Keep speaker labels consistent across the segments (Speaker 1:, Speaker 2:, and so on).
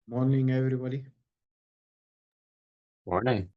Speaker 1: Morning, everybody.
Speaker 2: Morning.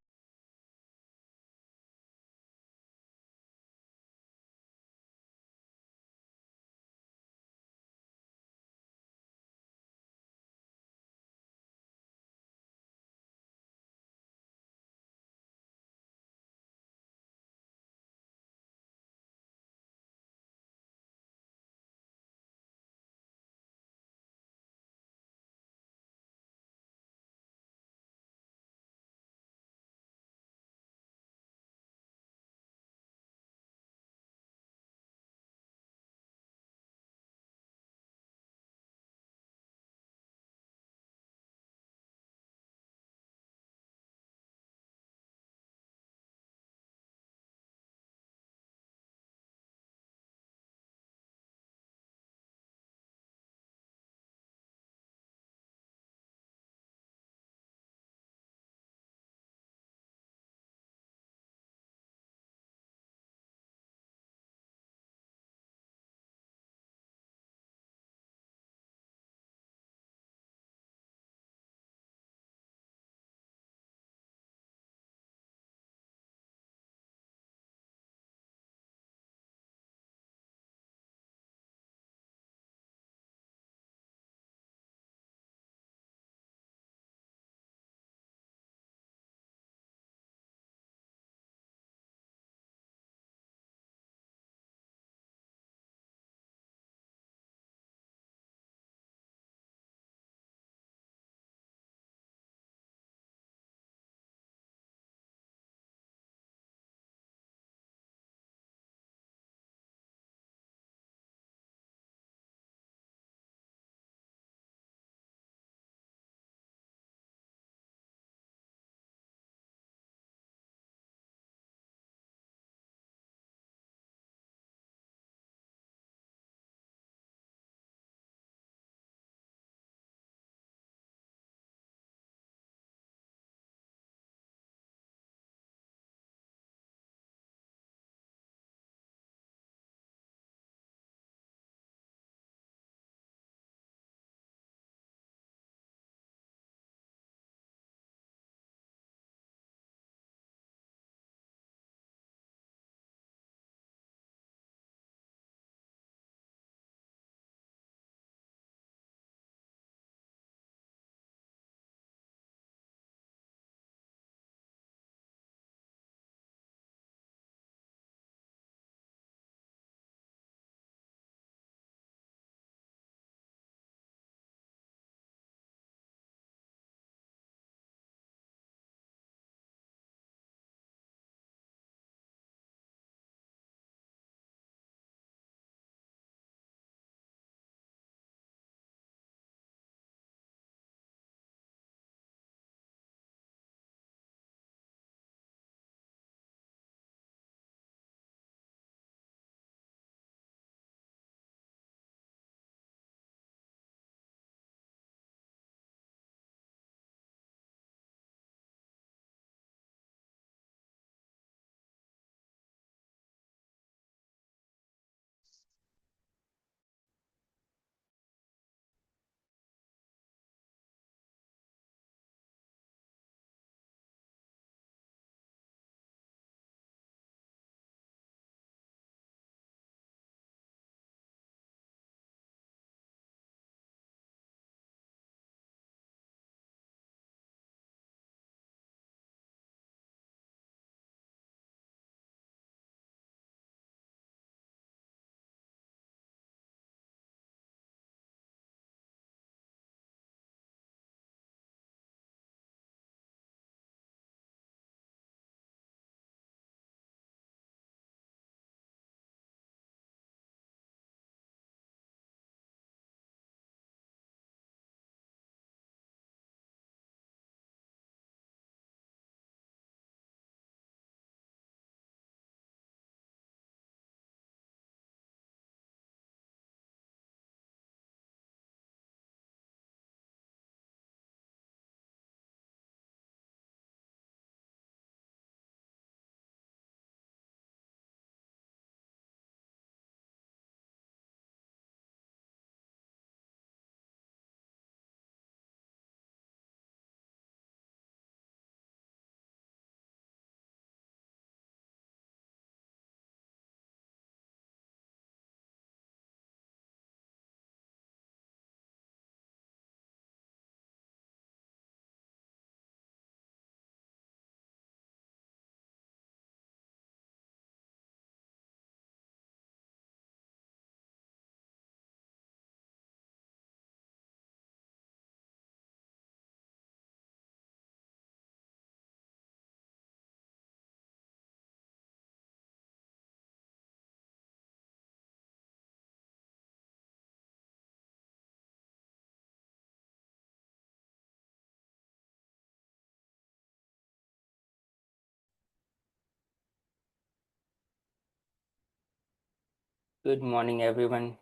Speaker 1: Good morning, everyone.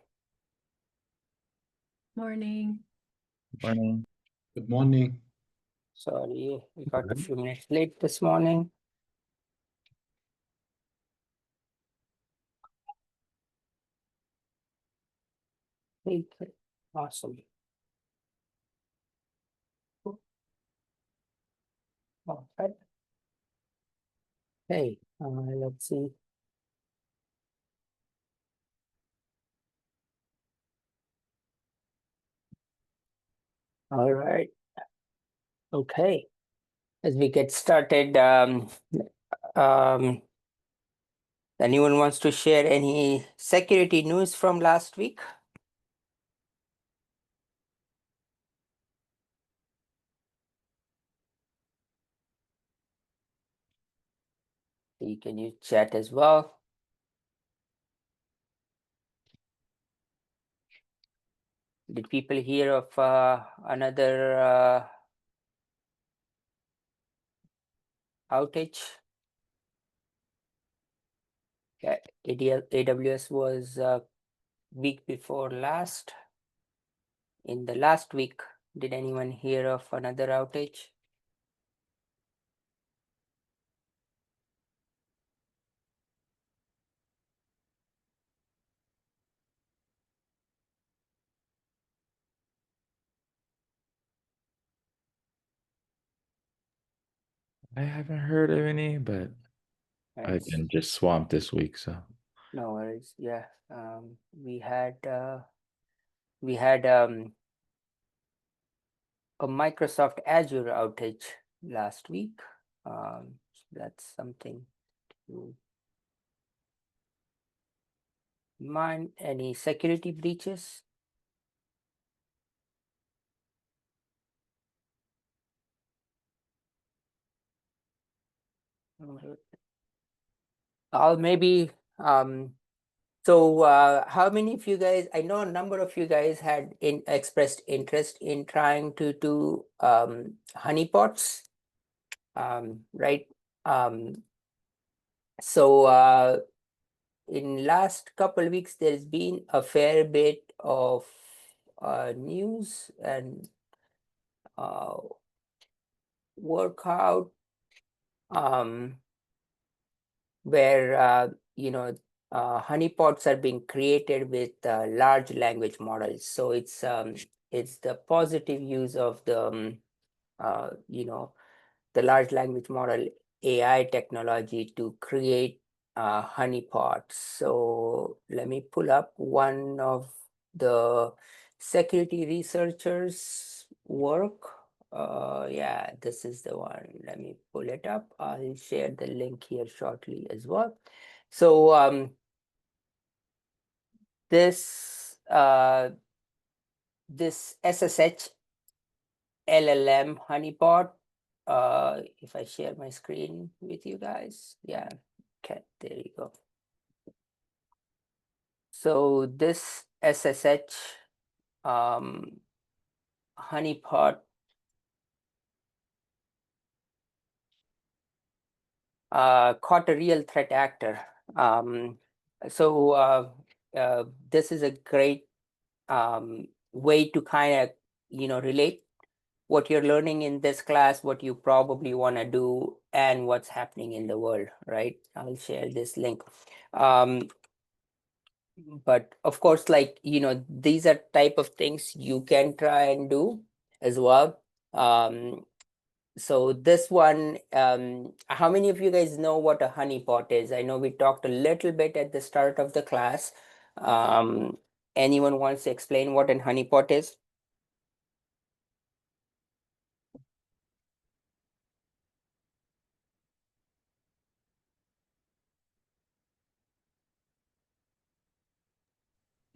Speaker 2: Morning.
Speaker 3: Morning.
Speaker 4: Good morning.
Speaker 1: Sorry, we got a few minutes late this morning. Okay, awesome. All right. Hey, let's see. All right. Okay. As we get started, anyone wants to share any security news from last week? You can use chat as well. Did people hear of another outage? Yeah, AWS was week before last. In the last week, did anyone hear of another outage?
Speaker 3: I haven't heard of any, but I've been just swamped this week, so.
Speaker 1: No worries. Yeah, we had a Microsoft Azure outage last week. That's something to mind. Any security breaches? I'll maybe so how many of you guys, I know a number of you guys had expressed interest in trying to do honeypots, right? So in last couple weeks, there's been a fair bit of news and workout where honeypots are being created with large language models. So it's the positive use of the the large language model AI technology to create honeypots. So let me pull up one of the security researchers' work. Yeah, this is the one. Let me pull it up. I'll share the link here shortly as well. So this SSH LLM honeypot. If I share my screen with you guys, yeah, okay, there you go. So this SSH honeypot caught a real threat actor. So this is a great way to kind of relate what you're learning in this class, what you probably want to do, and what's happening in the world, right? I'll share this link. But of course, like, these are type of things you can try and do as well. So this one, how many of you guys know what a honeypot is? I know we talked a little bit at the start of the class. Anyone wants to explain what a honeypot is?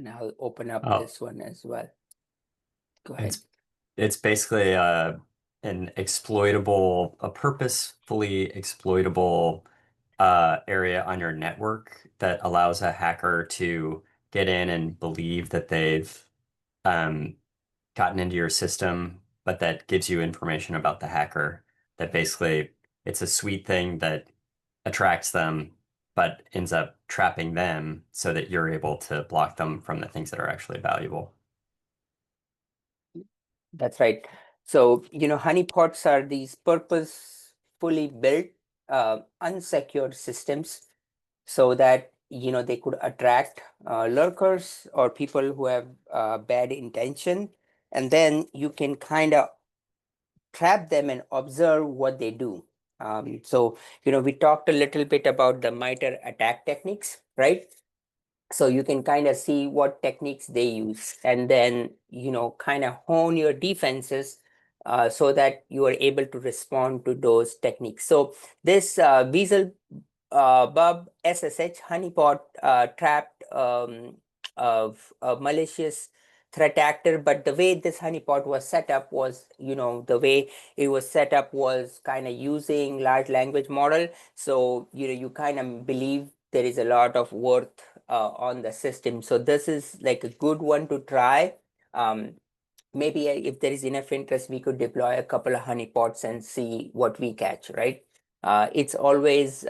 Speaker 1: Now I'll open up this one as well. Go ahead.
Speaker 5: It's basically an exploitable, a purposefully exploitable area on your network that allows a hacker to get in and believe that they've gotten into your system, but that gives you information about the hacker. That basically it's a sweet thing that attracts them, but ends up trapping them so that you're able to block them from the things that are actually valuable.
Speaker 1: That's right. So, honeypots are these purposefully built, unsecured systems so that, they could attract lurkers or people who have bad intention. And then you can kind of trap them and observe what they do. So, we talked a little bit about the MITRE attack techniques, right? So you can kind of see what techniques they use and then, kind of hone your defenses so that you are able to respond to those techniques. So this Weasel Bub SSH honeypot trapped of a malicious threat actor, but the way this honeypot was set up was, the way it was set up was kind of using large language model. So, you kind of believe there is a lot of worth on the system. So this is like a good one to try. Maybe if there is enough interest, we could deploy a couple of honeypots and see what we catch, right? It's always,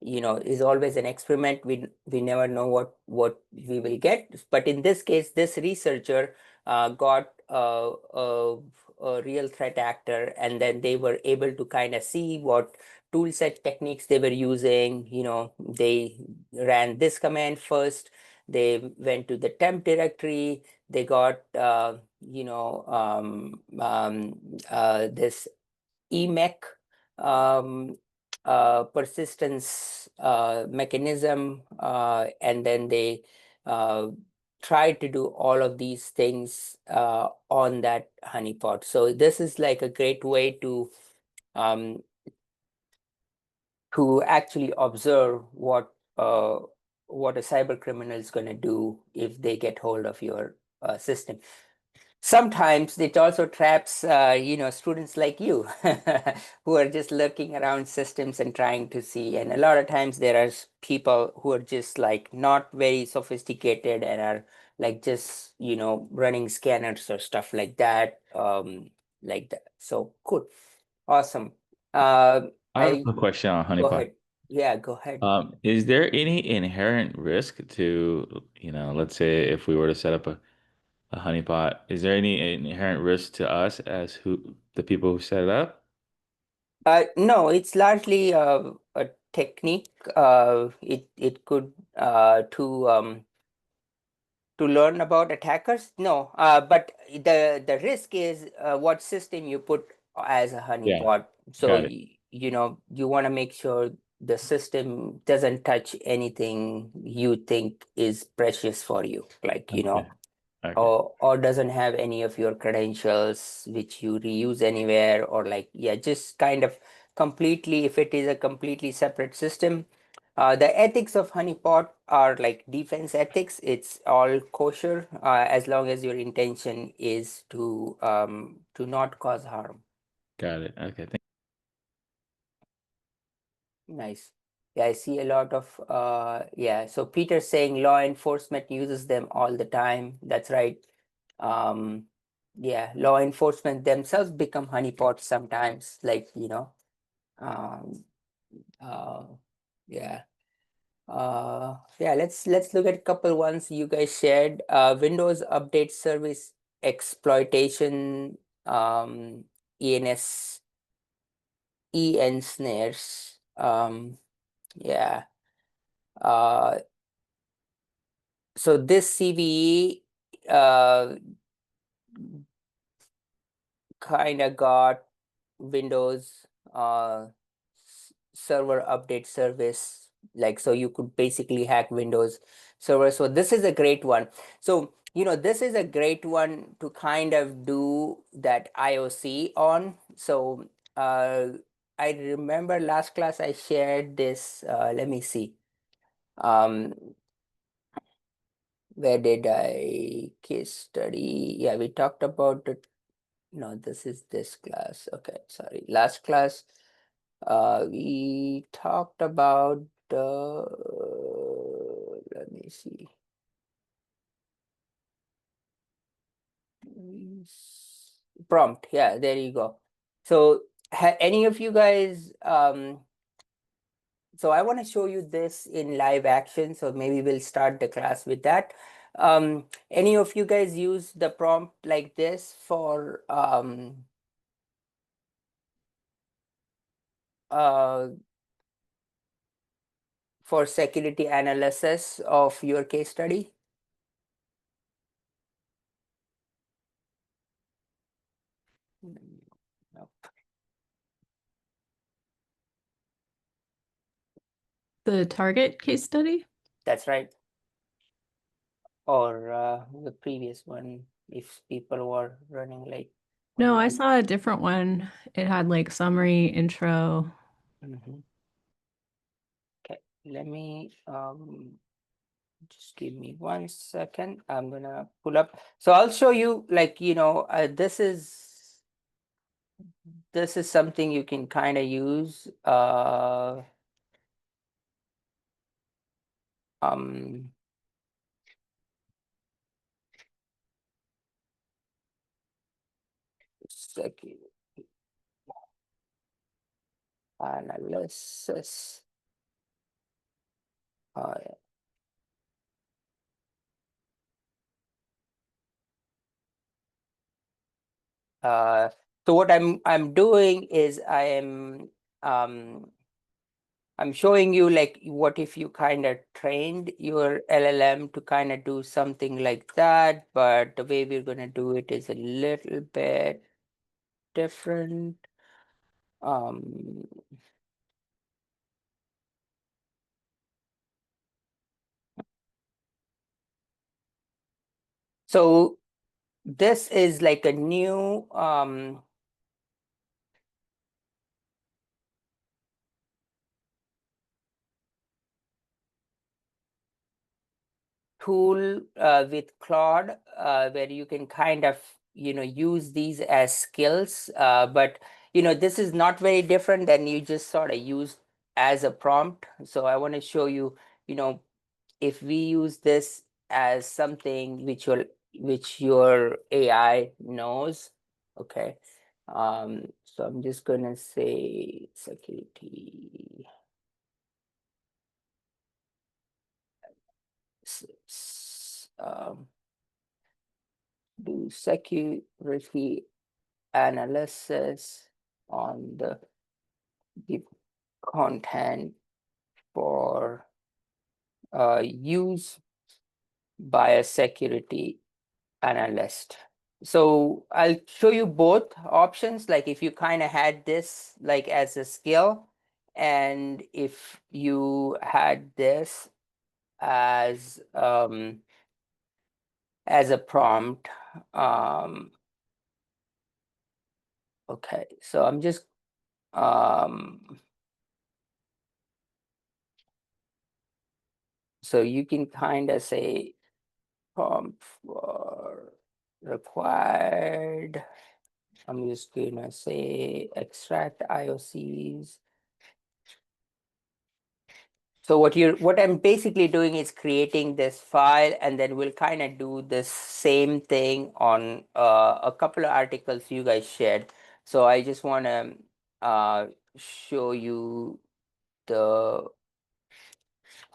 Speaker 1: is always an experiment. We never know what we will get. But in this case, this researcher got a real threat actor, and then they were able to kind of see what tool set techniques they were using. They ran this command first. They went to the temp directory. They got this EMEC persistence mechanism, and then they tried to do all of these things on that honeypot. So this is like a great way to actually observe what a cyber criminal is going to do if they get hold of your system. Sometimes it also traps, students like you who are just lurking around systems and trying to see. And a lot of times there are people who are just like not very sophisticated and are like just, running scanners or stuff like that. Like that. So cool. Awesome.
Speaker 3: I have a question on
Speaker 1: Go
Speaker 3: honeypot.
Speaker 1: ahead. Yeah, go ahead.
Speaker 3: Is there any inherent risk to, let's say if we were to set up a honeypot, is there any inherent risk to us as the people who set it up?
Speaker 1: No, it's largely a technique. It could to learn about attackers. No, but the risk is what system you put as a
Speaker 3: Yeah,
Speaker 1: honeypot. So
Speaker 3: got it.
Speaker 1: you want to make sure the system doesn't touch anything you think is precious for you, like
Speaker 3: Okay. Okay.
Speaker 1: or doesn't have any of your credentials which you reuse anywhere, or like, yeah, just kind of completely, if it is a completely separate system. The ethics of honeypot are like defense ethics. It's all kosher as long as your intention is to not cause harm.
Speaker 3: Got it. Okay.
Speaker 1: Nice. Yeah, I see a lot of yeah. So Peter's saying law enforcement uses them all the time. That's right. Yeah, law enforcement themselves become honeypots sometimes, like, um, uh, yeah. Yeah, let's look at a couple ones you guys shared. Windows Update Service exploitation, ENS, EN snares. Yeah. Uh, so this CVE kind of got Windows server update service, like, so you could basically hack Windows server. So this is a great one. So this is a great one to kind of do that IOC on. So I remember last class I shared this. Let me see. Um, where did I case study? Yeah, we talked about it. No, this is this class. Okay, sorry. Last class, we talked about let me see. Prompt. Yeah, there you go. So any of you guys So I want to show you this in live action. So maybe we'll start the class with that. Any of you guys use the prompt like this uh, for security analysis of your case study? No.
Speaker 2: The target case study?
Speaker 1: That's right. Or the previous one, if people were running late.
Speaker 2: No, I saw a different one. It had like summary, intro.
Speaker 1: Mhm. Okay, let me just give me 1 second. I'm gonna pull up. So I'll show you, like, this is something you can kind of use. Um, Security analysis. Uh, uh, so what I'm doing is um I'm showing you, like, what if you kind of trained your LLM to kind of do something like that, but the way we're going to do it is a little bit different. Um, so this is like a new tool with Claude, where you can kind of, use these as skills. But, this is not very different than you just sort of use as a prompt. So I want to show you, if we use this as something which your AI knows. Okay. So I'm just gonna say security. Do security analysis on the content for use by a security analyst. So I'll show you both options, like if you kind of had this like as a skill, and if you had this as a prompt. Okay, so I'm just so you can kind of say prompt for required. I'm just gonna say extract IOCs. So what I'm basically doing is creating this file, and then we'll kind of do the same thing on a couple of articles you guys shared. So I just want to show you the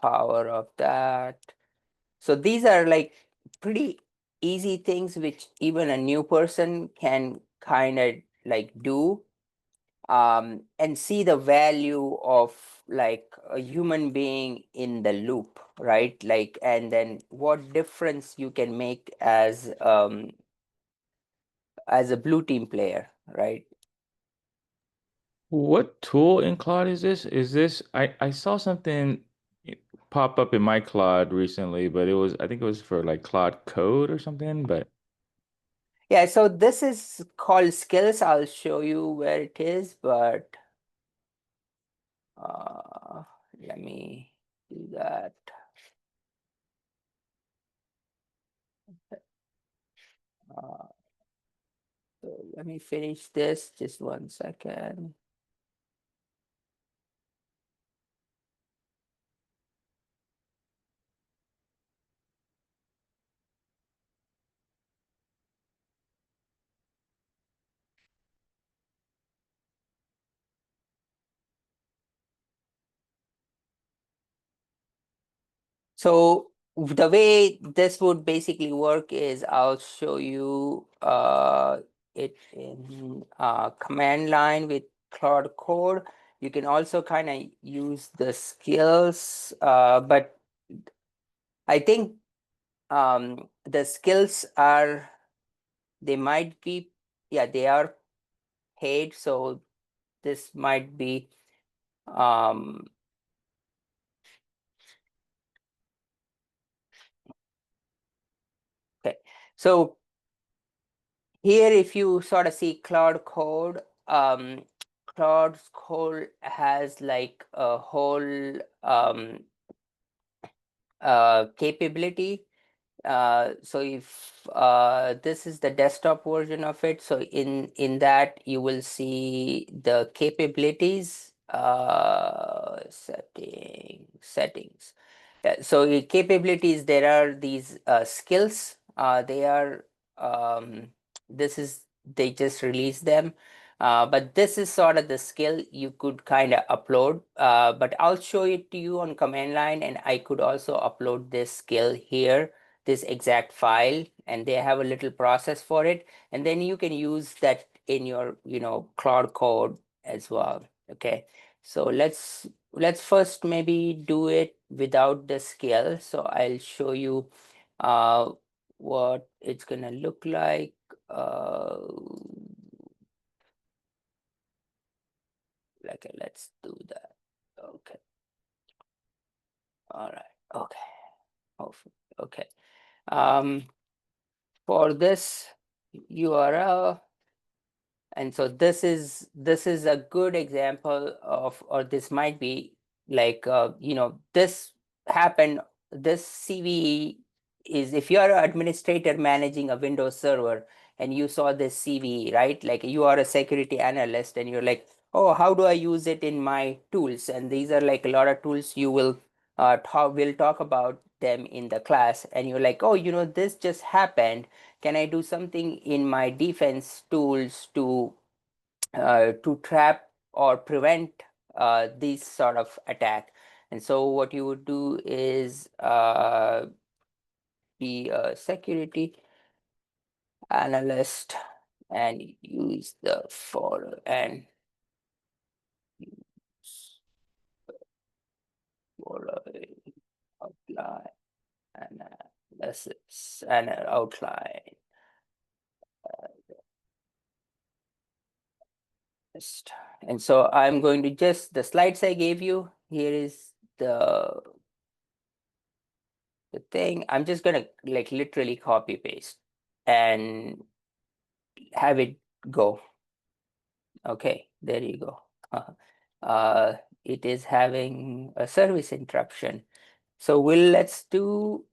Speaker 1: power of that. So these are like pretty easy things which even a new person can kind of like do, and see the value of like a human being in the loop, right? Like, and then what difference you can make as a blue team player, right?
Speaker 3: What tool in Claude is this? Is this I saw something pop up in my Claude recently, but I think it was for like Claude Code or something, but
Speaker 1: Yeah, so this is called skills. I'll show you where it is, but uh, let me do that. Uh, so let me finish this, just 1 second. So the way this would basically work is I'll show you it in command line with Claude Code. You can also kind of use the skills, but I think the skills are, they might be, yeah, they are paid. So this might be, okay. So here, if you sort of see Claude Code, Claude Code has like a whole capability. So if this is the desktop version of it, so in that you will see the capabilities, settings. So in capabilities, there are these skills. They are this is, they just release them. But this is sort of the skill you could kind of upload. But I'll show it to you on command line, and I could also upload this skill here, this exact file, and they have a little process for it. And then you can use that in your, Claude Code as well. Okay. So let's first maybe do it without the skill. So I'll show you what it's gonna look like. Let's do that. Okay. All right. Okay. Okay. For this URL, and so this is a good example of, or this might be like, this happened, this CVE is, if you're an administrator managing a Windows server and you saw this CVE, right? Like you are a security analyst and you're like, oh, how do I use it in my tools? And these are like a lot of tools you will we'll talk about them in the class. And you're like, oh, this just happened. Can I do something in my defense tools to trap or prevent these sort of attack? And so what you would do is be a security analyst and use the follow and use following outline analysis and outline. And so I'm going to just, the slides I gave you, here is the thing. I'm just gonna like literally copy paste and have it go. Okay, there you go. It is having a service interruption. So let's do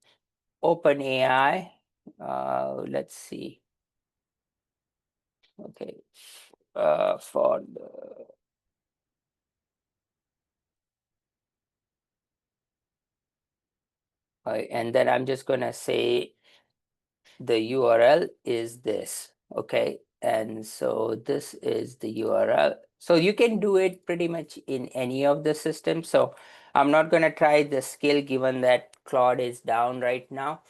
Speaker 1: OpenAI. Let's see. Okay, for the and then I'm just gonna say the URL is this. Okay, and so this is the URL. So you can do it pretty much in any of the systems. So I'm not gonna try the skill given that Claude is down right now.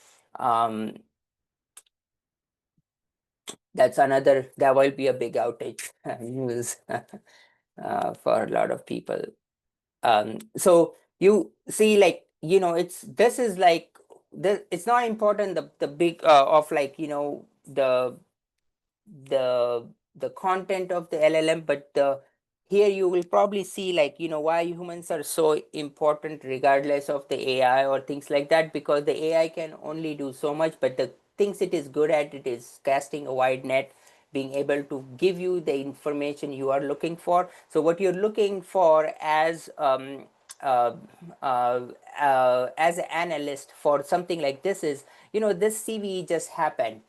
Speaker 1: That's another, that will be a big outage news for a lot of people. So you see, like, this is like, it's not important the big of like, the the content of the LLM, but here you will probably see like, why humans are so important regardless of the AI or things like that, because the AI can only do so much, but the things it is good at, it is casting a wide net, being able to give you the information you are looking for. So what you're looking for uh, as an analyst for something like this is, this CVE just happened.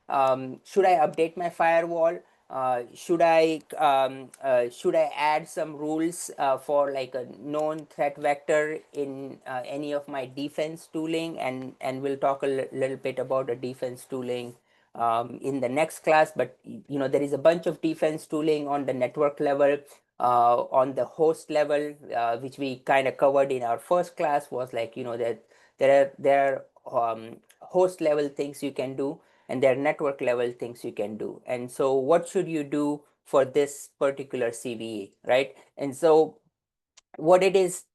Speaker 1: Should I update my firewall? Should I add some rules for like a known threat vector in any of my defense tooling? And we'll talk a little bit about the defense tooling in the next class. But there is a bunch of defense tooling on the network level, on the host level, which we kind of covered in our first class, was like, that There are host level things you can do, and there are network level things you can do. And so what should you do for this particular CVE, right? And so what it is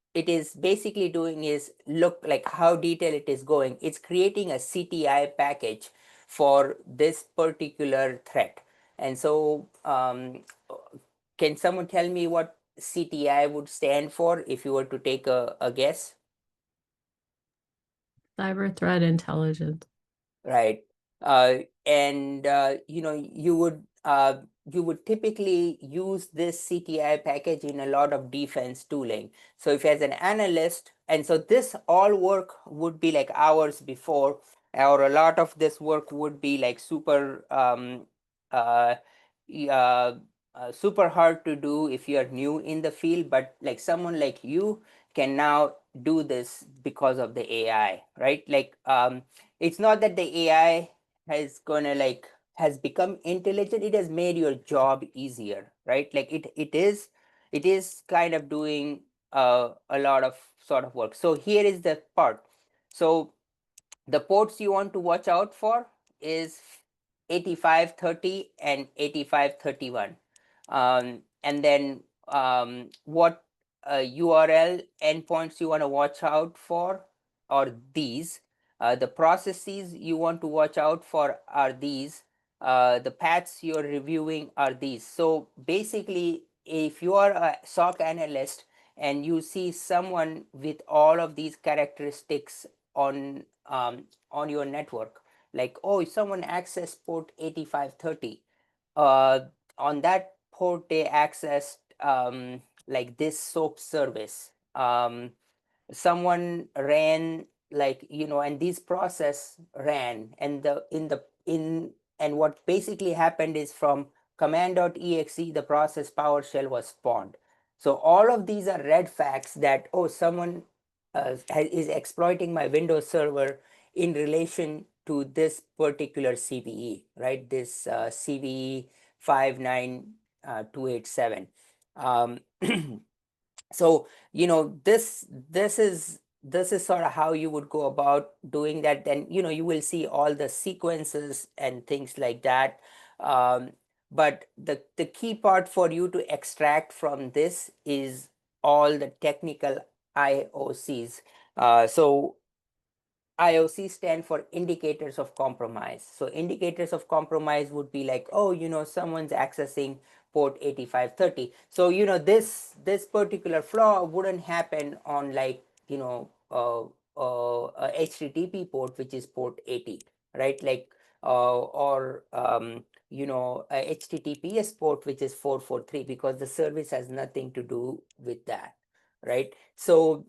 Speaker 1: basically doing is look like how detailed it is going. It's creating a CTI package for this particular threat. And so can someone tell me what CTI would stand for if you were to take a guess?
Speaker 2: Cyber threat intelligence.
Speaker 1: Right. And you would typically use this CTI package in a lot of defense tooling. So if as an analyst, and so this all work would be like hours before, or a lot of this work would be like super uh, super hard to do if you're new in the field, but like someone like you can now do this because of the AI, right? Like it's not that the AI has become intelligent. It has made your job easier, right? Like it is kind of doing a lot of sort of work. So here is the part. So the ports you want to watch out for is 8530 and 8531. And then what URL endpoints you want to watch out for are these. The processes you want to watch out for are these. The paths you're reviewing are these. So basically, if you are a SOC analyst and you see someone with all of these characteristics on your network, like, oh, someone accessed port 8530, uh, on that port they accessed like this soap service. Someone ran, like, and this process ran, and what basically happened is from command.exe the process PowerShell was spawned. So all of these are red flags that, oh, someone is exploiting my Windows server in relation to this particular CVE, right? This CVE 59287. So this is sort of how you would go about doing that. Then you will see all the sequences and things like that. But the key part for you to extract from this is all the technical IOCs. So IOC stand for indicators of compromise. So indicators of compromise would be like, oh, someone's accessing port 8530. So this particular flaw wouldn't happen on, like, a HTTP port, which is port 80, right? Like or a HTTPS port, which is 443, because the service has nothing to do with that, right? So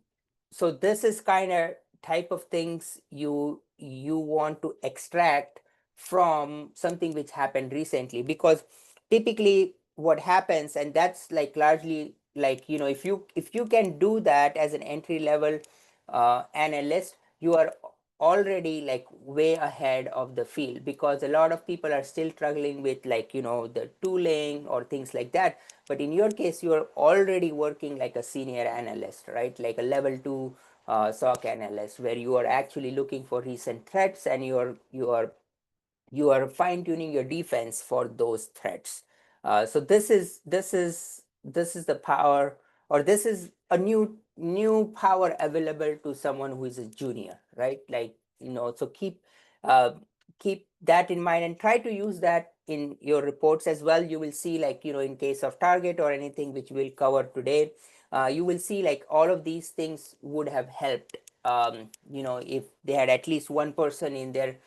Speaker 1: this is kind of type of things you want to extract from something which happened recently, because typically what happens, and that's like largely like, if you can do that as an entry level analyst, you are already like way ahead of the field, because a lot of people are still struggling with, like, the tooling or things like that. But in your case, you are already working like a senior analyst, right? Like a level 2 SOC analyst, where you are actually looking for recent threats, and you are fine tuning your defense for those threats. So this is the power, or this is a new power available to someone who is a junior, right? Like, so uh, keep that in mind and try to use that in your reports as well. You will see, like, in case of target or anything which we'll cover today, you will see like all of these things would have helped, if they had at least one person in their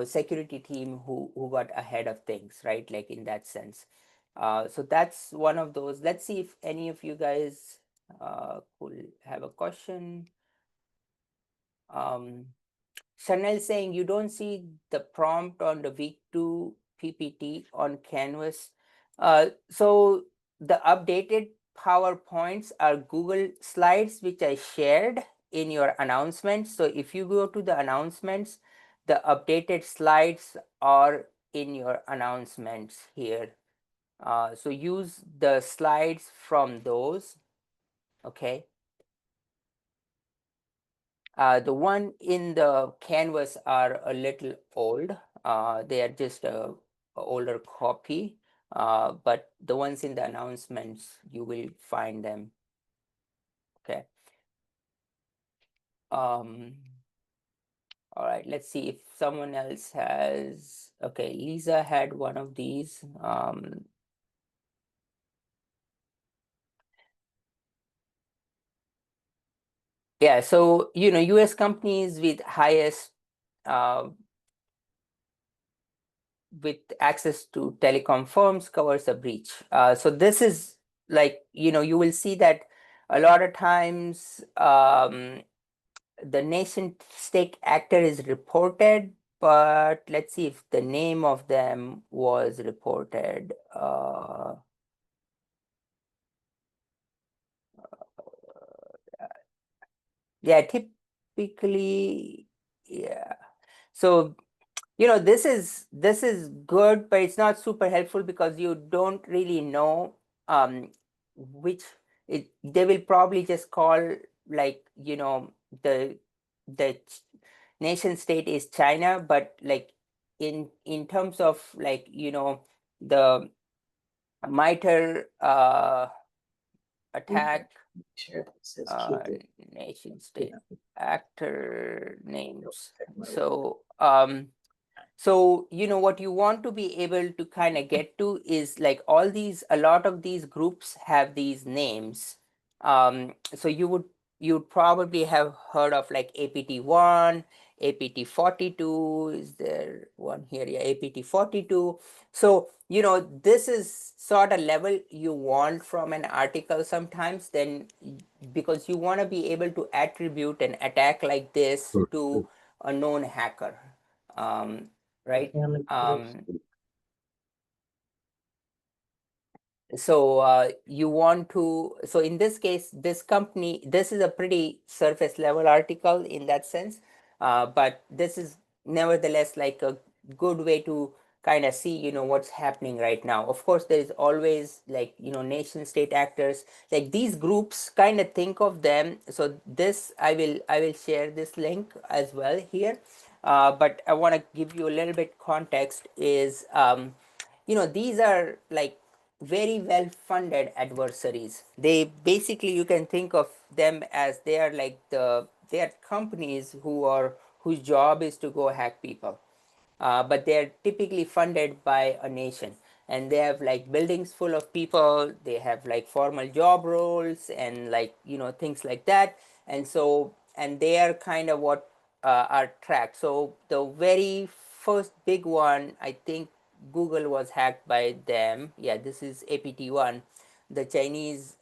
Speaker 1: security team who got ahead of things, right? Like in that sense. So that's one of those. Let's see if any of you guys could have a question. Chanel saying you don't see the prompt on the week 2 PPT on Canvas. So the updated PowerPoints are Google Slides, which I shared in your announcements. So if you go to the announcements, the updated slides are in your announcements here. So use the slides from those. Okay. The one in the canvas are a little old. They are just a older copy, but the ones in the announcements, you will find them. Okay. All right, let's see if someone else has. Okay, Lisa had one of these. Yeah, so US companies with highest with access to telecom firms covers a breach. So this is like, you will see that a lot of times the nation state actor is reported, but let's see if the name of them was reported. Yeah, typically, yeah. So this is good, but it's not super helpful because you don't really know which they will probably just call, like, the the nation state is China, but like in terms of, like, the MITRE attack, nation state actor names. So what you want to be able to kind of get to is like a lot of these groups have these names. So you'd probably have heard of like APT1, APT42. Is there one here? Yeah, APT42. So, this is sort of level you want from an article sometimes, then, because you want to be able to attribute an attack like this to a known hacker. Right? So you want to, so in this case, this company, this is a pretty surface level article in that sense, but this is nevertheless like a good way to kind of see, what's happening right now. Of course, there is always, like, nation state actors, like these groups, kind of think of them. So this, I will share this link as well here, but I want to give you a little bit context is, these are like very well funded adversaries. They basically, you can think of them as they are like they are companies whose job is to go hack people, but they're typically funded by a nation, and they have like buildings full of people. They have like formal job roles and, like, things like that. And they are kind of what are tracked. So the very first big one, I think Google was hacked by them. Yeah, this is APT1, the Chinese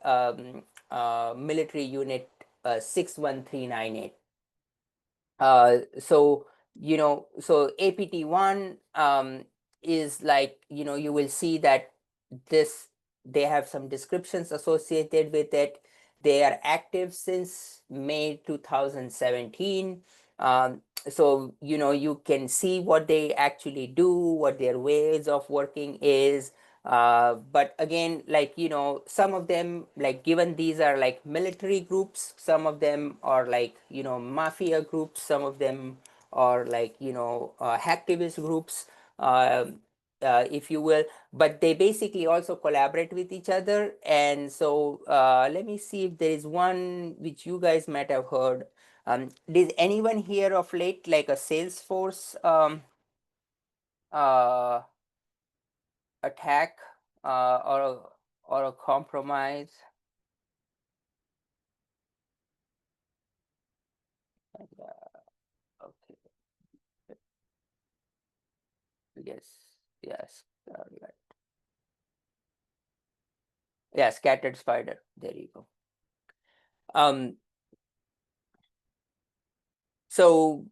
Speaker 1: military unit 61398. So APT1 is like, you will see that this they have some descriptions associated with it. They are active since May 2017. So you can see what they actually do, what their ways of working is. But again, like, some of them, like, given these are like military groups, some of them are like, mafia groups, some of them are like, hacktivist groups, if you will, but they basically also collaborate with each other. And so let me see if there is one which you guys might have heard. Did anyone hear of late like a Salesforce uh, attack, or a compromise? Okay, yes, yes, right. Yeah, scattered spider. There you go. Um, so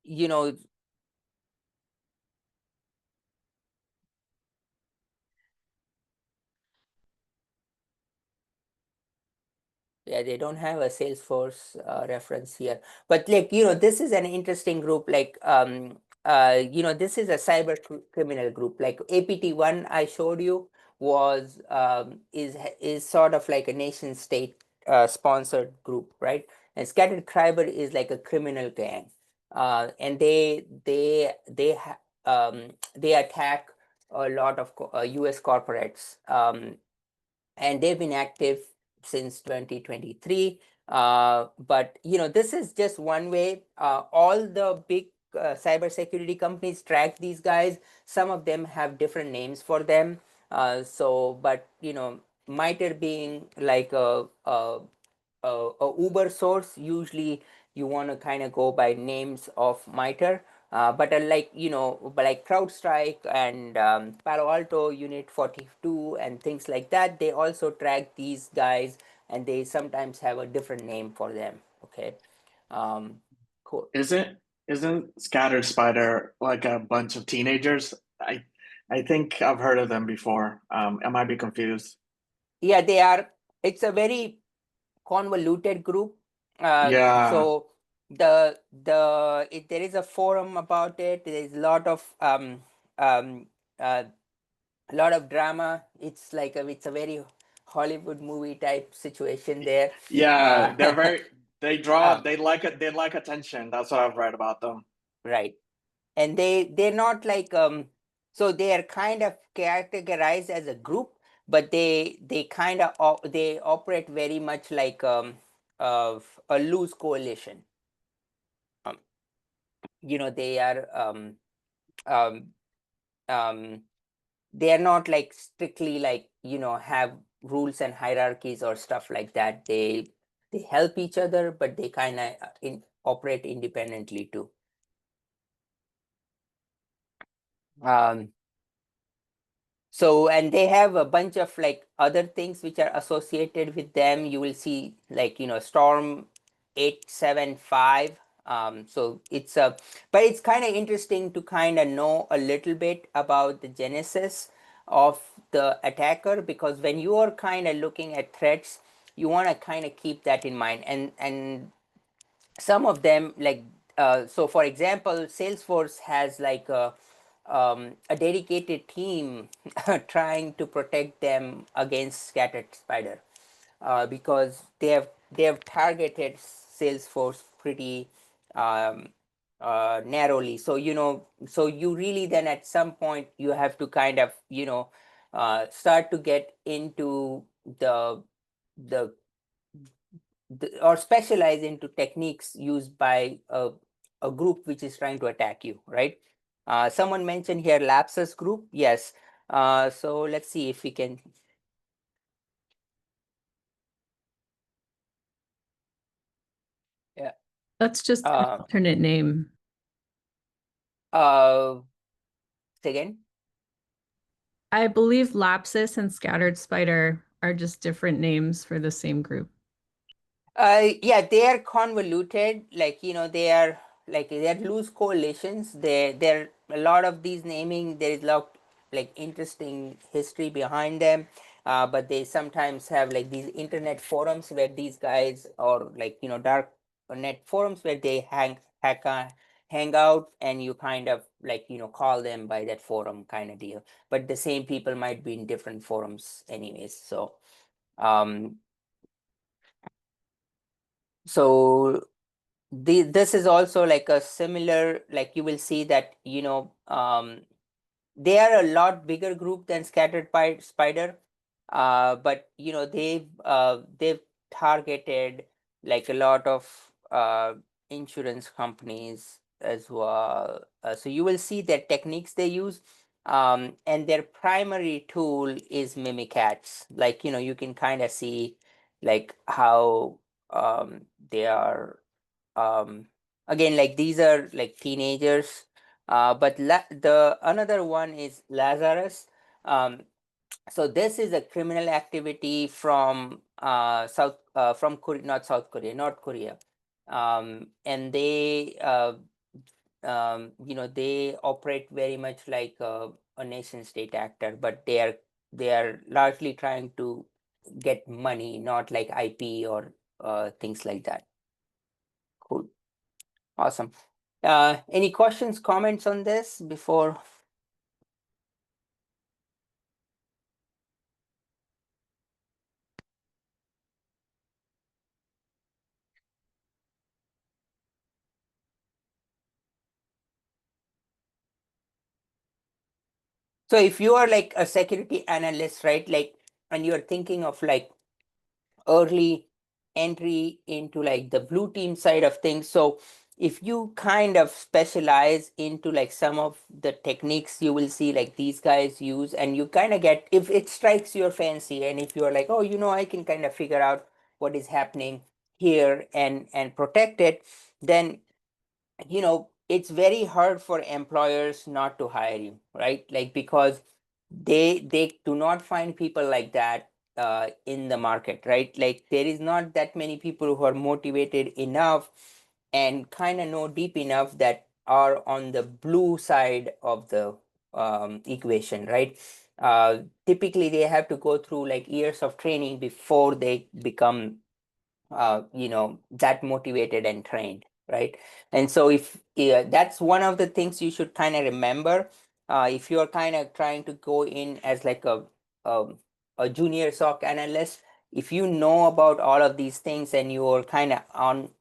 Speaker 1: you know Yeah, they don't have a Salesforce reference here, but like, this is an interesting group. Like, this is a cyber criminal group. Like APT1 I showed you is sort of like a nation state sponsored group, right? and Scattered Cyber is like a criminal gang, and they attack a lot of U.S. corporates, and they've been active since 2023. But this is just one way. All the big cybersecurity companies track these guys. Some of them have different names for them. But MITRE being like a Uber source, usually you want to kind of go by names of MITRE. But like CrowdStrike and Palo Alto Unit 42 and things like that, they also track these guys, and they sometimes have a different name for them. Okay, cool.
Speaker 4: Isn't Scattered Spider like a bunch of teenagers? I think I've heard of them before. I might be confused.
Speaker 1: Yeah, they are. It's a very convoluted group.
Speaker 4: Yeah.
Speaker 1: So there is a forum about it. There is um, uh, a lot of drama. It's like it's a very Hollywood movie type situation there.
Speaker 4: Yeah, they're very
Speaker 1: um,
Speaker 4: they like attention. That's what I've read about them.
Speaker 1: right, and they're not like so they are kind of categorized as a group, but they kind of they operate very much like of a loose coalition. Um, they are um, um, they are not like strictly like have rules and hierarchies or stuff like that. They help each other, but they kind of operate independently too. um So, and they have a bunch of like other things which are associated with them. You will see like Storm 875. So it's but it's kind of interesting to kind of know a little bit about the genesis of the attacker, because when you are kind of looking at threats, you want to kind of keep that in mind. And some of them like so for example, Salesforce has like a dedicated team trying to protect them against Scattered Spider, because they have targeted Salesforce pretty um, narrowly. So so you really then at some point you have to kind of start to get into the or specialize into techniques used by a group which is trying to attack you, right? Someone mentioned here lapsus group. Yes. So let's see if we can. Yeah.
Speaker 2: That's just an alternate name.
Speaker 1: Say again.
Speaker 2: I believe Lapsus and Scattered Spider are just different names for the same group.
Speaker 1: Yeah, they are convoluted. Like they're loose coalitions. There a lot of these naming. There is a lot like interesting history behind them. But they sometimes have like these internet forums where these guys, or like dark net forums where they hang out, and you kind of like call them by that forum kind of deal. But the same people might be in different forums anyways. Um so this is also like a similar, like you will see that they are a lot bigger group than Scattered Spider, but they've targeted like a lot of insurance companies as well. So you will see their techniques they use, and their primary tool is Mimikatz. Like you can kind of see like how they are again, like these are like teenagers. But the another one is Lazarus. So this is a criminal activity from from Korea, not South Korea, North Korea. And they operate very much like a nation state actor, but they are largely trying to get money, not like IP or things like that. Cool. Awesome. Any questions, comments on this before? So if you are like a security analyst, right, like, and you're thinking of like early entry into like the blue team side of things, so if you kind of specialize into like some of the techniques you will see like these guys use, and you kind of get, if it strikes your fancy, and if you're like, oh, I can kind of figure out what is happening here and protect it, then it's very hard for employers not to hire you, right? Like, because they do not find people like that in the market, right? Like, there is not that many people who are motivated enough and kind of know deep enough that are on the blue side of the equation, right? Typically they have to go through like years of training before they become that motivated and trained, right? And so if that's one of the things you should kind of remember, if you're kind of trying to go in as like um, a junior SOC analyst, if you know about all of these things and you're kind of on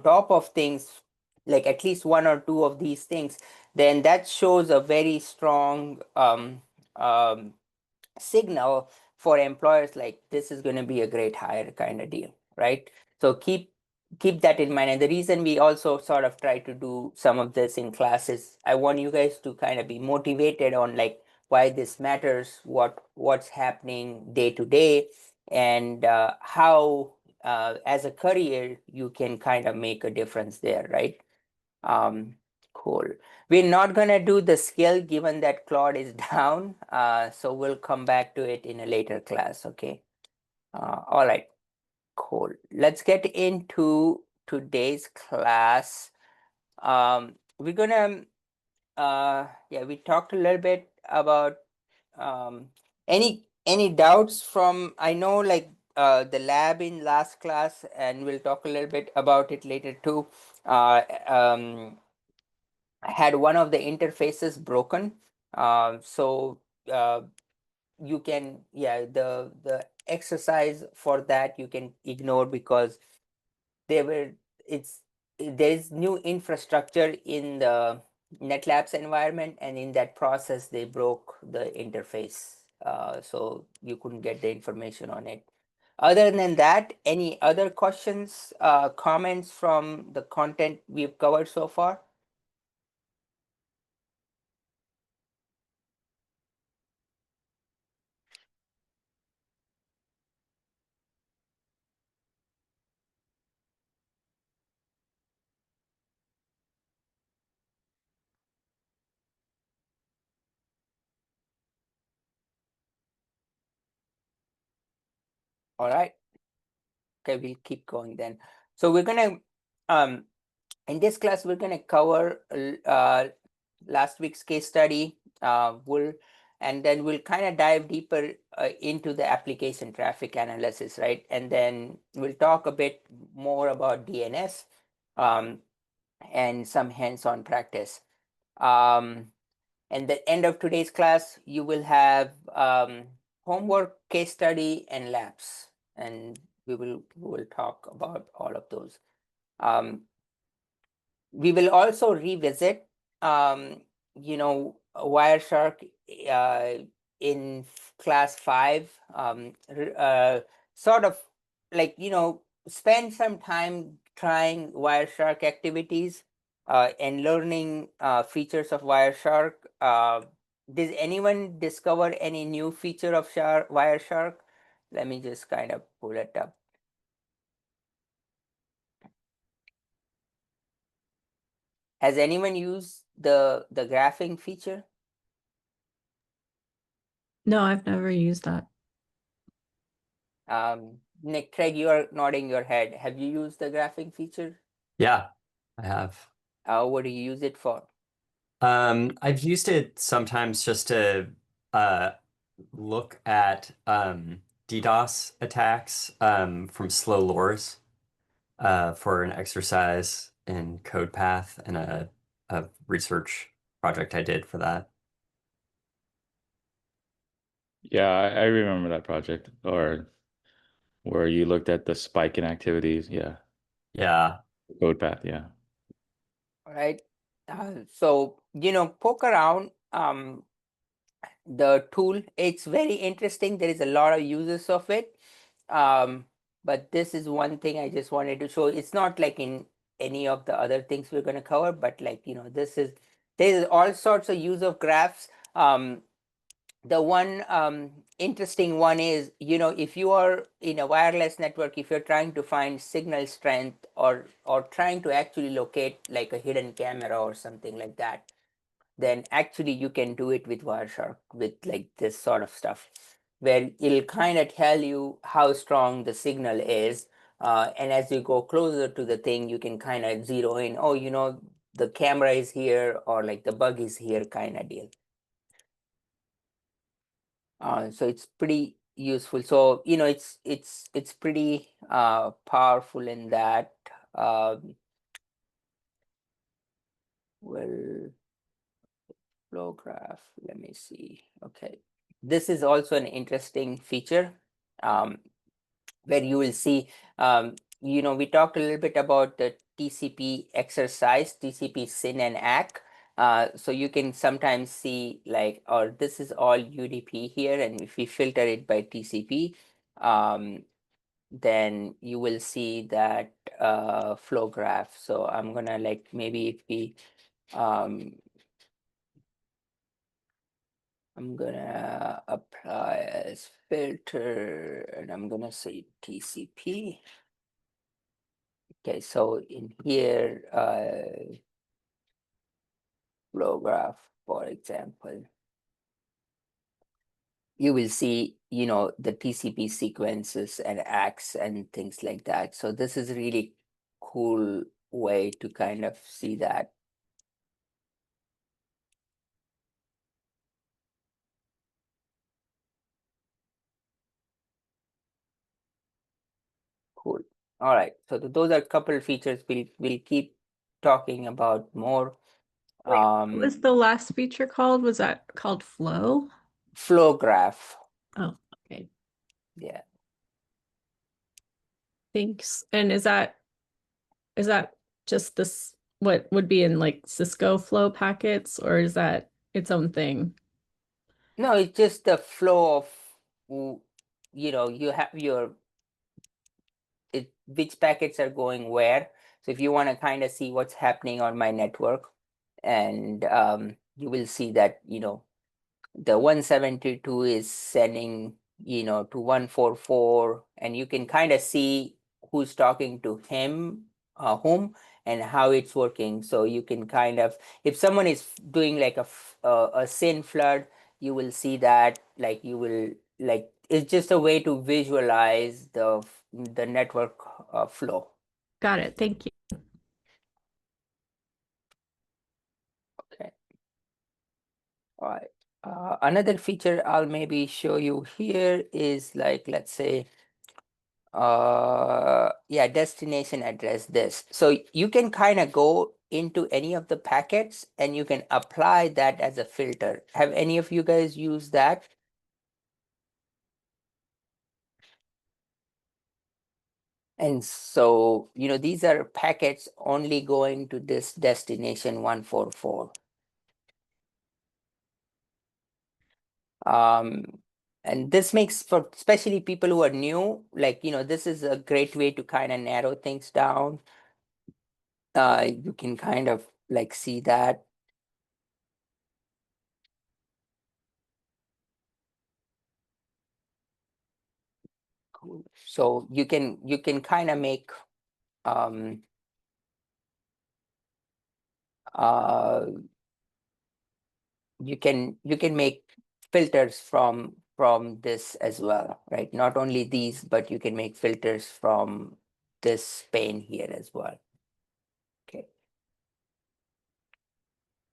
Speaker 1: top of things, like at least one or two of these things, then that shows a very strong um, signal for employers, like this is going to be a great hire kind of deal, right? So keep that in mind. And the reason we also sort of try to do some of this in classes, I want you guys to kind of be motivated on like why this matters, what's happening day to day, and how as a career you can kind of make a difference there, right? um cool. We're not gonna do the skill given that Claude is down, so we'll come back to it in a later class. Okay. All right, cool. Let's get into today's class. We're gonna yeah, we talked a little bit about any doubts from, I know, like the lab in last class, and we'll talk a little bit about it later too. Had one of the interfaces broken. So you can, yeah, the exercise for that you can ignore, because they were it's there is new infrastructure in the NetLabs environment, and in that process they broke the interface. So you couldn't get the information on it. Other than that, any other questions, comments from the content we've covered so far? All right. Okay, we'll keep going then. So we're gonna in this class we're gonna cover last week's case study. And then we'll kind of dive deeper into the application traffic analysis, right? And then we'll talk a bit more about DNS and some hands-on practice. And the end of today's class, you will have homework, case study, and labs, and we will talk about all of those. We will also revisit, Wireshark in class 5. Sort of like, spend some time trying Wireshark activities and learning features of Wireshark. Did anyone discover any new feature of Wireshark? Let me just kind of pull it up. Has anyone used the graphing feature?
Speaker 2: No, I've never used that.
Speaker 1: Nick, Craig, you are nodding your head. Have you used the graphing feature?
Speaker 5: Yeah, I have.
Speaker 1: What do you use it for?
Speaker 5: I've used it sometimes just to look at DDoS attacks from slow lures for an exercise in CodePath and a research project I did for that.
Speaker 3: Yeah, I remember that project, or where you looked at the spike in activities. Yeah,
Speaker 5: Yeah.
Speaker 3: code path. Yeah.
Speaker 1: All right. So, poke around. the tool. It's very interesting. There is a lot of uses of it. But this is one thing I just wanted to show. It's not like in any of the other things we're going to cover, but like, there's all sorts of use of graphs. The one interesting one is, if you are in a wireless network, if you're trying to find signal strength or trying to actually locate like a hidden camera or something like that, then actually you can do it with Wireshark with like this sort of stuff, where it'll kind of tell you how strong the signal is. And as you go closer to the thing, you can kind of zero in, oh, the camera is here, or like the bug is here kind of deal. So it's pretty useful. So, it's pretty powerful in that. Well, flow graph, let me see. Okay, this is also an interesting feature, where you will see, we talked a little bit about the TCP exercise, TCP SYN and ACK. So you can sometimes see like, or this is all UDP here, and if we filter it by TCP, then you will see that flow graph. So I'm gonna like, maybe if we, I'm gonna apply as filter, and I'm gonna say TCP. Okay, so in here, flow graph, for example, you will see, the TCP sequences and ACKs and things like that. So this is really cool way to kind of see that. Cool. All right. So those are a couple of features. We'll keep talking about more.
Speaker 2: What was the last feature called? Was that called flow?
Speaker 1: Flow graph.
Speaker 2: Oh, okay.
Speaker 1: Yeah.
Speaker 2: Thanks. And is that just this, what would be in like Cisco flow packets, or is that its own thing?
Speaker 1: No, it's just the flow of, you have which packets are going where. So if you want to kind of see what's happening on my network, and you will see that, the 172 is sending, to 144, and you can kind of see who's talking to him, whom, and how it's working. So you can kind of, if someone is doing like a SYN flood, you will see that, like, you will, like, it's just a way to visualize the network flow.
Speaker 2: Got it. Thank you.
Speaker 1: Okay. All right. Another feature I'll maybe show you here is like, let's say, yeah, destination address this. So you can kind of go into any of the packets and you can apply that as a filter. Have any of you guys used that? And so, these are packets only going to this destination 144. And this makes, for especially people who are new, like, this is a great way to kind of narrow things down. You can kind of like see that. Cool. So you can kind of make uh you can make filters from this as well, right? Not only these, but you can make filters from this pane here as well. Okay.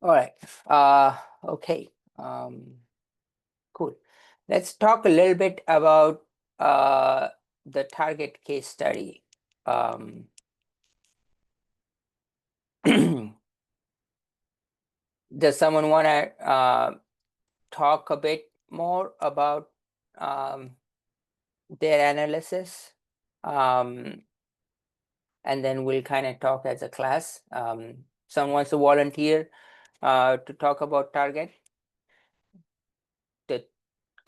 Speaker 1: All right. Okay. Cool. Let's talk a little bit about the target case study. Does someone want to talk a bit more about their analysis? And then we'll kind of talk as a class. Someone wants to volunteer to talk about target?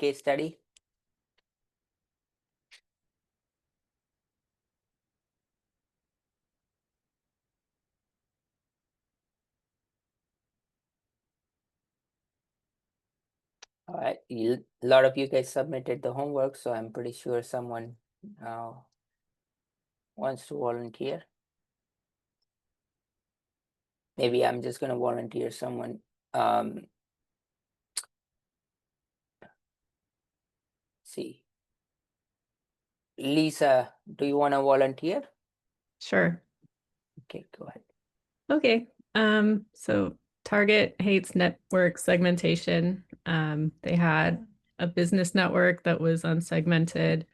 Speaker 1: case study? All right, a lot of you guys submitted the homework, so I'm pretty sure someone wants to volunteer. Maybe I'm just going to volunteer someone. See, Lisa, do you want to volunteer?
Speaker 2: Sure.
Speaker 1: Okay, go ahead.
Speaker 2: Okay. So Target hates network segmentation. They had a business network that was unsegmented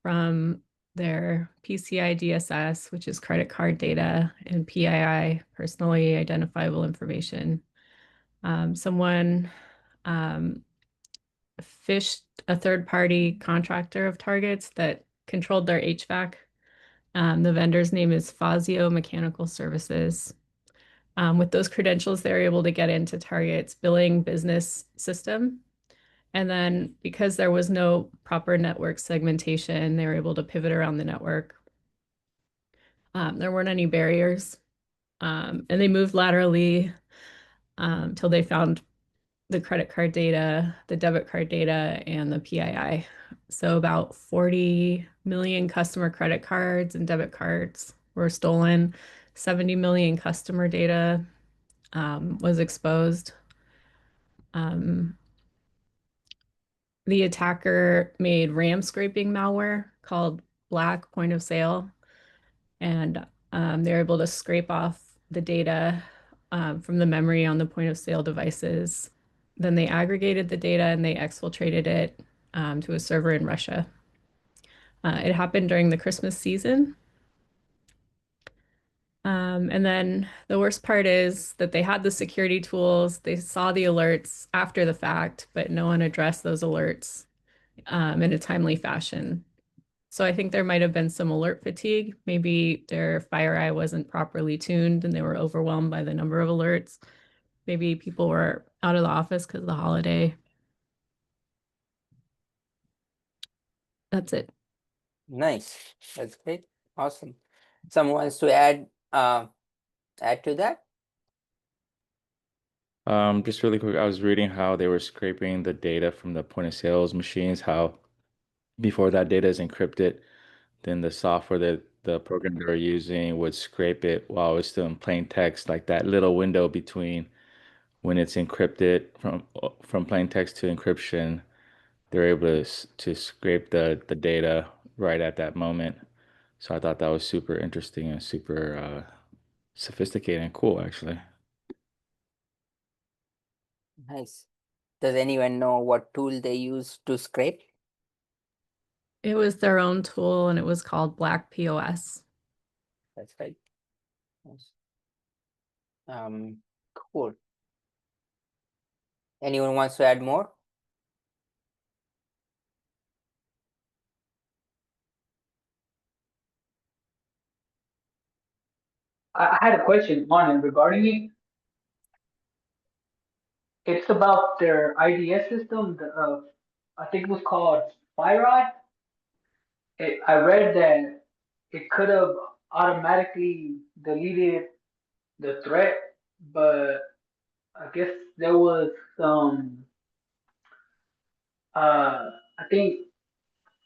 Speaker 2: from their PCI DSS, which is credit card data, and PII, personally identifiable information. Someone phished a third-party contractor of Target's that controlled their HVAC. The vendor's name is Fazio Mechanical Services. With those credentials, they're able to get into Target's billing business system. And then because there was no proper network segmentation, they were able to pivot around the network. There weren't any barriers. And they moved laterally till they found the credit card data, the debit card data, and the PII. So about 40 million customer credit cards and debit cards were stolen. 70 million customer data was exposed. The attacker made RAM scraping malware called Black Point of Sale, and they're able to scrape off the data from the memory on the point of sale devices. Then they aggregated the data and they exfiltrated it to a server in Russia. It happened during the Christmas season. And then the worst part is that they had the security tools, they saw the alerts after the fact, but no one addressed those alerts in a timely fashion. So I think there might have been some alert fatigue. Maybe their FireEye wasn't properly tuned and they were overwhelmed by the number of alerts. Maybe people were out of the office because of the holiday. That's it.
Speaker 1: Nice. That's great. Awesome. Someone wants to add to that?
Speaker 3: Just really quick, I was reading how they were scraping the data from the point of sales machines, how before that data is encrypted, then the software that the program they're using would scrape it while it's still in plain text, like that little window between when it's encrypted from plain text to encryption, they're able to scrape the data right at that moment. So I thought that was super interesting and super sophisticated and cool, actually.
Speaker 1: Nice. Does anyone know what tool they use to scrape?
Speaker 2: It was their own tool and it was called Black POS.
Speaker 1: That's right. Nice. Cool. Anyone wants to add more?
Speaker 6: I had a question on it regarding it. It's about their IDS system. I think it was called FireEye. I read that it could have automatically deleted the threat, but I guess there was some, I think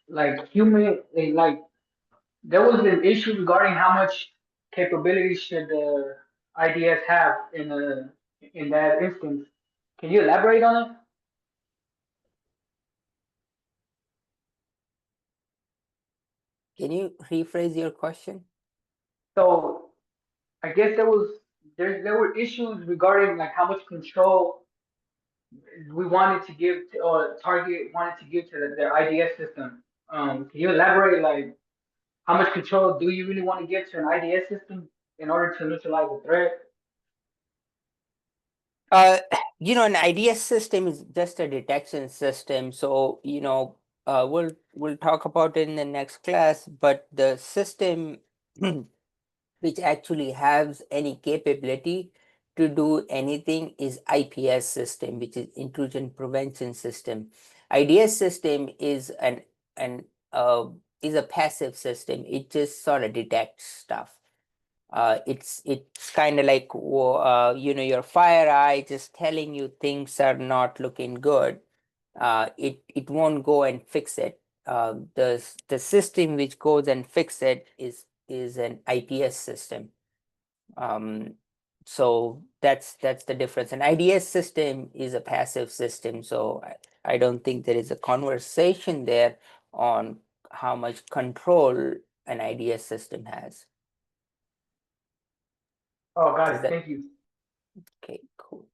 Speaker 6: like like there was an issue regarding how much capability should the IDS have in that instance. Can you elaborate on it?
Speaker 1: Can you rephrase your question?
Speaker 6: So I guess there were issues regarding like how much control we wanted to give to, or Target wanted to give to their IDS system. Can you elaborate like how much control do you really want to give to an IDS system in order to neutralize a threat?
Speaker 1: An IDS system is just a detection system. So, we'll talk about it in the next class, but the system which actually has any capability to do anything is IPS system, which is intrusion prevention system. IDS system is is a passive system. It just sort of detects stuff. It's kind of like your fire eye just telling you things are not looking good. It won't go and fix it. The system which goes and fix it is an IPS system. So that's the difference. An IDS system is a passive system, so I don't think there is a conversation there on how much control an IDS system has.
Speaker 6: Oh, got
Speaker 1: Is
Speaker 6: it.
Speaker 1: that
Speaker 6: Thank you.
Speaker 1: okay? Cool.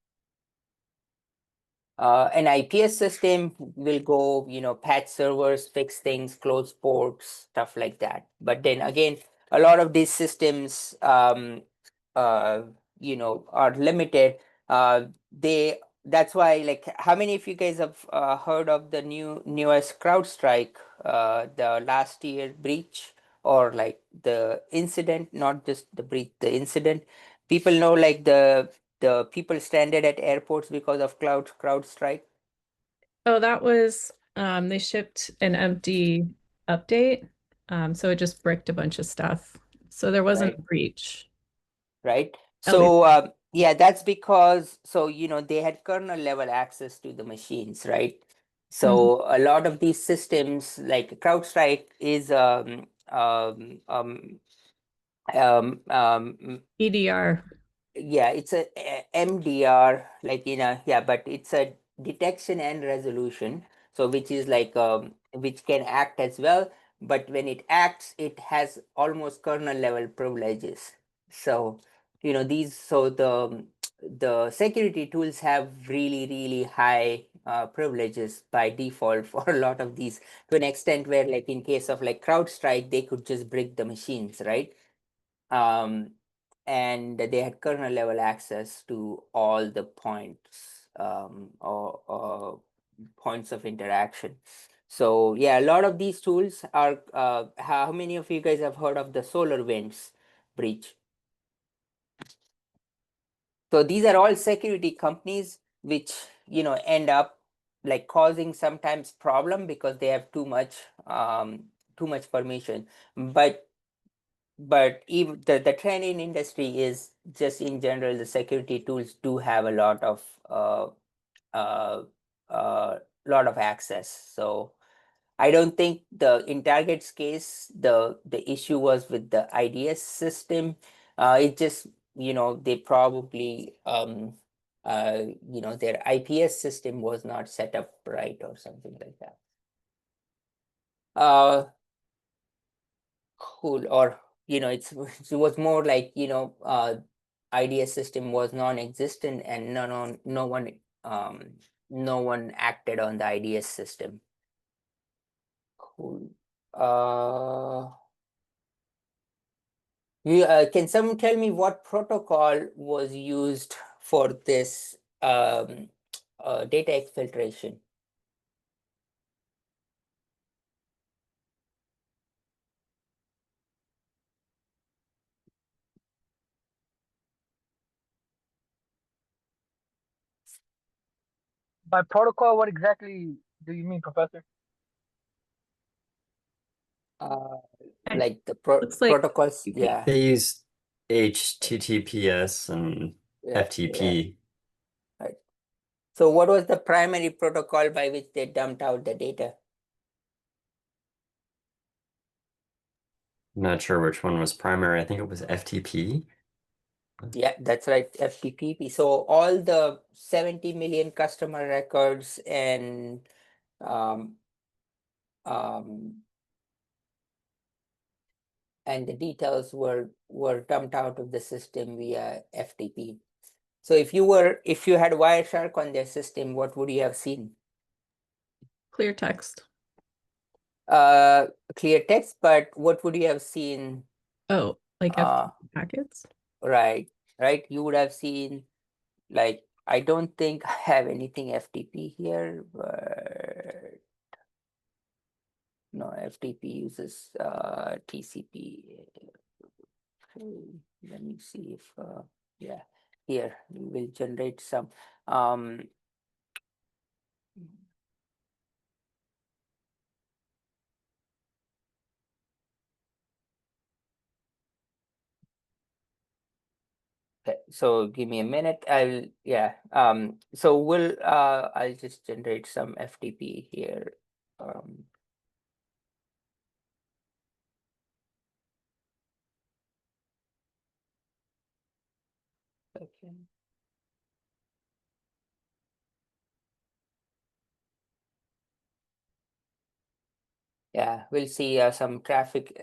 Speaker 1: An IPS system will go, patch servers, fix things, close ports, stuff like that. But then again, a lot of these systems, are limited. That's why, like, how many of you guys have heard of the newest CrowdStrike, the last year breach, or like the incident, not just the breach, the incident? People know, like, the people stranded at airports because of CrowdStrike.
Speaker 2: Oh, that was they shipped an empty update. So it just bricked a bunch of stuff. So there wasn't a breach.
Speaker 1: Right.
Speaker 2: At least
Speaker 1: So yeah, that's because they had kernel level access to the machines, right? So a lot of these systems, like CrowdStrike, is
Speaker 2: EDR.
Speaker 1: yeah, it's a MDR, like, yeah, but it's a detection and resolution. So which is like which can act as well, but when it acts, it has almost kernel level privileges. So the security tools have really, really high privileges by default for a lot of these, to an extent where, like, in case of like CrowdStrike, they could just break the machines, right? And they had kernel level access to all the points, or points of interaction. So yeah, a lot of these tools are, how many of you guys have heard of the SolarWinds breach? So these are all security companies which end up like causing sometimes problem because they have too much permission. But even the trend in industry is just, in general, the security tools do have a lot of access. So I don't think in Target's case the issue was with the IDS system. It just, they probably their IPS system was not set up right or something like that. Cool. Or it was more like, IDS system was non-existent, and no one acted on the IDS system. Cool. Can someone tell me what protocol was used for this data exfiltration?
Speaker 6: By protocol, what exactly do you mean, Professor?
Speaker 1: Like the
Speaker 2: looks like
Speaker 1: protocols, yeah,
Speaker 5: They use HTTPS and
Speaker 1: yeah,
Speaker 5: FTP.
Speaker 1: right. So what was the primary protocol by which they dumped out the data?
Speaker 5: I'm not sure which one was primary. I think it was FTP.
Speaker 1: Yeah, that's right, FTP. So all the 70 million customer records and um, the details were dumped out of the system via FTP. So if you had Wireshark on their system, what would you have seen?
Speaker 2: clear text.
Speaker 1: Clear text, but what would you have seen?
Speaker 2: Oh, like FTP packets.
Speaker 1: Right, you would have seen, like, I don't think I have anything FTP here, but no, FTP uses TCP. Let me see if yeah, here we will generate some. Okay, so give me a minute. So I'll just generate some FTP here. Okay. Yeah, we'll see some traffic.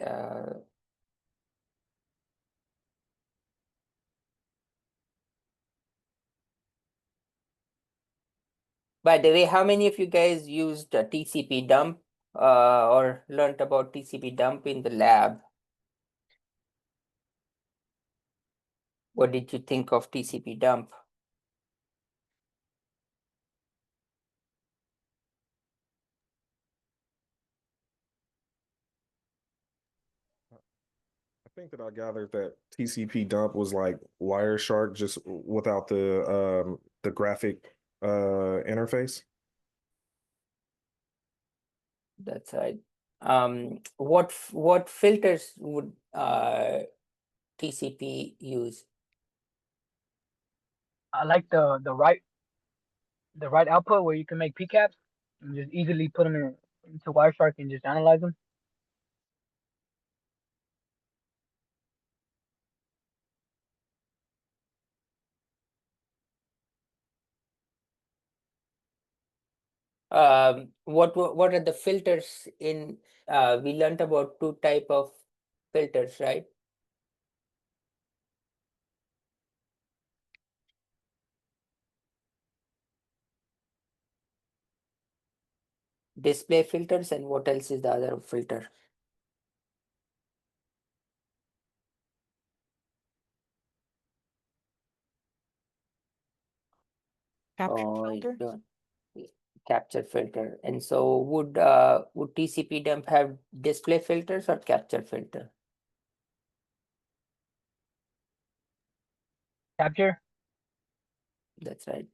Speaker 1: By the way, how many of you guys used TCP dump or learned about TCP dump in the lab? What did you think of TCP dump?
Speaker 7: I think that I gathered that TCP dump was like Wireshark, just without the graphic interface.
Speaker 1: That's right. What filters would TCP use?
Speaker 6: I like the right output where you can make PCAPs and just easily put them into Wireshark and just analyze them.
Speaker 1: What are the filters in? We learned about two type of filters, right? Display filters, and what else is the other filter?
Speaker 8: Capture
Speaker 1: Oh,
Speaker 8: filter.
Speaker 1: capture filter. And so would TCP dump have display filters or capture filter?
Speaker 6: Capture.
Speaker 1: That's right.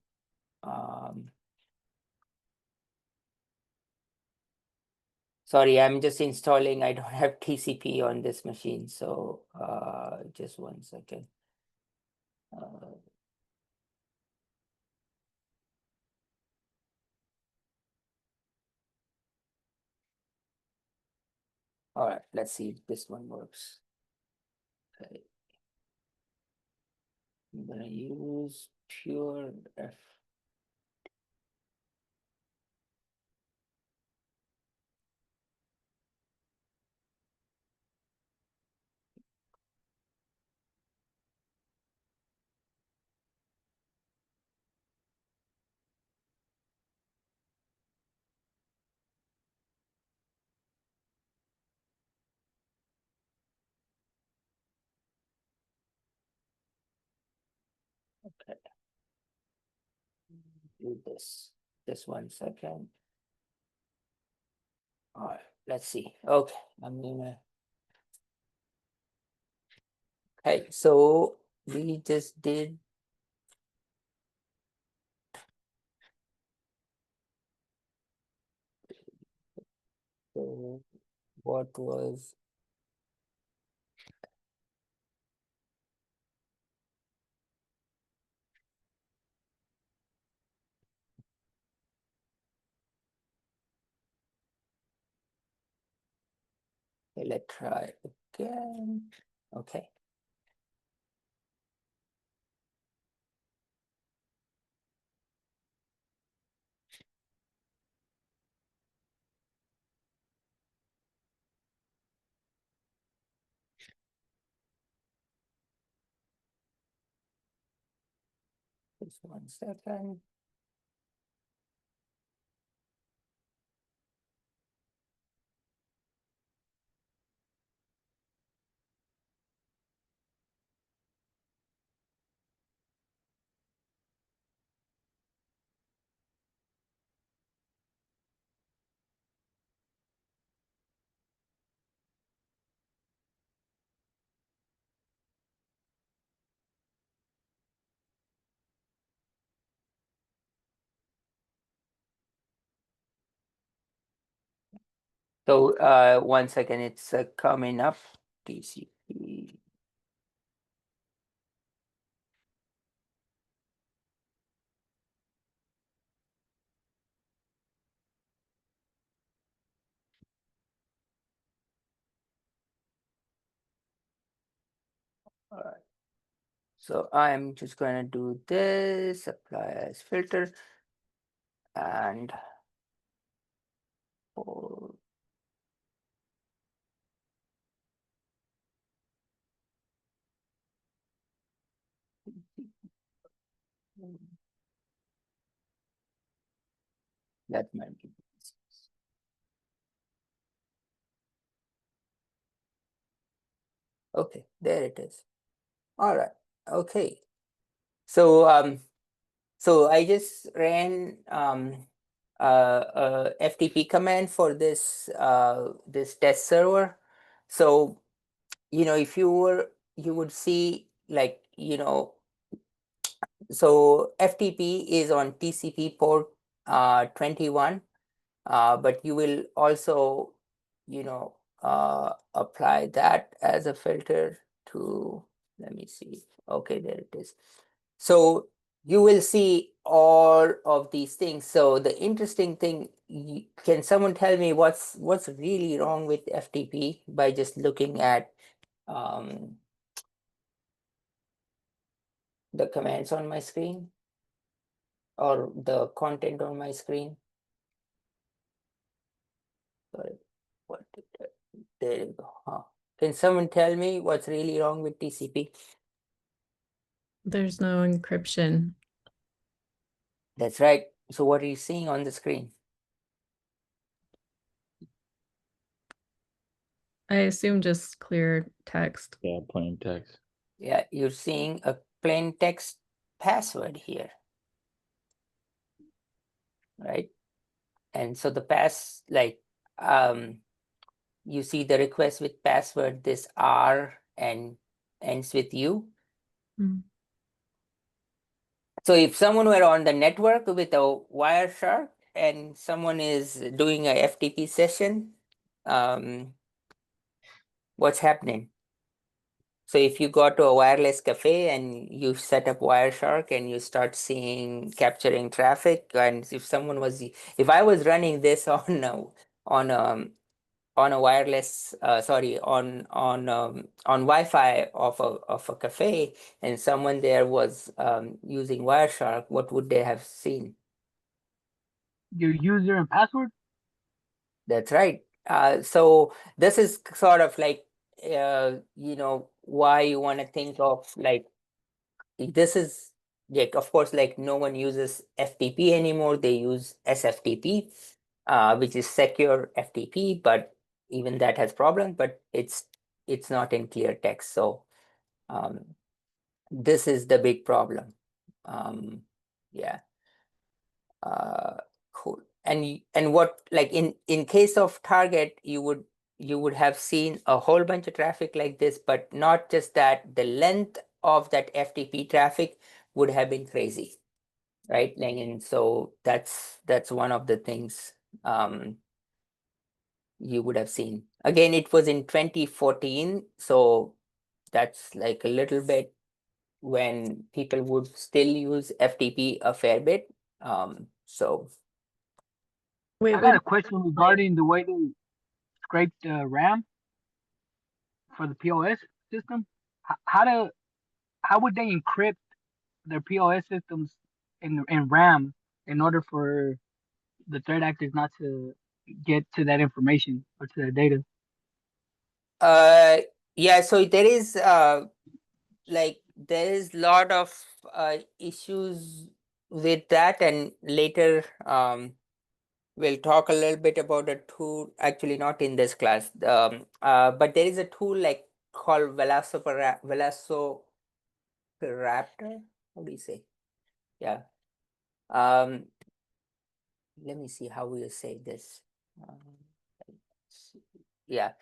Speaker 1: Sorry, I'm just installing. I don't have TCP on this machine, so just 1 second. All right, let's see if this one works. Okay. I'm gonna use pure F. Okay. Do this. Just 1 second. All right, let's see. Okay, I'm gonna. Okay, so we just did. So what was let's try again. Okay. Just 1 second. So 1 second, it's coming up. TCP. All right. So I'm just going to do this, apply as filter, and oh, that might be. Okay, there it is. All right. Okay. So so I just ran a FTP command for this this test server. So if you would see, like, so FTP is on TCP port 21, but you will also apply that as a filter to, let me see. Okay, there it is. So you will see all of these things. So the interesting thing, can someone tell me what's really wrong with FTP by just looking at the commands on my screen or the content on my screen? Sorry, what did there you go. Can someone tell me what's really wrong with TCP?
Speaker 2: There's no encryption.
Speaker 1: That's right. So what are you seeing on the screen?
Speaker 2: I assume just clear text.
Speaker 3: Yeah, plain text.
Speaker 1: Yeah, you're seeing a plain text password here, right? And so the you see the request with password, this R and ends with U.
Speaker 2: Mm.
Speaker 1: So if someone were on the network with a Wireshark and someone is doing a FTP session, what's happening? So if you go to a wireless cafe and you set up Wireshark and you start capturing traffic, and if I was running this on a wireless, sorry, on Wi-Fi of a cafe, and someone there was using Wireshark, what would they have seen?
Speaker 6: Your user and password.
Speaker 1: That's right. So this is sort of like why you want to think of, like, this is, like, of course, like, no one uses FTP anymore. They use SFTP, which is secure FTP, but even that has problems, but it's not in clear text. So this is the big problem. Yeah. Cool. And what, like, in case of Target, you would have seen a whole bunch of traffic like this, but not just that, the length of that FTP traffic would have been crazy, right? Like, and so that's one of the things you would have seen. Again, it was in 2014, so that's like a little bit when people would still use FTP a fair bit. So
Speaker 2: Wait,
Speaker 6: I got
Speaker 2: what?
Speaker 6: a question regarding the way they scrape the RAM for the POS system. How to how would they encrypt their POS systems in RAM in order for the threat actors not to get to that information or to that data?
Speaker 1: Uh, yeah, so there is lot of issues with that, and later we'll talk a little bit about a tool, actually not in this class, but there is a tool like called Velociraptor. How do you say? Yeah. Um, let me see how we say this. Um, yeah.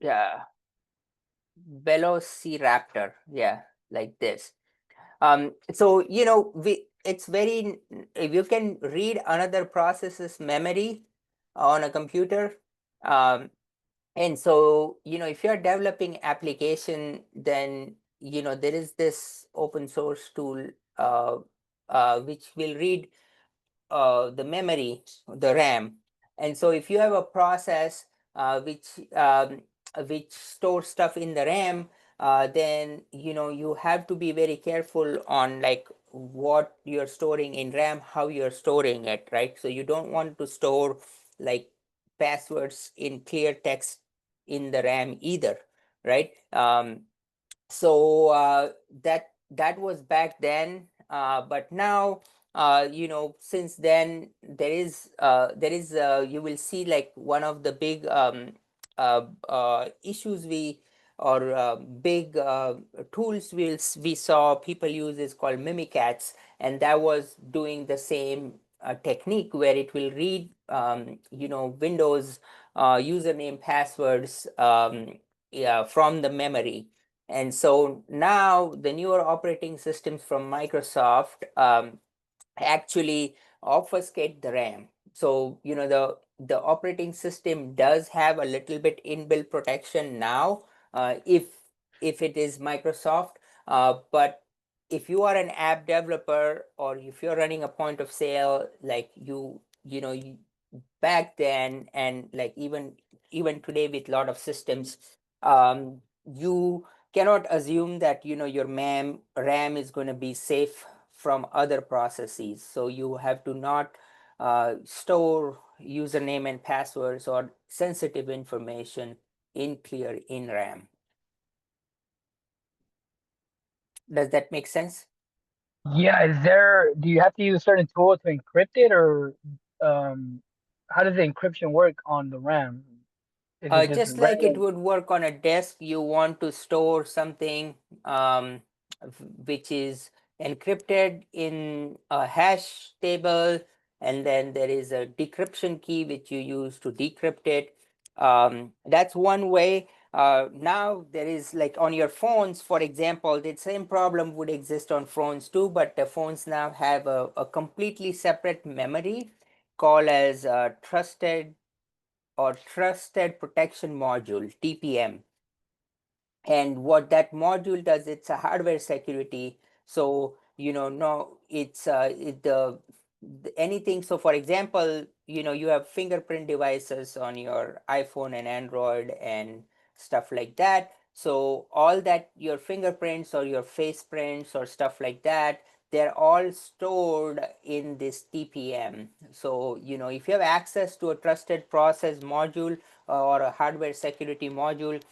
Speaker 1: Yeah. Velociraptor. Yeah, like this. So it's very, if you can read another process's memory on a computer, and so if you're developing application, then there is this open source tool which will read the memory, the RAM, And so if you have a process which stores stuff in the RAM, then you have to be very careful on like what you're storing in RAM, how you're storing it, right? So you don't want to store like passwords in clear text in the RAM either, right? So that was back then, but now since then there is you will see like one of the big issues we or big tools we saw people use is called Mimikatz, and that was doing the same technique where it will read Windows username passwords yeah, from the memory. And so now the newer operating systems from Microsoft actually obfuscate the RAM. So the operating system does have a little bit inbuilt protection now, if it is Microsoft. But if you are an app developer or if you're running a point of sale, like back then and like even today with a lot of systems, you cannot assume that your RAM is going to be safe from other processes. So you have to not store username and passwords or sensitive information in RAM. Does that make sense?
Speaker 6: Yeah, do you have to use a certain tool to encrypt it, or um, how does the encryption work on the RAM? Is it just
Speaker 1: Just like it
Speaker 6: random?
Speaker 1: would work on a desk, you want to store something which is encrypted in a hash table, and then there is a decryption key which you use to decrypt it. That's one way. Now there is like on your phones, for example, the same problem would exist on phones too, but the phones now have a completely separate memory called as Trusted Protection Module, TPM. And what that module does, it's a hardware security. So no, it's anything. So for example, you have fingerprint devices on your iPhone and Android and stuff like that. So all that, your fingerprints or your face prints or stuff like that, they're all stored in this TPM. So if you have access to a trusted process module or a hardware security module,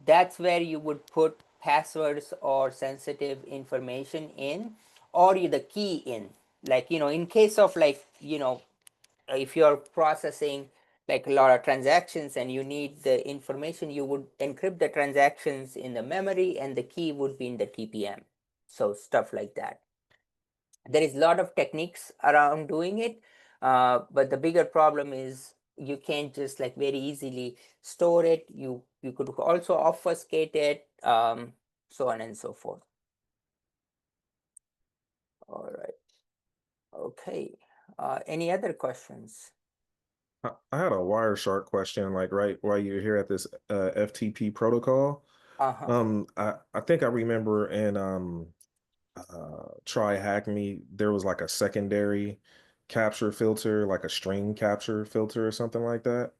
Speaker 1: that's where you would put passwords or sensitive information in, or the key in. Like in case of like if you're processing like a lot of transactions and you need the information, you would encrypt the transactions in the memory and the key would be in the TPM. So stuff like that. There is a lot of techniques around doing it, but the bigger problem is you can't just like very easily store it. You could also obfuscate it, so on and so forth. All right. Okay. Any other questions?
Speaker 7: I had a Wireshark question, like right while you're here at this FTP protocol. I think I remember in Try Hack Me, there was like a secondary capture filter, like a string capture filter or something like that.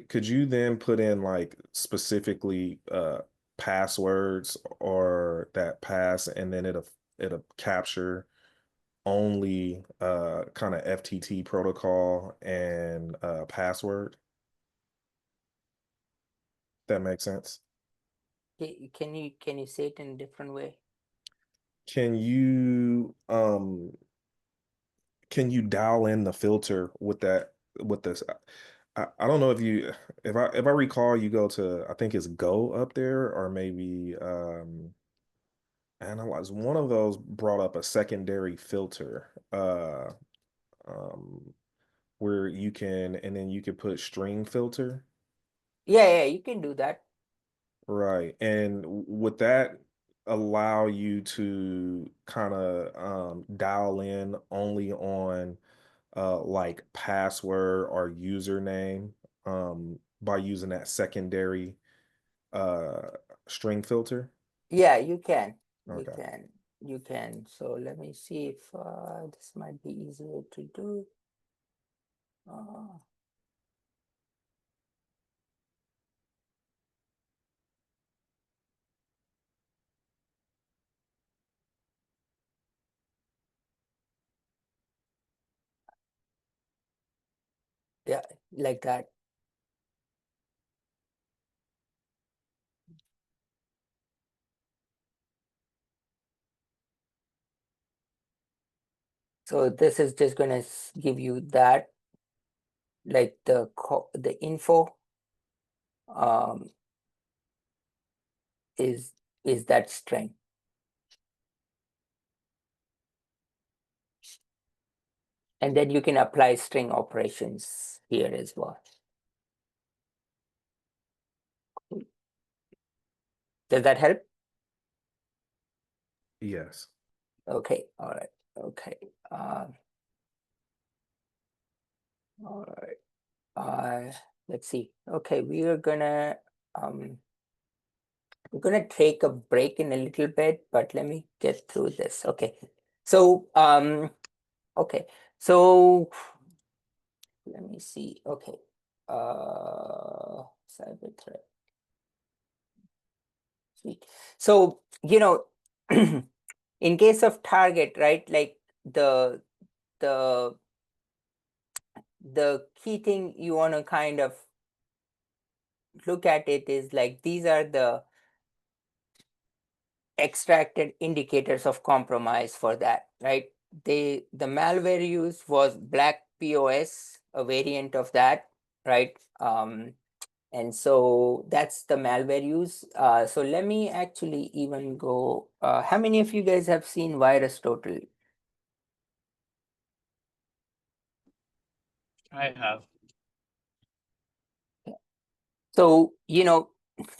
Speaker 7: Could you then put in like specifically passwords or that pass, and then it'll capture only kind of FTT protocol and password? That makes sense.
Speaker 1: Can you say it in a different way?
Speaker 7: Can you dial in the filter with that with this? I don't know if I recall, you go to, I think it's Go up there, or maybe Analyze. One of those brought up a secondary filter um where you can, and then you could put string filter.
Speaker 1: Yeah, you can do that.
Speaker 7: Right. And would that allow you to kind of dial in only on like password or username by using that secondary uh string filter?
Speaker 1: Yeah, you can. You
Speaker 7: Okay.
Speaker 1: can. You can. So let me see if this might be easier to do. Uh, Yeah, like that. So this is just gonna give you that, like the info um, is that string. And then you can apply string operations here as well. Does that help?
Speaker 7: Yes.
Speaker 1: Okay, all right, okay. All right, let's see. Okay, we're gonna take a break in a little bit, but let me get through this. Okay, so okay, so let me see. Okay, cyber threat. Sweet. So in case of target, right? Like the key thing you want to kind of look at it is like these are the extracted indicators of compromise for that, right? The malware use was black POS, a variant of that, right? And so that's the malware use. So let me actually even go. How many of you guys have seen Virus Total?
Speaker 8: I have.
Speaker 1: So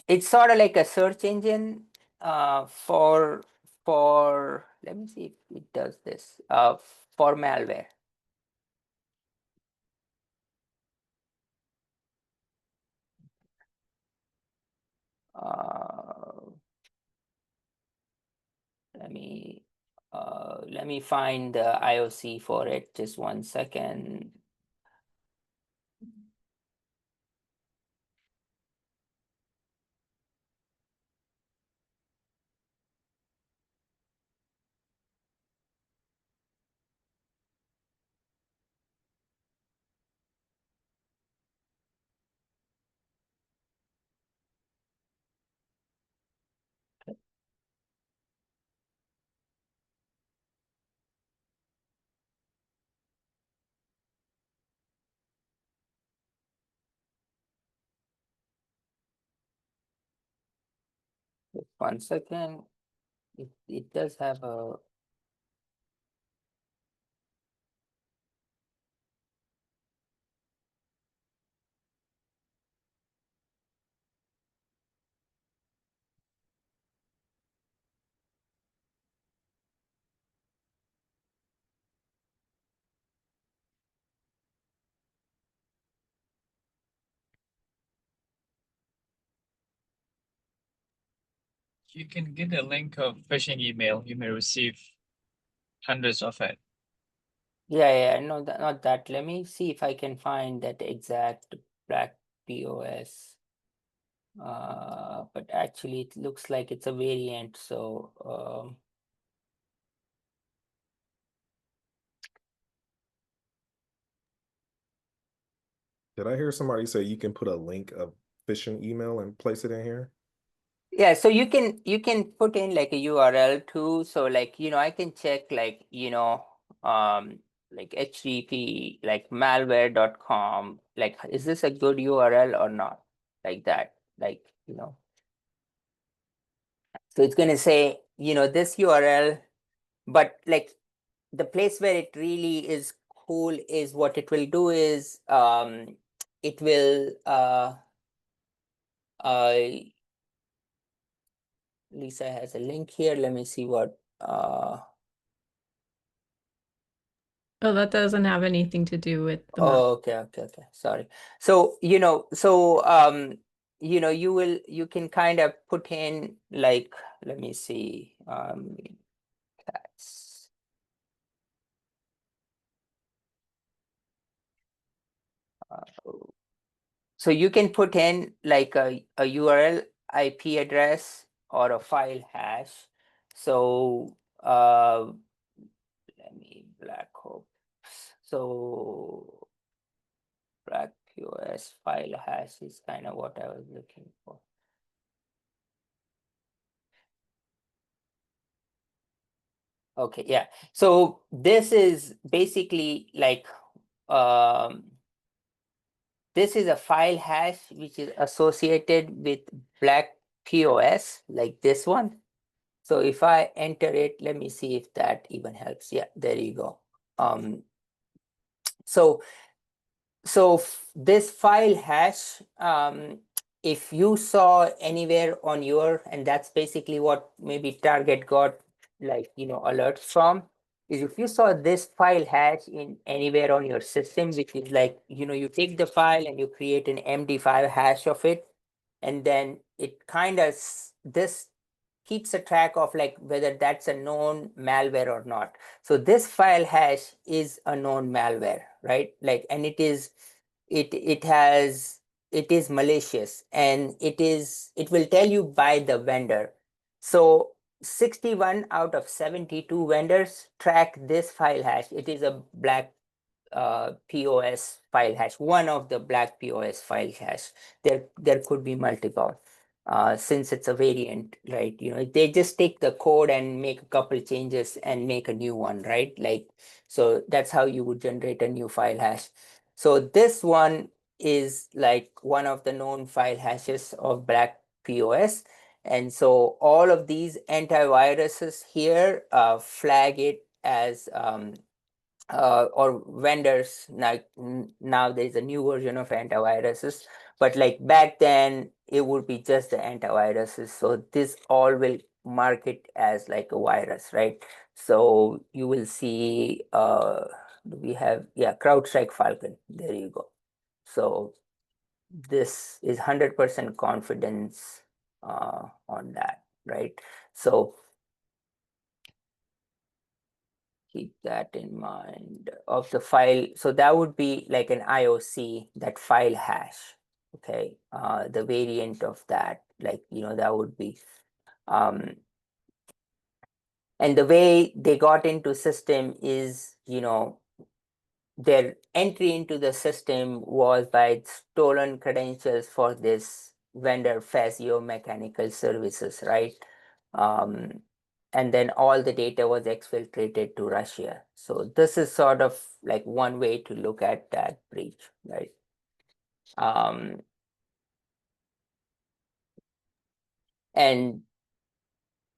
Speaker 1: it's sort of like a search engine for let me see if it does this for malware. Uh, let me find the IOC for it. Just 1 second. Just 1 second. It does have a
Speaker 8: You can get a link of phishing email. You may receive hundreds of it.
Speaker 1: yeah, no, not that. Let me see if I can find that exact black POS. But actually it looks like it's a variant, so
Speaker 7: Did I hear somebody say you can put a link of phishing email and place it in here?
Speaker 1: yeah, so you can put in like a URL too. So like, I can check like, like HTTP, like malware.com, like, is this a good URL or not? Like that, like, so it's going to say, this URL, but like the place where it really is cool is what it will do is, it will, Lisa has a link here. Let me see what,
Speaker 2: Oh, that doesn't have anything to do with the map.
Speaker 1: oh, okay. Sorry. So, you can kind of put in like, let me see, that's, so you can put in like a URL, IP address, or a file hash. So, let me black ops. So POS file hash is kind of what I was looking for. Okay, yeah. So this is basically like this is a file hash which is associated with black POS like this one. So if I enter it, let me see if that even helps. Yeah, there you go. So this file hash, if you saw anywhere on your, and that's basically what maybe Target got like, alerts from, is if you saw this file hash in anywhere on your system, which is like, you take the file and you create an MD5 hash of it, and then it kind of, this keeps a track of like whether that's a known malware or not. So this file hash is a known malware, right? Like, and it is malicious, and it will tell you by the vendor. So 61 out of 72 vendors track this file hash. It is a black POS file hash, one of the black POS file hash. There could be multiple. Since it's a variant, right? They just take the code and make a couple changes and make a new one, right? Like, so that's how you would generate a new file hash. So this one is like one of the known file hashes of black POS. And so all of these antiviruses here flag it as or vendors. Now there's a new version of antiviruses, but like back then it would be just the antiviruses. So this all will mark it as like a virus, right? So you will see we have, yeah, CrowdStrike Falcon. There you go. So this is 100% confidence on that, right? So keep that in mind of the file. So that would be like an IOC, that file hash. Okay, the variant of that, like, that would be, and the way they got into system is, their entry into the system was by stolen credentials for this vendor Fazio Mechanical Services, right? And then all the data was exfiltrated to Russia. So this is sort of like one way to look at that breach, right? And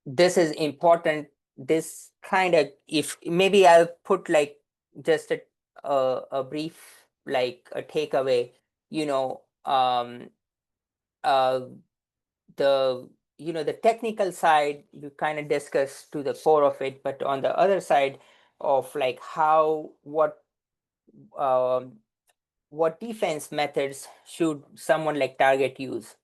Speaker 1: this is important. This kind of, if maybe I'll put like just a brief, like a takeaway, uh, the technical side you kind of discuss to the core of it, but on the other side of like um, what defense methods should someone like Target use?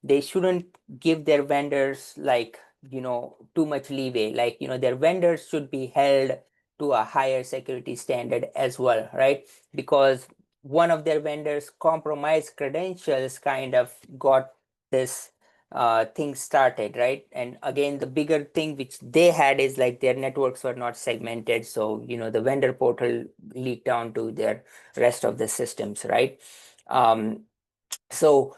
Speaker 1: They shouldn't give their vendors like, too much leeway. Like, their vendors should be held to a higher security standard as well, right? Because one of their vendors compromised credentials kind of got this thing started, right? And again, the bigger thing which they had is like their networks were not segmented. So, the vendor portal leaked down to their rest of the systems, right? So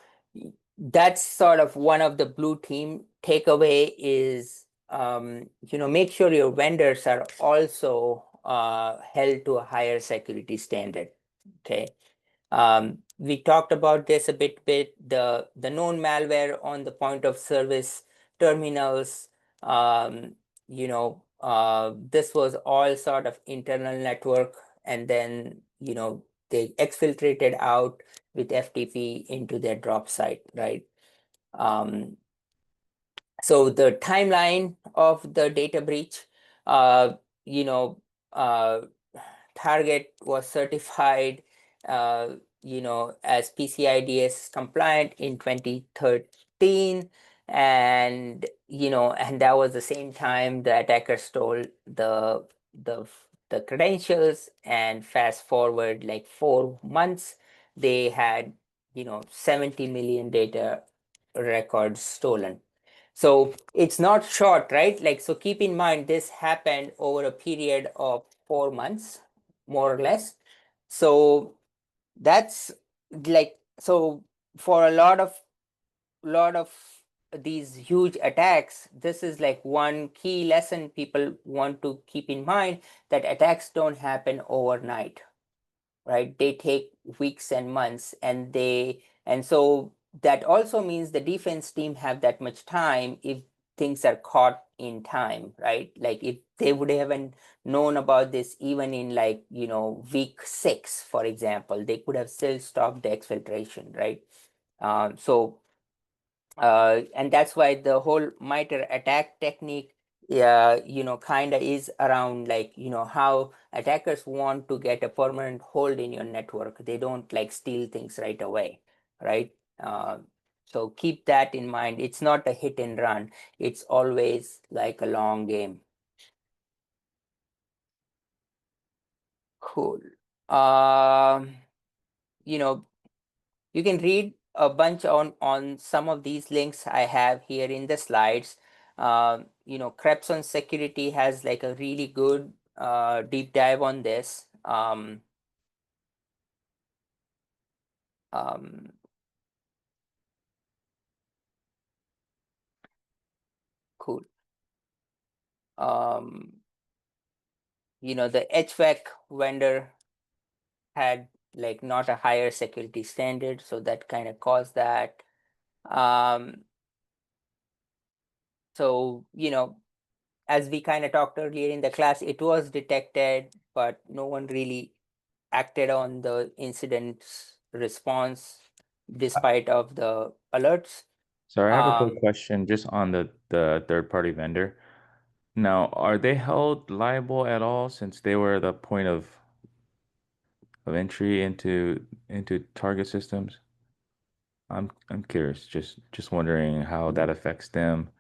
Speaker 1: that's sort of one of the blue team takeaway is, make sure your vendors are also held to a higher security standard. Okay. We talked about this a bit, the known malware on the point of service terminals. This was all sort of internal network, and then, they exfiltrated out with FTP into their drop site, right? So the timeline of the data breach, uh, you know, uh, Target was certified, as PCI-DS compliant in 2013, and and that was the same time the attacker stole the the credentials. And fast forward like 4 months, they had 70 million data records stolen. So it's not short, right? Like, so keep in mind, this happened over a period of 4 months, more or less. So that's like so for a lot of these huge attacks, this is like one key lesson people want to keep in mind, that attacks don't happen overnight, right? They take weeks and months, and so that also means the defense team have that much time if things are caught in time, right? Like if they would haven't known about this even in like, week 6, for example, they could have still stopped the exfiltration, right? So and that's why the whole MITRE attack technique, kind of is around like, how attackers want to get a permanent hold in your network. They don't like steal things right away, right? So keep that in mind. It's not a hit and run. It's always like a long game. Cool. You know, you can read a bunch on some of these links I have here in the slides. Krebs on security has like a really good deep dive on this. Cool. The HVAC vendor had like not a higher security standard, so that kind of caused that. So, as we kind of talked earlier in the class, it was detected, but no one really acted on the incident's response despite of the alerts.
Speaker 3: Sorry, I have a quick question just on the third-party vendor. Now, are they held liable at all since they were the point of entry into target systems? I'm curious, just wondering how that affects them,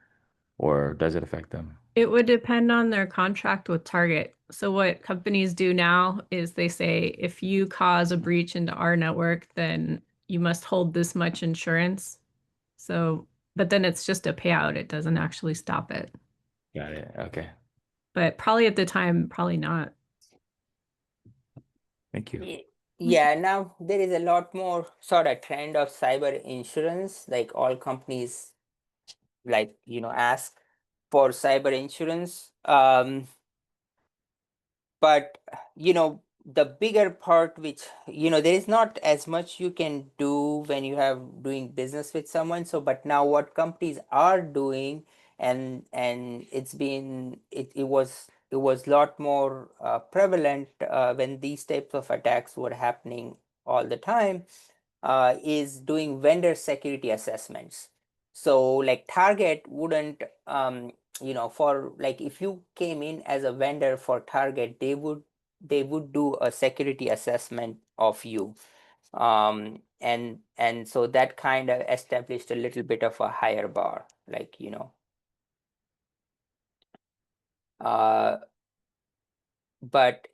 Speaker 3: or does it affect them?
Speaker 2: It would depend on their contract with Target. So what companies do now is they say, if you cause a breach into our network, then you must hold this much insurance. So, but then it's just a payout. It doesn't actually stop it.
Speaker 3: Got it. Okay.
Speaker 2: But probably at the time, probably not.
Speaker 3: Thank you.
Speaker 1: Yeah, now there is a lot more sort of trend of cyber insurance, like all companies like, ask for cyber insurance. But the bigger part, which there is not as much you can do when you have doing business with someone. So but now what companies are doing, and it was a lot more prevalent when these types of attacks were happening all the time, is doing vendor security assessments. So like Target wouldn't, for like if you came in as a vendor for Target, they would do a security assessment of you. And so that kind of established a little bit of a higher bar, like, but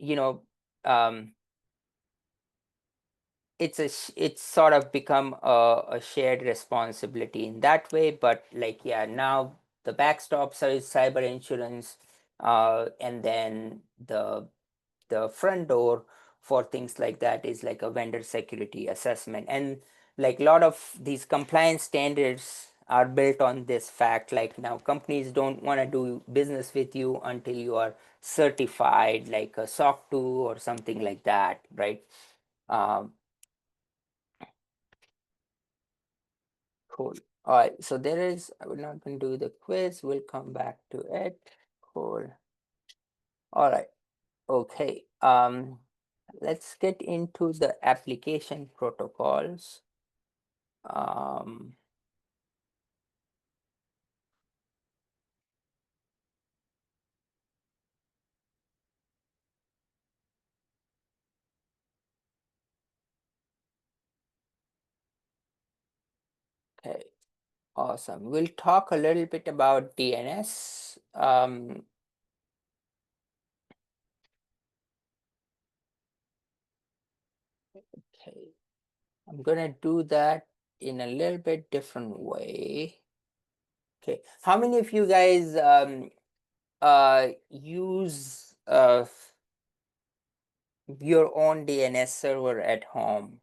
Speaker 1: it's sort of become a shared responsibility in that way. But like, yeah, now the backstops are cyber insurance, and then the front door for things like that is like a vendor security assessment. And like a lot of these compliance standards are built on this fact, like now companies don't want to do business with you until you are certified like a SOC 2 or something like that, right? um, Cool. All right. So we're not going to do the quiz. We'll come back to it. Cool. All right. Okay. Let's get into the application protocols. Okay. Awesome. We'll talk a little bit about DNS. Okay. I'm gonna do that in a little bit different way. Okay. How many of you guys use your own DNS server at home?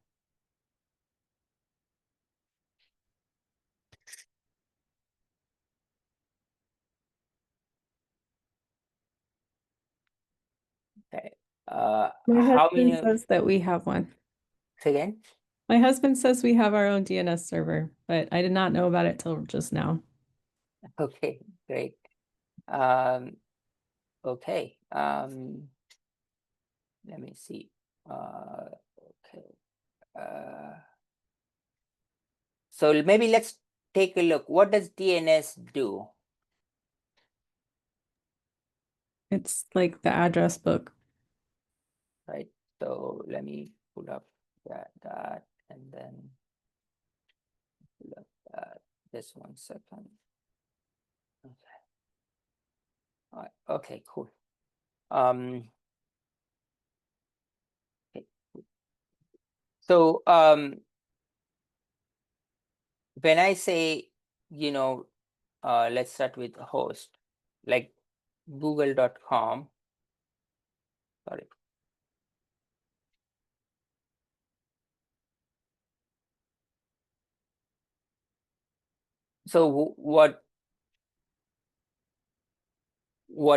Speaker 2: My
Speaker 1: how
Speaker 2: husband
Speaker 1: many,
Speaker 2: says that we have one.
Speaker 1: say again?
Speaker 2: My husband says we have our own DNS server, but I did not know about it till just now.
Speaker 1: Okay, great. Okay, let me see. Okay. So maybe let's take a look. What does DNS do?
Speaker 2: It's like the address book.
Speaker 1: Right. So let me pull up that and then pull up that. Just 1 second. Okay. All right. Okay, cool. Okay. So when I say, let's start with host, like google.com. Sorry. So what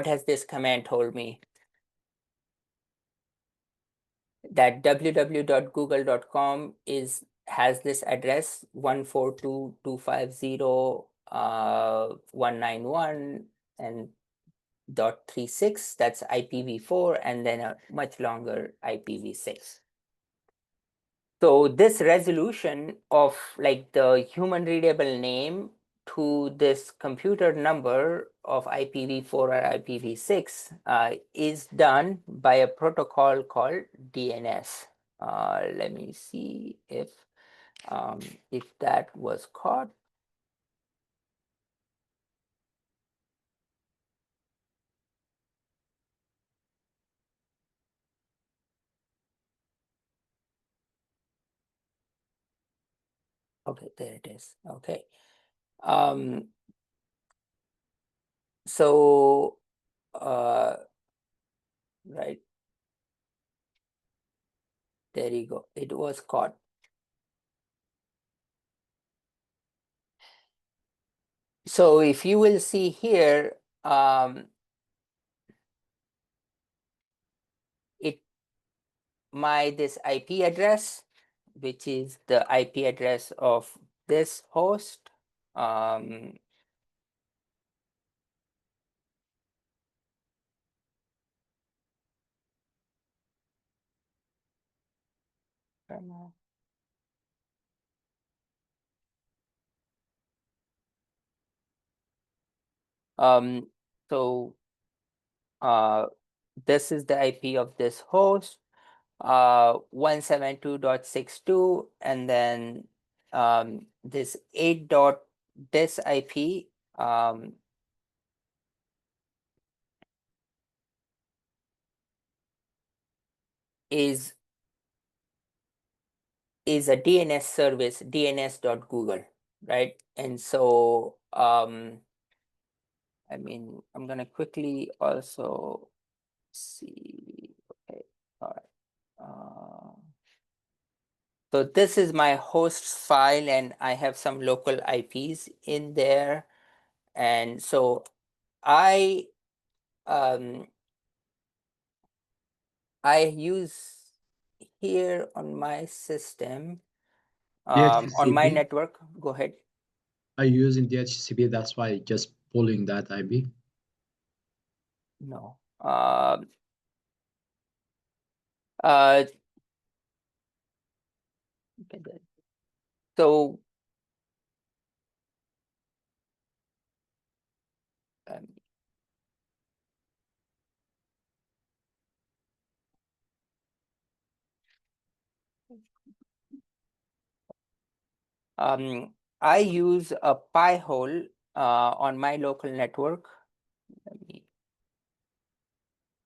Speaker 1: has this command told me? That www.google.com has this address 142.250.191 and .36, that's IPv4, and then a much longer IPv6. So this resolution of like the human readable name to this computer number of IPv4 or IPv6 is done by a protocol called DNS. Let me see if that was caught. Okay, there it is. Okay. So, right. There you go. It was caught. So if you will see here, this IP address, which is the IP address of this host. So this is the IP of this host, 172.62, and then this 8 dot this IP is a DNS service, dns.google, right? And so I mean, I'm gonna quickly also see. Okay, all right. So this is my hosts file, and I have some local IPs in there. And so I use here on my system, on my
Speaker 9: DHCP.
Speaker 1: network. Go ahead.
Speaker 9: Are you using DHCP? That's why just pulling that IP.
Speaker 1: No. Okay, good. So I use a pi hole on my local network.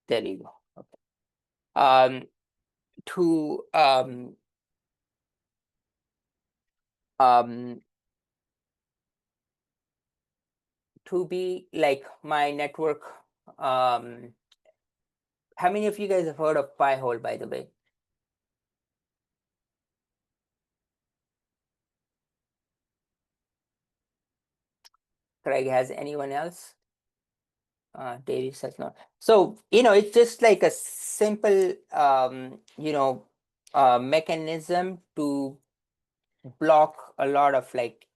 Speaker 1: There you go. Okay. To be like my network. How many of you guys have heard of pi hole, by the way? Craig, has anyone else? Davis has not. So, it's just like a simple, mechanism to block a lot of like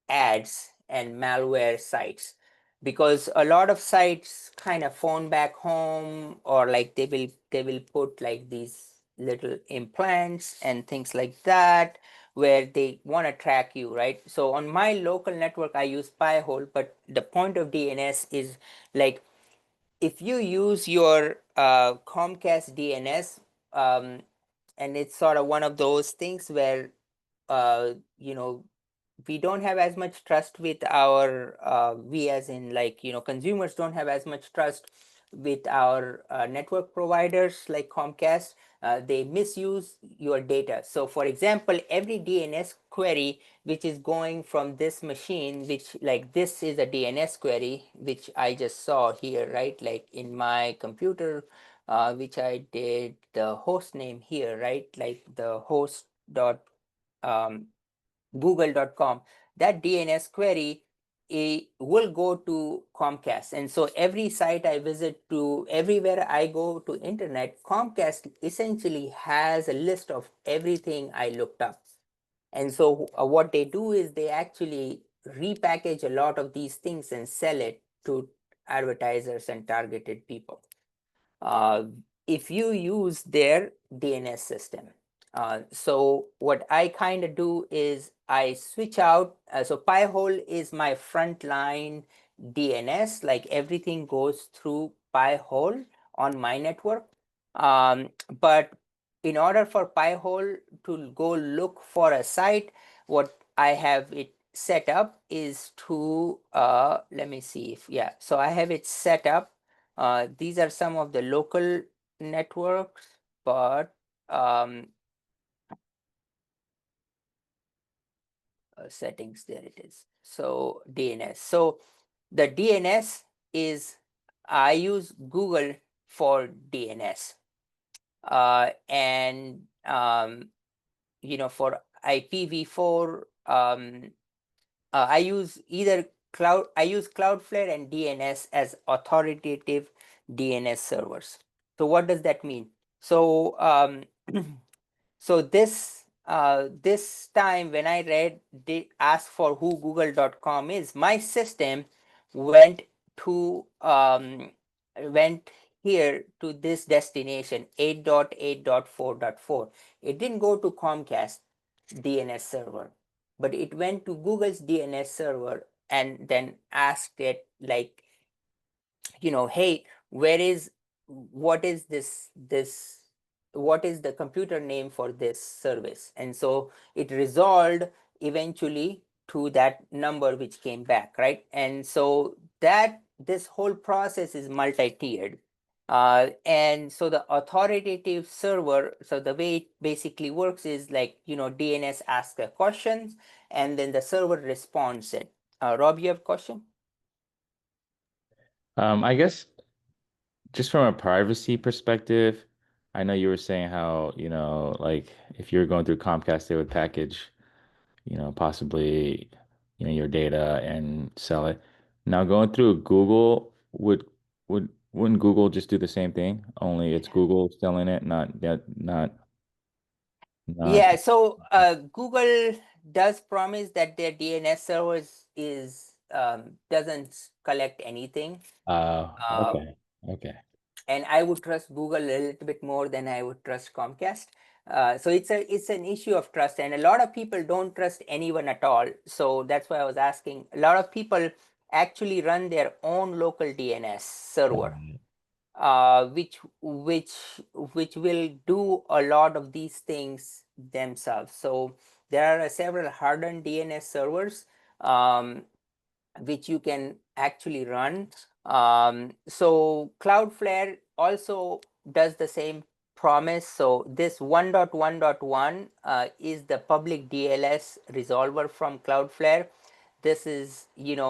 Speaker 1: ads and malware sites, because a lot of sites kind of phone back home, or like they will put like these little implants and things like that, where they want to track you, right? So on my local network I use Pi-hole, but the point of DNS is like, if you use your Comcast DNS, and it's sort of one of those things where uh, you know we don't have as much trust with our we as in like consumers don't have as much trust with our network providers like Comcast. They misuse your data. So for example, every DNS query which is going from this machine, which like this is a DNS query which I just saw here, right? Like in my computer, which I did the host name here, right? Like the host dot um, google.com, that DNS query will go to Comcast. And so every site I visit to, everywhere I go to internet, Comcast essentially has a list of everything I looked up. And so what they do is they actually repackage a lot of these things and sell it to advertisers and targeted people. If you use their DNS system. So what I kind of do is I switch out. So Pi-hole is my frontline DNS, like everything goes through Pi-hole on my network. But in order for Pi-hole to go look for a site, what I have it set up is to, let me see if, yeah, so I have it set up. These are some of the local networks, but settings, there it is. So DNS. So the DNS is, I use Google for DNS. And for IPv4, I use Cloudflare and DNS as authoritative DNS servers. So what does that mean? So so this time when I asked for who google.com is, my system went to went here to this destination 8.8.4.4. It didn't go to Comcast DNS server, but it went to Google's DNS server and then asked it like, hey, what is what is the computer name for this service? And so it resolved eventually to that number which came back, right? And so this whole process is multi-tiered. And so the authoritative server, so the way it basically works is like, DNS asks a question and then the server responds it. Rob, you have a question?
Speaker 3: I guess just from a privacy perspective, I know you were saying how, like if you're going through Comcast, they would package, possibly, your data and sell it. Now going through Google, wouldn't Google just do the same thing? Only it's Google selling it, not.
Speaker 1: Yeah, so Google does promise that their DNS servers doesn't collect anything.
Speaker 3: Okay. Okay.
Speaker 1: And I would trust Google a little bit more than I would trust Comcast. So it's an issue of trust, and a lot of people don't trust anyone at all. So that's why I was asking. A lot of people actually run their own local DNS server, which will do a lot of these things themselves. So there are several hardened DNS servers which you can actually run. So Cloudflare also does the same promise. So this 1.1.1 is the public DLS resolver from Cloudflare. This is, they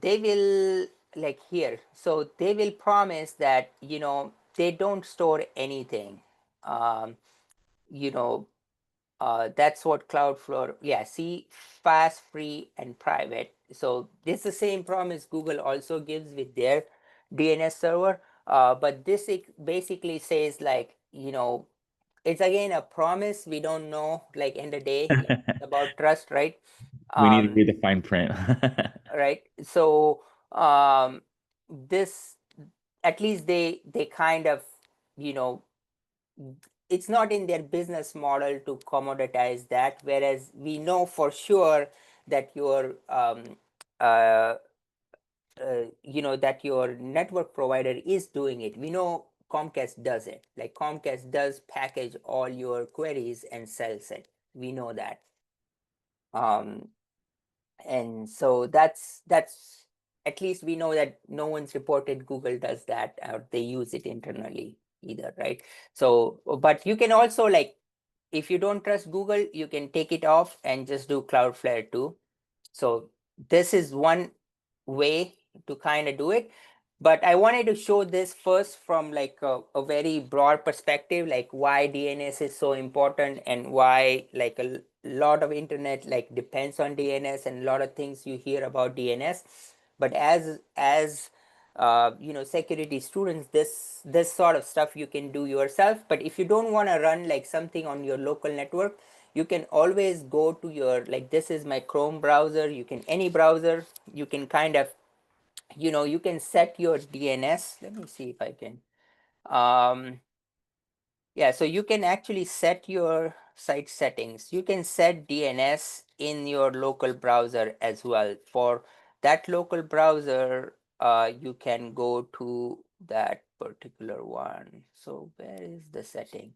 Speaker 1: will like here. So they will promise that, they don't store anything. You know, that's what Cloudflare, yeah, see, fast, free, and private. So this is the same promise Google also gives with their DNS server. But this basically says like, it's again a promise. We don't know, like in the day, like, about trust, right?
Speaker 3: We need to
Speaker 1: Um,
Speaker 3: read the fine print.
Speaker 1: right. So this, at least they kind of, it's not in their business model to commoditize that, whereas we know for sure that your that your network provider is doing it. We know Comcast does it. Like Comcast does package all your queries and sells it. We know that. And so that's at least we know that no one's reported Google does that, or they use it internally either, right? So, but you can also, like, if you don't trust Google, you can take it off and just do Cloudflare too. So this is one way to kind of do it. But I wanted to show this first from like a very broad perspective, like why DNS is so important and why like a lot of internet like depends on DNS and a lot of things you hear about DNS. But as security students, this sort of stuff you can do yourself. But if you don't want to run like something on your local network, you can always go to your, like, this is my Chrome browser. You can, any browser, you can kind of, you can set your DNS. Let me see if I can. Yeah, so you can actually set your site settings. You can set DNS in your local browser as well. For that local browser, you can go to that particular one. So where is the setting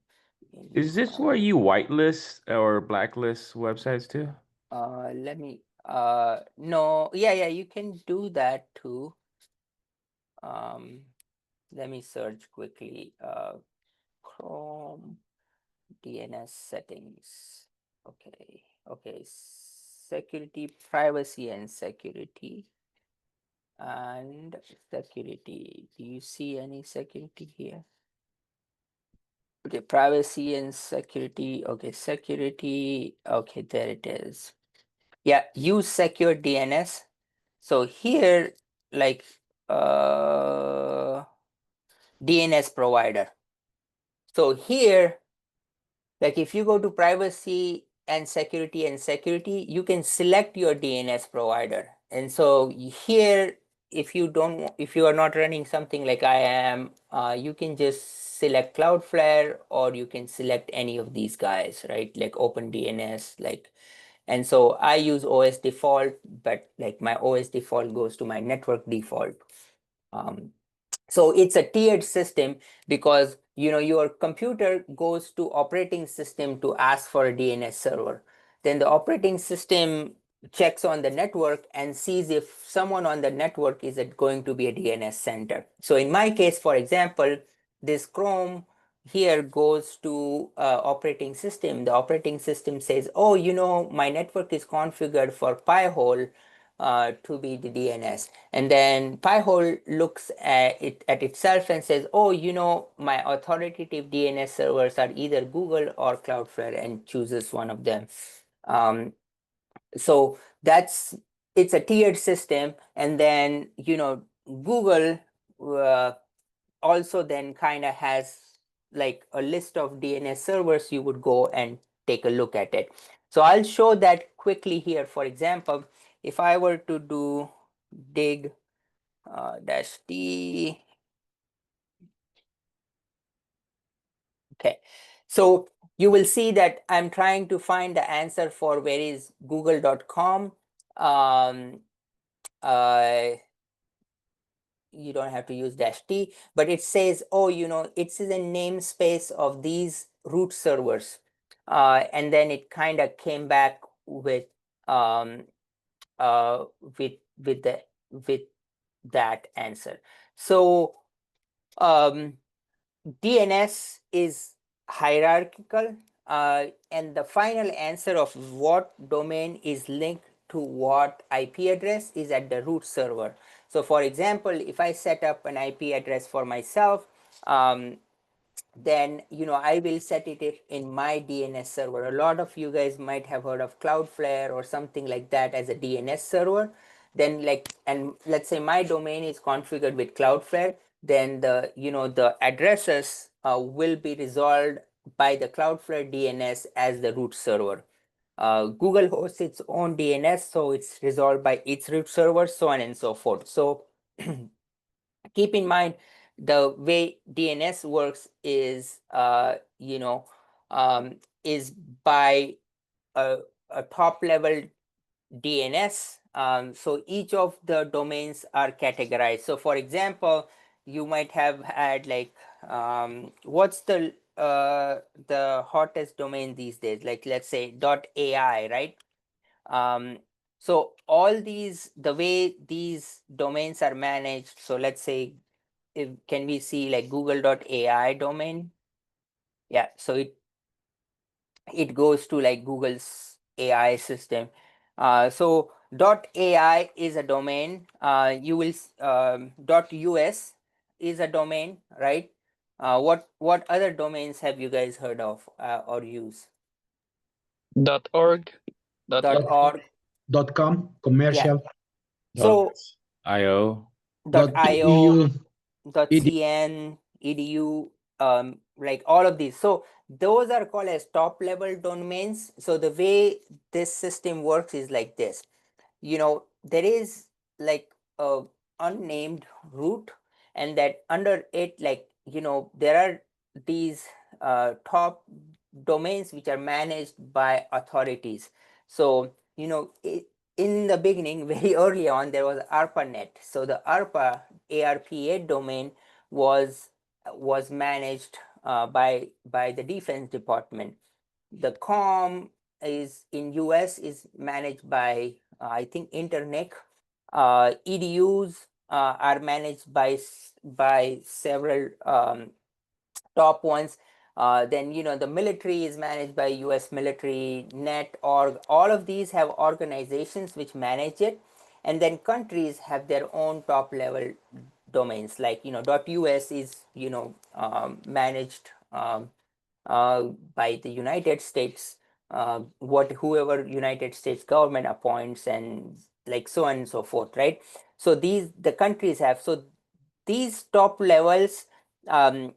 Speaker 1: in
Speaker 3: Is this where
Speaker 1: Chrome?
Speaker 3: you whitelist or blacklist websites too?
Speaker 1: Let me, no, yeah, you can do that too. Let me search quickly. Chrome DNS settings. Okay, security, privacy and security. And security, do you see any security here? Okay, privacy and security. Okay, security. Okay, there it is. Yeah, use secure DNS. So here, like, DNS provider. So here, like if you go to privacy and security, you can select your DNS provider. And so here, if you are not running something like I am, you can just select Cloudflare, or you can select any of these guys, right? Like OpenDNS, like, and so I use OS default, but like my OS default goes to my network default. So it's a tiered system because your computer goes to operating system to ask for a DNS server. Then the operating system checks on the network and sees if someone on the network is it going to be a DNS center. So in my case, for example, this Chrome here goes to operating system. The operating system says, oh, my network is configured for Pi-hole to be the DNS. And then Pi-hole looks at itself and says, oh, my authoritative DNS servers are either Google or Cloudflare, and chooses one of them. So it's a tiered system. And then, Google also then kind of has like a list of DNS servers. You would go and take a look at it. So I'll show that quickly here. For example, if I were to do dig -d, okay, so you will see that I'm trying to find the answer for where is google.com. You don't have to use -t, but it says, oh, it's in the namespace of these root servers. And then it kind of came back with with that answer. So DNS is hierarchical, and the final answer of what domain is linked to what IP address is at the root server. So for example, if I set up an IP address for myself, then I will set it in my DNS server. A lot of you guys might have heard of Cloudflare or something like that as a DNS server. then like, and let's say my domain is configured with Cloudflare, then the, the addresses will be resolved by the Cloudflare DNS as the root server. Google hosts its own DNS, so it's resolved by its root server, so on and so forth. So keep in mind, the way DNS works is, is by a top level DNS. So each of the domains are categorized. So for example, you might have had like, what's the hottest domain these days? Like, let's say .ai, right? So all these, the way these domains are managed, so let's say, can we see like google.ai domain? Yeah, so it goes to like Google's AI system. So .ai is a domain. You will .us is a domain, right? What other domains have you guys heard of or use?
Speaker 8: .org,
Speaker 1: .org.
Speaker 9: .com,
Speaker 1: Yeah.
Speaker 9: commercial.
Speaker 1: So
Speaker 3: .io.
Speaker 1: .io,
Speaker 9: .eu,
Speaker 1: .cn, edu, like all of these. So those are called as top level domains. So the way this system works is like this. There is like a unnamed root, and that under it, like, there are these top domains which are managed by authorities. So in the beginning, very early on, there was ARPANET. So the ARPA domain was managed by the Defense Department. The COM is in US is managed by I think Internet. EDUs are managed by several top ones. Then the military is managed by US military, net.org. All of these have organizations which manage it, and then countries have their own top level domains. Like .us is managed by the United States, whoever United States government appoints, and like so on and so forth, right? So the countries have, so these top levels are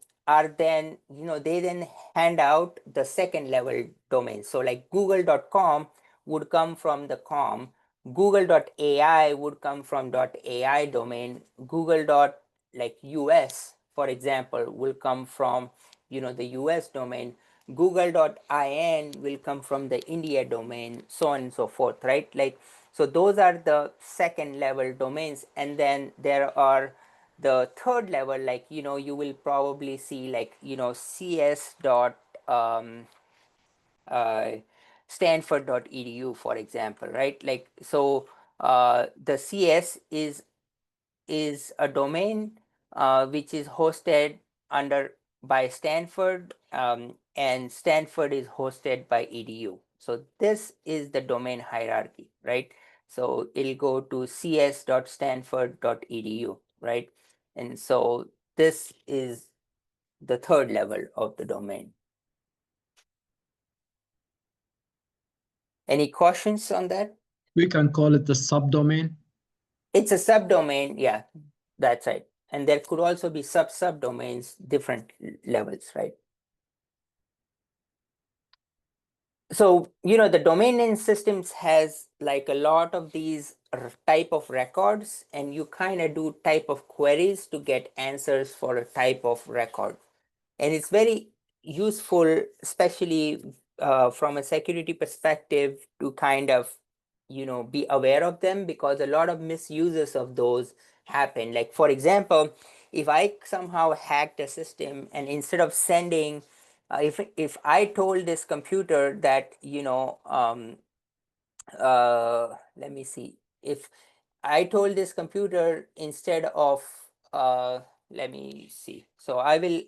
Speaker 1: then, they then hand out the second level domains. So like google.com would come from the com, google.ai would come from .ai domain, google. Like us, for example, will come from the US domain, google.in will come from the India domain, so on and so forth, right? Like, so those are the second level domains. And then there are the third level, like you will probably see like cs dot uh, stanford.edu, for example, right? Like, so the cs is a domain which is hosted under by Stanford, and Stanford is hosted by EDU. So this is the domain hierarchy, right? So it'll go to cs.stanford.edu, right? And so this is the third level of the domain. Any questions on that?
Speaker 9: We can call it the subdomain.
Speaker 1: It's a subdomain, yeah, that's right. And there could also be subdomains, different levels, right? So the domain name systems has like a lot of these type of records, and you kind of do type of queries to get answers for a type of record. And it's very useful, especially from a security perspective, to kind of be aware of them, because a lot of misuses of those happen. Like, for example, if I somehow hacked a system, and instead of sending if I told this computer that let me see, if I told this computer, instead of let me see, so I will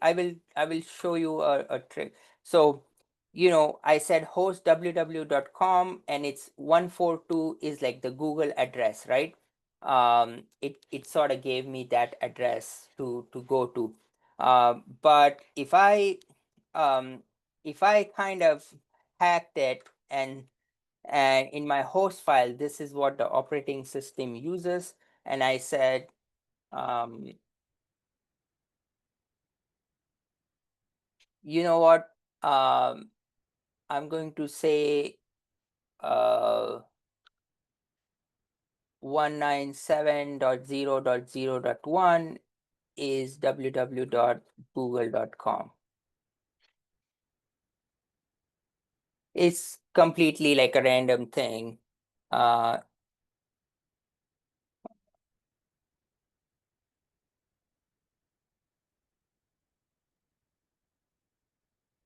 Speaker 1: show you a trick. So I said host www.com, and it's 142 is like the Google address, right? It sort of gave me that address to go to. But if I kind of hacked it and And in my host file, this is what the operating system uses. And I said, you know what? I'm going to say 197.0.0.1 is www.google.com. It's completely like a random thing.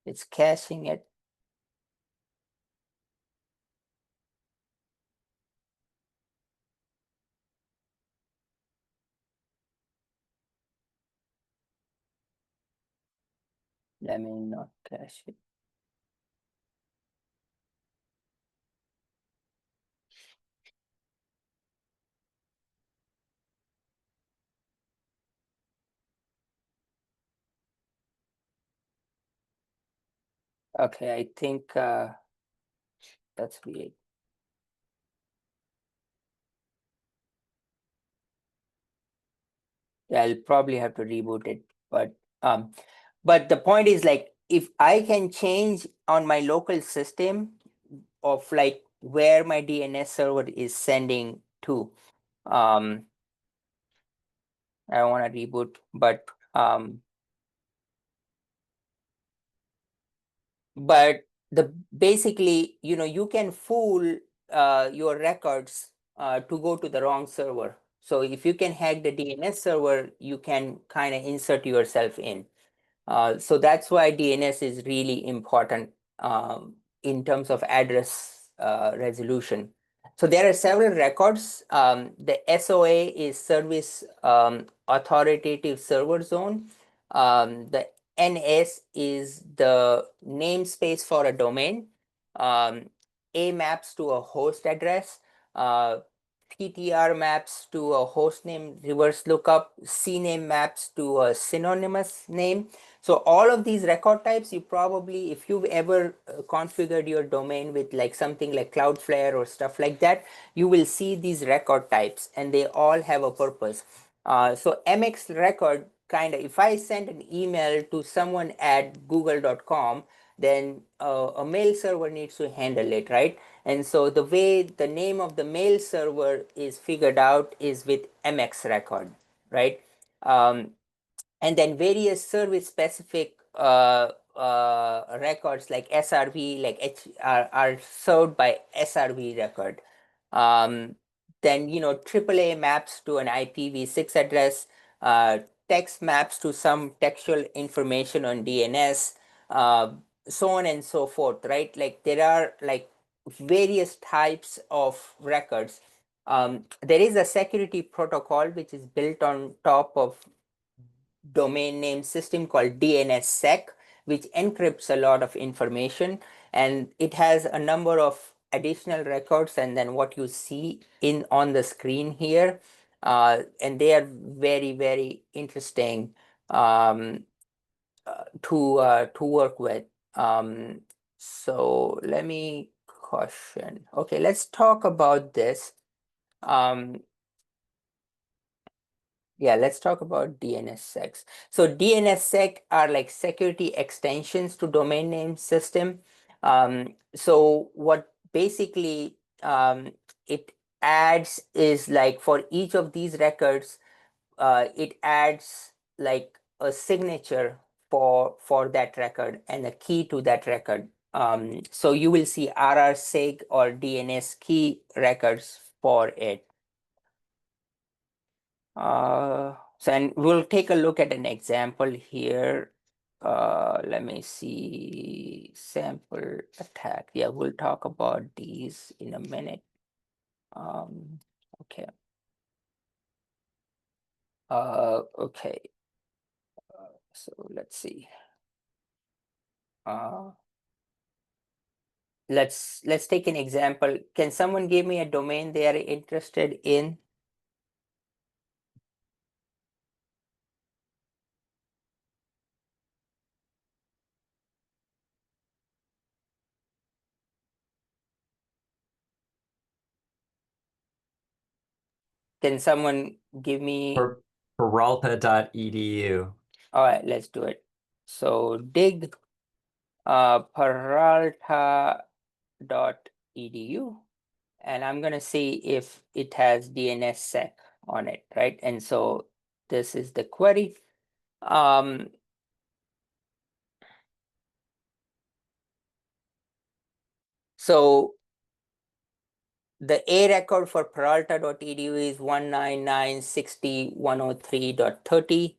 Speaker 1: It's caching it. Let me not cache it. Okay, I think that's weird. Yeah, I'll probably have to reboot it, but the point is, like, if I can change on my local system of like where my DNS server is sending to, I don't want to reboot, but the basically, you can fool your records to go to the wrong server. So if you can hack the DNS server, you can kind of insert yourself in. So that's why DNS is really important in terms of address resolution. So there are several records. The SOA is Service Authoritative Server Zone. The NS is the namespace for a domain. A maps to a host address. PTR maps to a host name reverse lookup. CNAME maps to a synonymous name. So all of these record types, you probably, if you've ever configured your domain with like something like Cloudflare or stuff like that, you will see these record types and they all have a purpose. So MX record kind of, if I send an email to someone at google.com, then a mail server needs to handle it, right? And so the way the name of the mail server is figured out is with MX record, right? And then various service specific records like SRV, like are served by SRV record. Then AAA maps to an IPv6 address, text maps to some textual information on DNS, so on and so forth, right? Like there are like various types of records. There is a security protocol which is built on top of domain name system called DNSSEC, which encrypts a lot of information, and it has a number of additional records, and then what you see on the screen here, and they are very, very interesting to work with. So let me caution. Okay, let's talk about this. Yeah, let's talk about DNSSEC. So DNSSEC are like security extensions to domain name system. So what basically it adds is like for each of these records, it adds like a signature for that record and a key to that record. So you will see RRSig or DNS key records for it. So and we'll take a look at an example here. Let me see, sample attack. Yeah, we'll talk about these in a minute. Okay. Okay. So let's see. Let's take an example. Can someone give me a domain they are interested in? Can someone give me?
Speaker 5: Peralta.edu.
Speaker 1: All right, let's do it. So dig Peralta.edu, and I'm gonna see if it has DNSSEC on it, right? And so this is the query. So the A record for Peralta.edu is 199.60.103.30.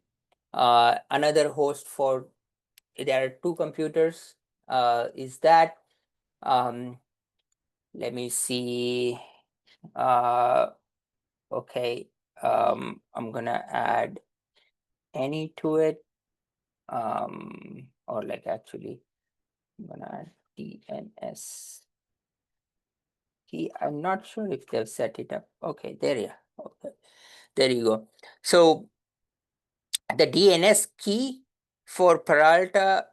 Speaker 1: Another host for, there are two computers, is that. Let me see. Okay, I'm gonna add any to it. Or like actually, I'm gonna add DNS key. I'm not sure if they've set it up. Okay, there you are. Okay, there you go. So the DNS key for Peralta,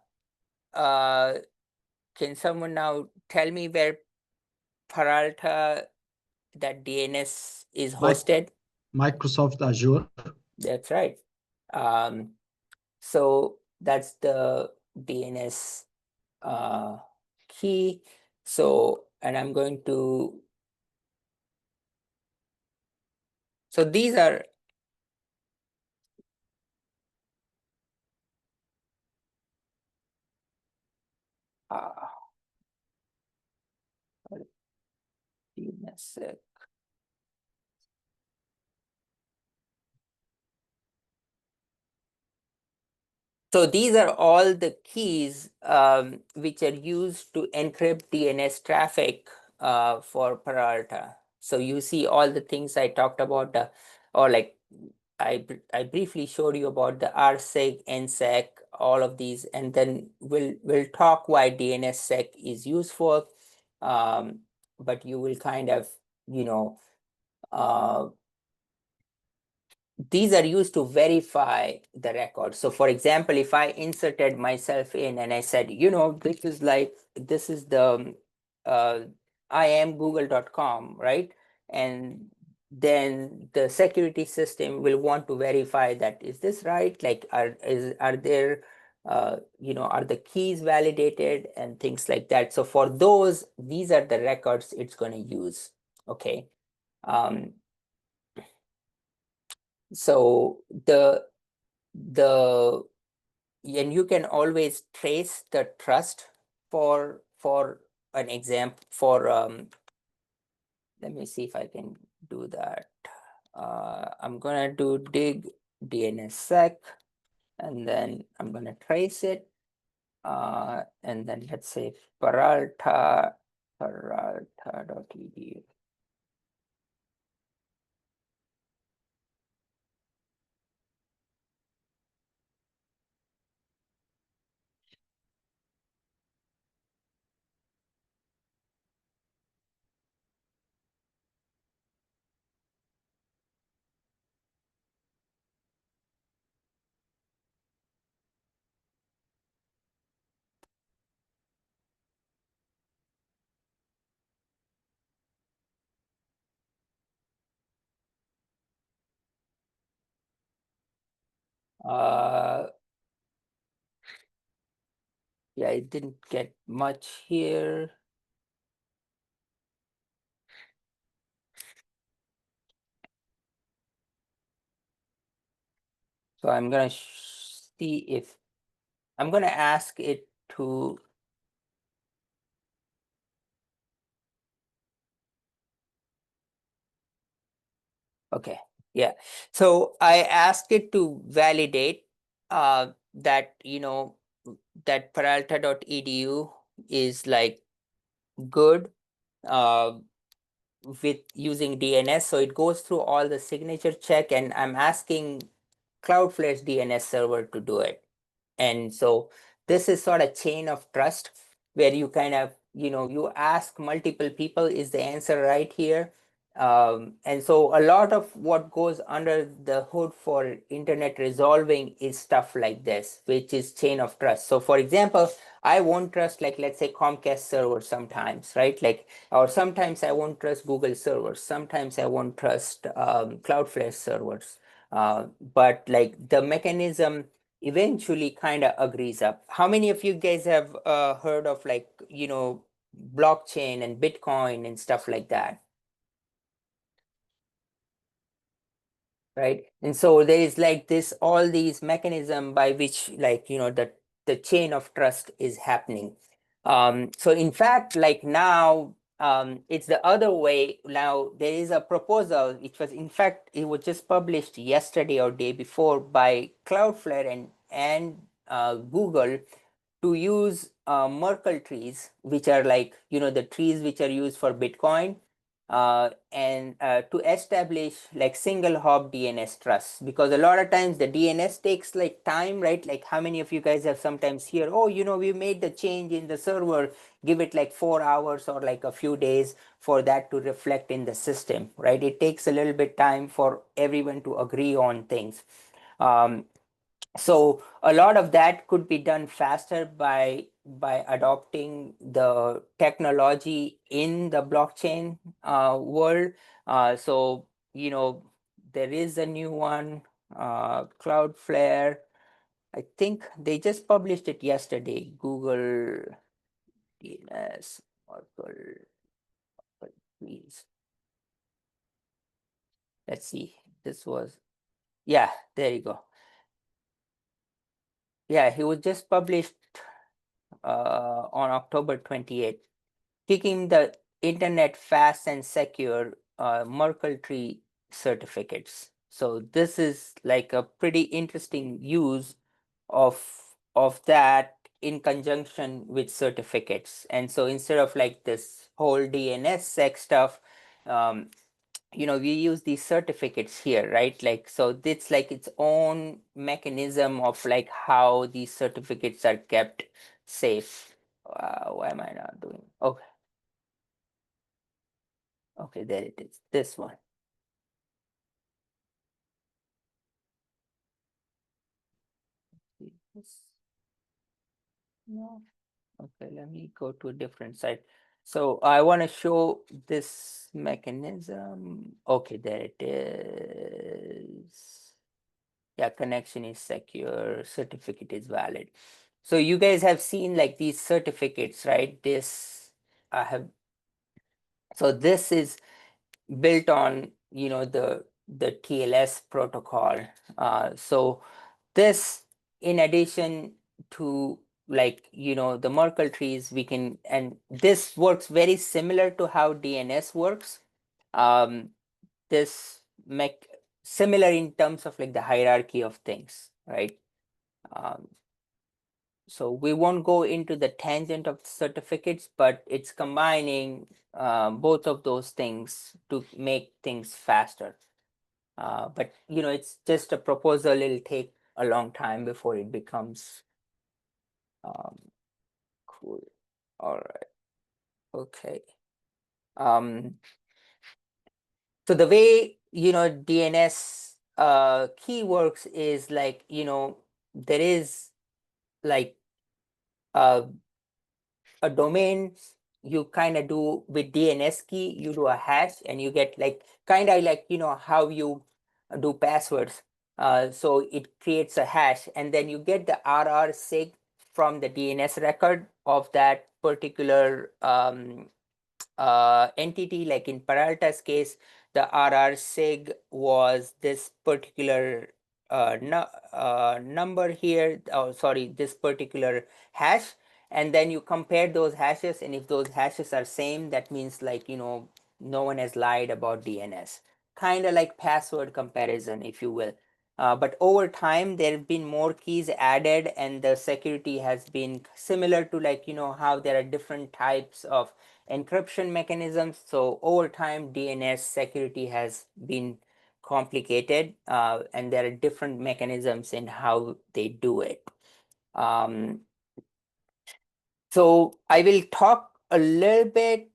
Speaker 1: can someone now tell me where Peralta, that DNS is hosted?
Speaker 9: Microsoft Azure.
Speaker 1: That's right. So that's the DNS key. So, and I'm going to, so these are DNS. So these are all the keys which are used to encrypt DNS traffic for Peralta. So you see all the things I talked about, or like I briefly showed you about the RSEC, NSEC, all of these, and then we'll talk why DNSSEC is useful. But you will kind of, you know, these are used to verify the record. So for example, if I inserted myself in and I said, you know, this is the I am google.com, right? And then the security system will want to verify that, is this right? Like, are there, you know, are the keys validated and things like that. So for those, these are the records it's going to use. Okay. So and you can always trace the trust for an example for let me see if I can do that. I'm gonna do dig DNSSEC, and then I'm gonna trace it, and then let's say Peralta.edu. Yeah, it didn't get much here. So I'm gonna see if I'm gonna ask it to. Okay, yeah. So I asked it to validate that, you know, that Peralta.edu is like good with using DNS. So it goes through all the signature check, and I'm asking Cloudflare's DNS server to do it. And so this is sort of chain of trust where you kind of, you know, you ask multiple people, is the answer right here? And so a lot of what goes under the hood for internet resolving is stuff like this, which is chain of trust. So for example, I won't trust, like, let's say Comcast servers sometimes, right? Like, or sometimes I won't trust Google servers. Sometimes I won't trust Cloudflare servers. But like the mechanism eventually kind of agrees up. How many of you guys have heard of, like, blockchain and Bitcoin and stuff like that? Right? And so there is like this, all these mechanism by which, like, the chain of trust is happening. So in fact, like now, it's the other way. Now there is a proposal, which was, in fact, it was just published yesterday or day before by Cloudflare and Google, to use Merkle trees, which are like, the trees which are used for Bitcoin, and to establish like single hop DNS trust, because a lot of times the DNS takes like time, right? Like, how many of you guys have sometimes hear, oh, we made the change in the server, give it like 4 hours or like a few days for that to reflect in the system, right? It takes a little bit time for everyone to agree on things. So a lot of that could be done faster by adopting the technology in the blockchain world. So there is a new one, Cloudflare. I think they just published it yesterday. Google DNS Oracle, please. Let's see. This was, yeah, there you go. Yeah, he was just published on October 28th, kicking the internet fast and secure Merkle tree certificates. So this is like a pretty interesting use of that in conjunction with certificates. And so instead of like this whole DNS sec stuff, we use these certificates here, right? Like, so it's like its own mechanism of like how these certificates are kept safe. Why am I not doing? Okay. Okay, there it is. This one. No. Okay, let me go to a different site. So I want to show this mechanism. Okay, there it is. Yeah, connection is secure, certificate is valid. So you guys have seen like these certificates, right? This I have. So this is built on the TLS protocol. So this, in addition to like the Merkle trees, we can, and this works very similar to how DNS works. This make similar in terms of like the hierarchy of things, right? So we won't go into the tangent of certificates, but it's combining both of those things to make things faster. But it's just a proposal. It'll take a long time before it becomes cool. All right. Okay. So the way DNS key works is like there is like a domain. You kind of do with DNS key, you do a hash and you get like kind of like how you do passwords. So it creates a hash and then you get the RR sig from the DNS record of that particular entity. Like in Peralta's case, the RR sig was this particular number here. Oh, sorry, this particular hash. And then you compare those hashes, and if those hashes are same, that means like no one has lied about DNS. Kind of like password comparison, if you will. But over time, there have been more keys added, and the security has been similar to like how there are different types of encryption mechanisms. So over time, DNS security has been complicated, and there are different mechanisms in how they do it. So I will talk a little bit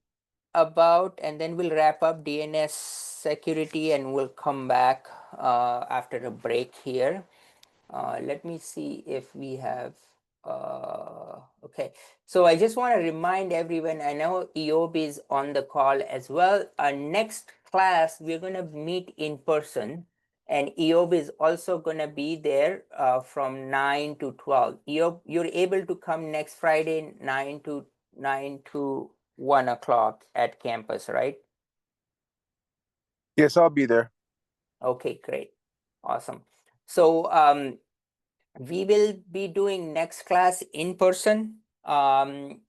Speaker 1: about, and then we'll wrap up DNS security and we'll come back after a break here. Let me see if we have, okay. So I just want to remind everyone, I know EOB is on the call as well. Our next class, we're going to meet in person, and EOB is also going to be there from 9 to 12. EOB, you're able to come next Friday, 9 to 1 o'clock at campus, right?
Speaker 10: Yes, I'll be there.
Speaker 1: Okay, great. Awesome. So we will be doing next class in person. And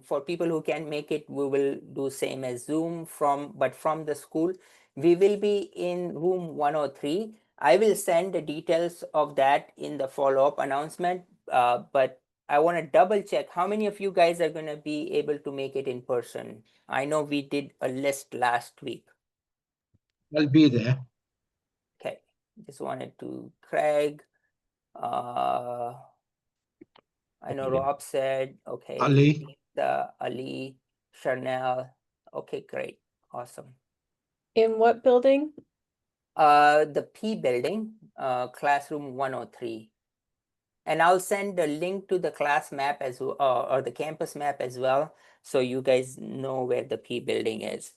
Speaker 1: for people who can make it, we will do same as Zoom but from the school. We will be in room 103. I will send the details of that in the follow-up announcement. But I want to double check how many of you guys are going to be able to make it in person. I know we did a list last week.
Speaker 9: I'll be there.
Speaker 1: Okay, just wanted to Craig. I know Rob said, okay,
Speaker 9: Ali.
Speaker 1: Ali, Chanel. Okay, great. Awesome.
Speaker 2: In what building?
Speaker 1: The P building, classroom 103. And I'll send a link to the class map as well, or the campus map as well, so you guys know where the P building is.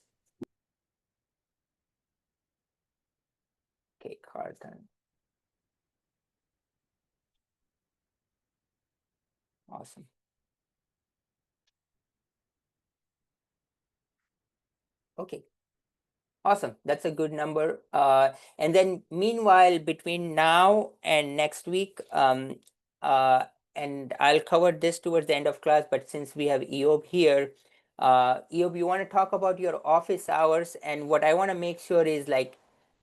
Speaker 1: Okay, Carlton. Awesome. Okay. Awesome. That's a good number. And then meanwhile, between now and next week, and I'll cover this towards the end of class, but since we have EOB here, EOB, you want to talk about your office hours, and what I want to make sure is like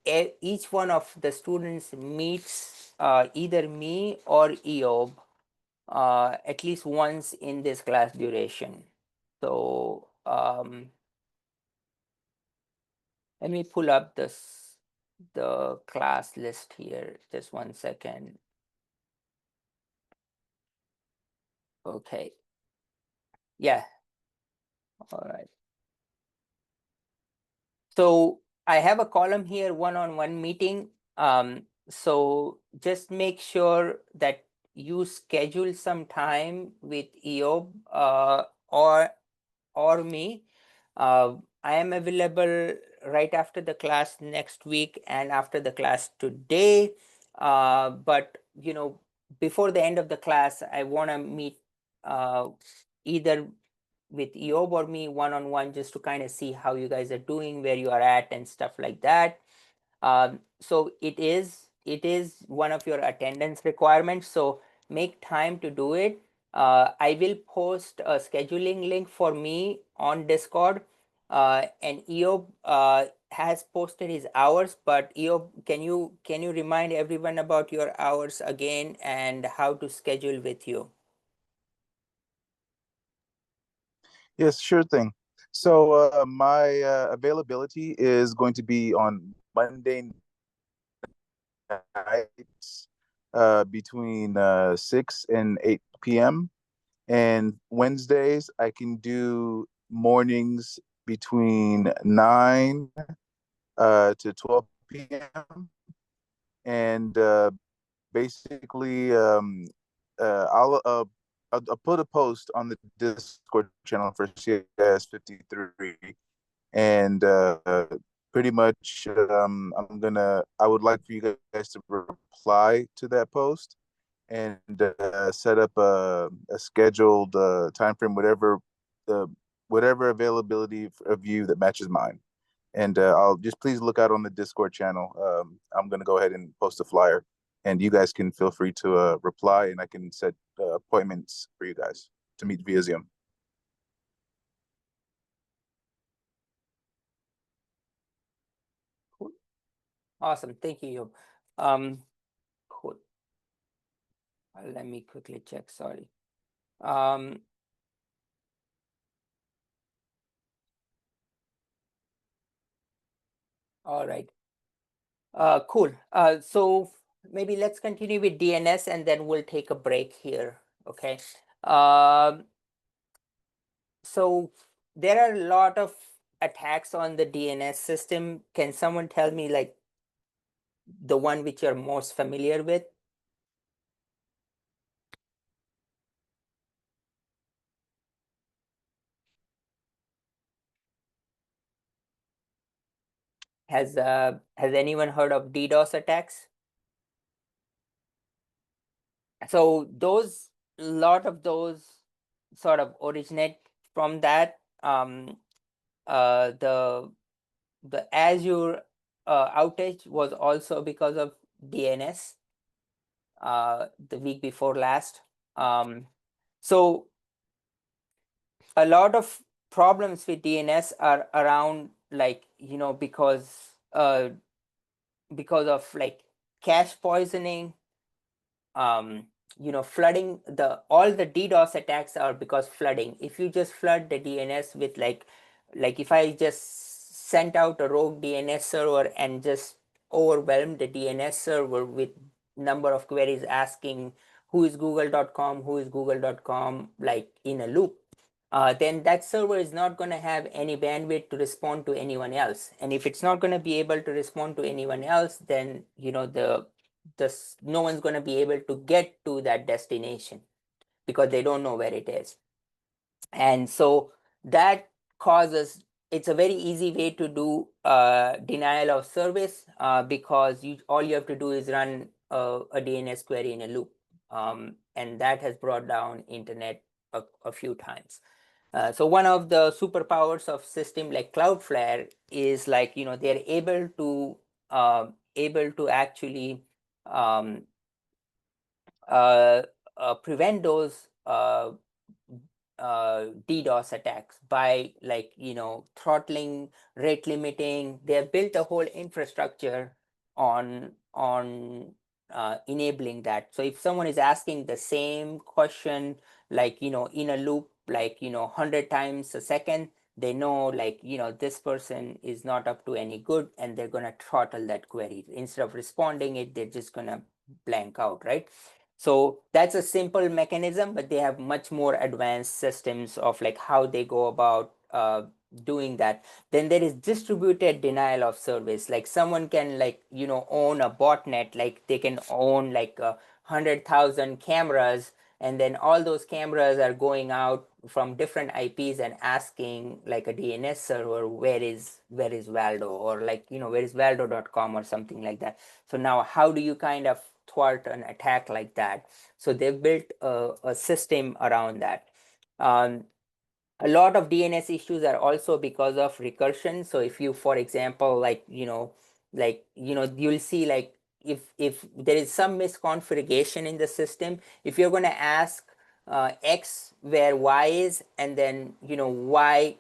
Speaker 1: each one of the students meets either me or EOB at least once in this class duration. So let me pull up the class list here. Just 1 second. Okay. Yeah. All right. So I have a column here, one-on-one meeting. So just make sure that you schedule some time with EOB or me. I am available right after the class next week and after the class today. But you know, before the end of the class, I want to meet either with EOB or me one-on-one just to kind of see how you guys are doing, where you are at, and stuff like that. So it is one of your attendance requirements. So make time to do it. I will post a scheduling link for me on Discord. And EOB has posted his hours, but EOB, can you remind everyone about your hours again and how to schedule with you?
Speaker 10: Yes, sure thing. So my availability is going to be on Monday nights between 6 and 8 p.m. And Wednesdays, I can do mornings between 9 to 12 p.m. And basically, I'll put a post on the Discord channel for CIS 53, and pretty much I would like for you guys to reply to that post and set up a scheduled time frame, whatever availability of you that matches mine. And I'll just please look out on the Discord channel. I'm gonna go ahead and post a flyer, and you guys can feel free to reply, and I can set appointments for you guys to meet via Zoom.
Speaker 1: Cool. Awesome. Thank you. Cool. Let me quickly check. Sorry. All right. Cool. So maybe let's continue with DNS and then we'll take a break here. Okay. So there are a lot of attacks on the DNS system. Can someone tell me like the one which you're most familiar with? Has anyone heard of DDoS attacks? So those, a lot of those sort of originate from that. The Azure outage was also because of DNS the week before last. So a lot of problems with DNS are around like, you know, because of like cache poisoning, you know, flooding. All the DDoS attacks are because flooding. If you just flood the DNS with like if I just sent out a rogue DNS server and just overwhelmed the DNS server with number of queries asking who is google.com, like in a loop, then that server is not going to have any bandwidth to respond to anyone else. And if it's not going to be able to respond to anyone else, then, you know, no one's going to be able to get to that destination because they don't know where it is. And so that causes, it's a very easy way to do denial of service because all you have to do is run a DNS query in a loop. And that has brought down internet a few times. So one of the superpowers of system like Cloudflare is like, you know, they're able to actually prevent those DDoS attacks by like, you know, throttling, rate limiting. They have built a whole infrastructure on enabling that. So if someone is asking the same question, like, you know, in a loop, like, you know, 100 times a second, they know like, you know, this person is not up to any good, and they're going to throttle that query. Instead of responding it, they're just going to blank out, right? So that's a simple mechanism, but they have much more advanced systems of like how they go about doing that. Then there is distributed denial of service. Like someone can like, you know, own a botnet, like they can own like 100,000 cameras, and then all those cameras are going out from different IPs and asking like a DNS server, where is Valdo, or like, you know, where is Valdo.com or something like that. So now how do you kind of thwart an attack like that? So they've built a system around that. A lot of DNS issues are also because of recursion. So if you, for example, like, you know, you'll see like if there is some misconfiguration in the system, if you're going to ask X where Y is, and then, you know, Y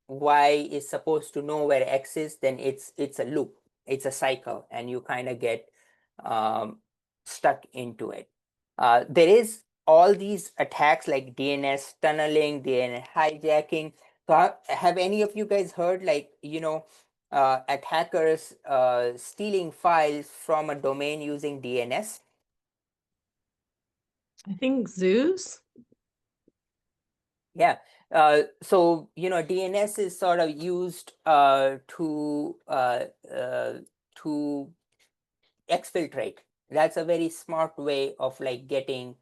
Speaker 1: is supposed to know where X is, then it's a loop, it's a cycle, and you kind of get stuck into it. There is all these attacks like DNS tunneling, DNS hijacking. So have any of you guys heard like, you know, attackers stealing files from a domain using DNS?
Speaker 2: I think zoos.
Speaker 1: Yeah. So, you know, DNS is sort of used to exfiltrate. That's a very smart way of like getting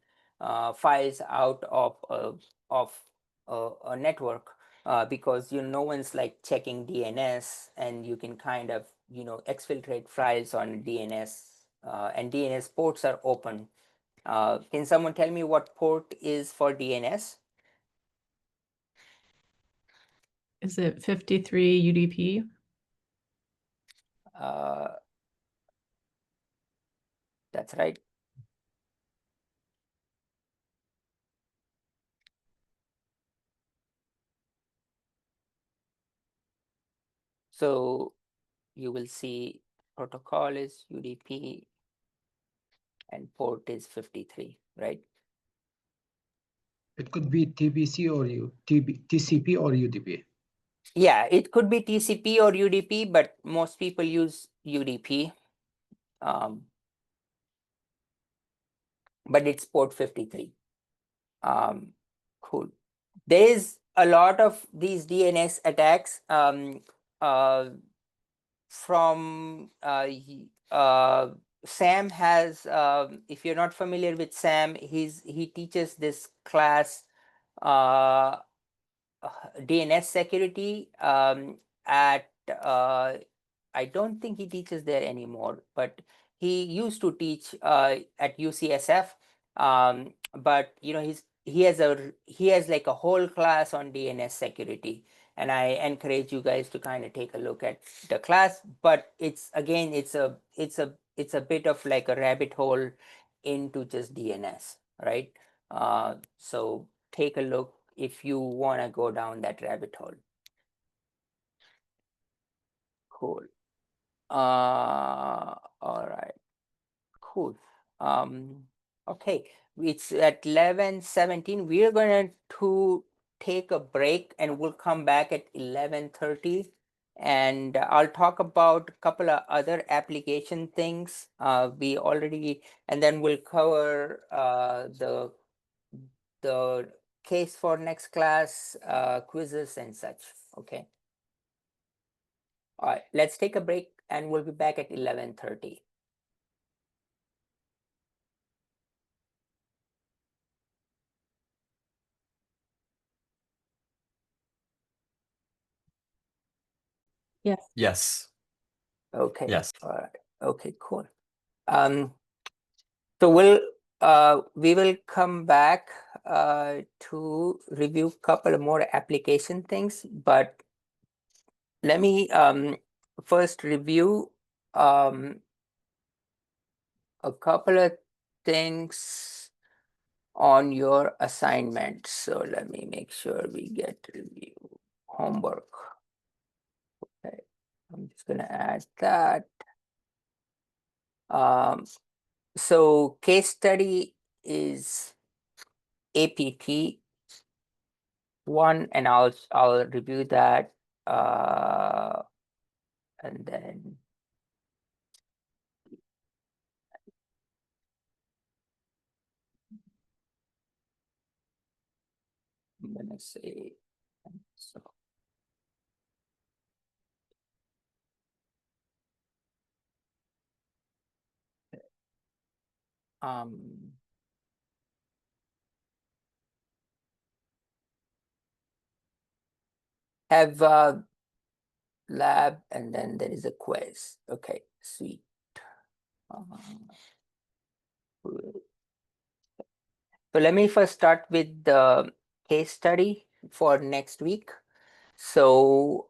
Speaker 1: files out of a network because, you know, no one's like checking DNS, and you can kind of, you know, exfiltrate files on DNS, and DNS ports are open. Can someone tell me what port is for DNS?
Speaker 2: Is it 53 UDP?
Speaker 1: That's right. So you will see protocol is UDP and port is 53, right?
Speaker 9: It could be TCP or UDP.
Speaker 1: Yeah, it could be TCP or UDP, but most people use UDP. But it's port 53. Cool. There is a lot of these DNS attacks from Sam has, if you're not familiar with Sam, he teaches this class DNS security at I don't think he teaches there anymore, but he used to teach at UCSF. But you know, he has like a whole class on DNS security, and I encourage you guys to kind of take a look at the class. But it's again, it's a bit of like a rabbit hole into just DNS, right? So take a look if you want to go down that rabbit hole. Cool. All right. Cool. Okay. It's at 11:17. We're going to take a break and we'll come back at 11:30. And I'll talk about a couple of other application things. We already, and then we'll cover the case for next class, quizzes and such. Okay. All right, let's take a break and we'll be back at 11:30.
Speaker 2: Yes.
Speaker 5: Yes.
Speaker 1: Okay.
Speaker 5: Yes.
Speaker 1: All right. Okay, cool. So we will come back to review a couple of more application things, but let me first review a couple of things on your assignment. So let me make sure we get review homework. Okay, I'm just gonna add that. So case study is APT one, and I'll review that, and then I'm gonna say so. Have lab, and then there is a quiz. Okay, sweet. So let me first start with the case study for next week. So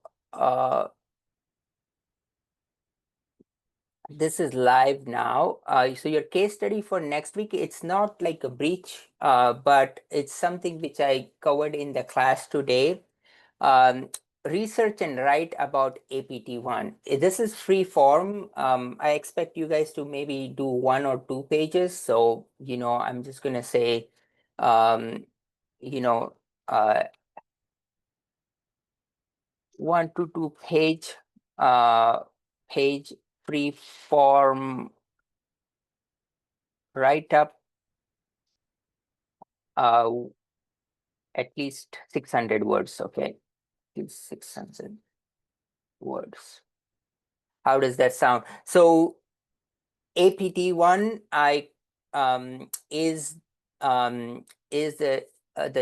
Speaker 1: this is live now. So your case study for next week, it's not like a breach, but it's something which I covered in the class today. Research and write about APT1. This is free form. I expect you guys to maybe do 1 or 2 pages. So, you know, I'm just going to say, you know, 1 to 2 page free form write up, at least 600 words. Okay, at least 600 words. How does that sound? So APT1 is the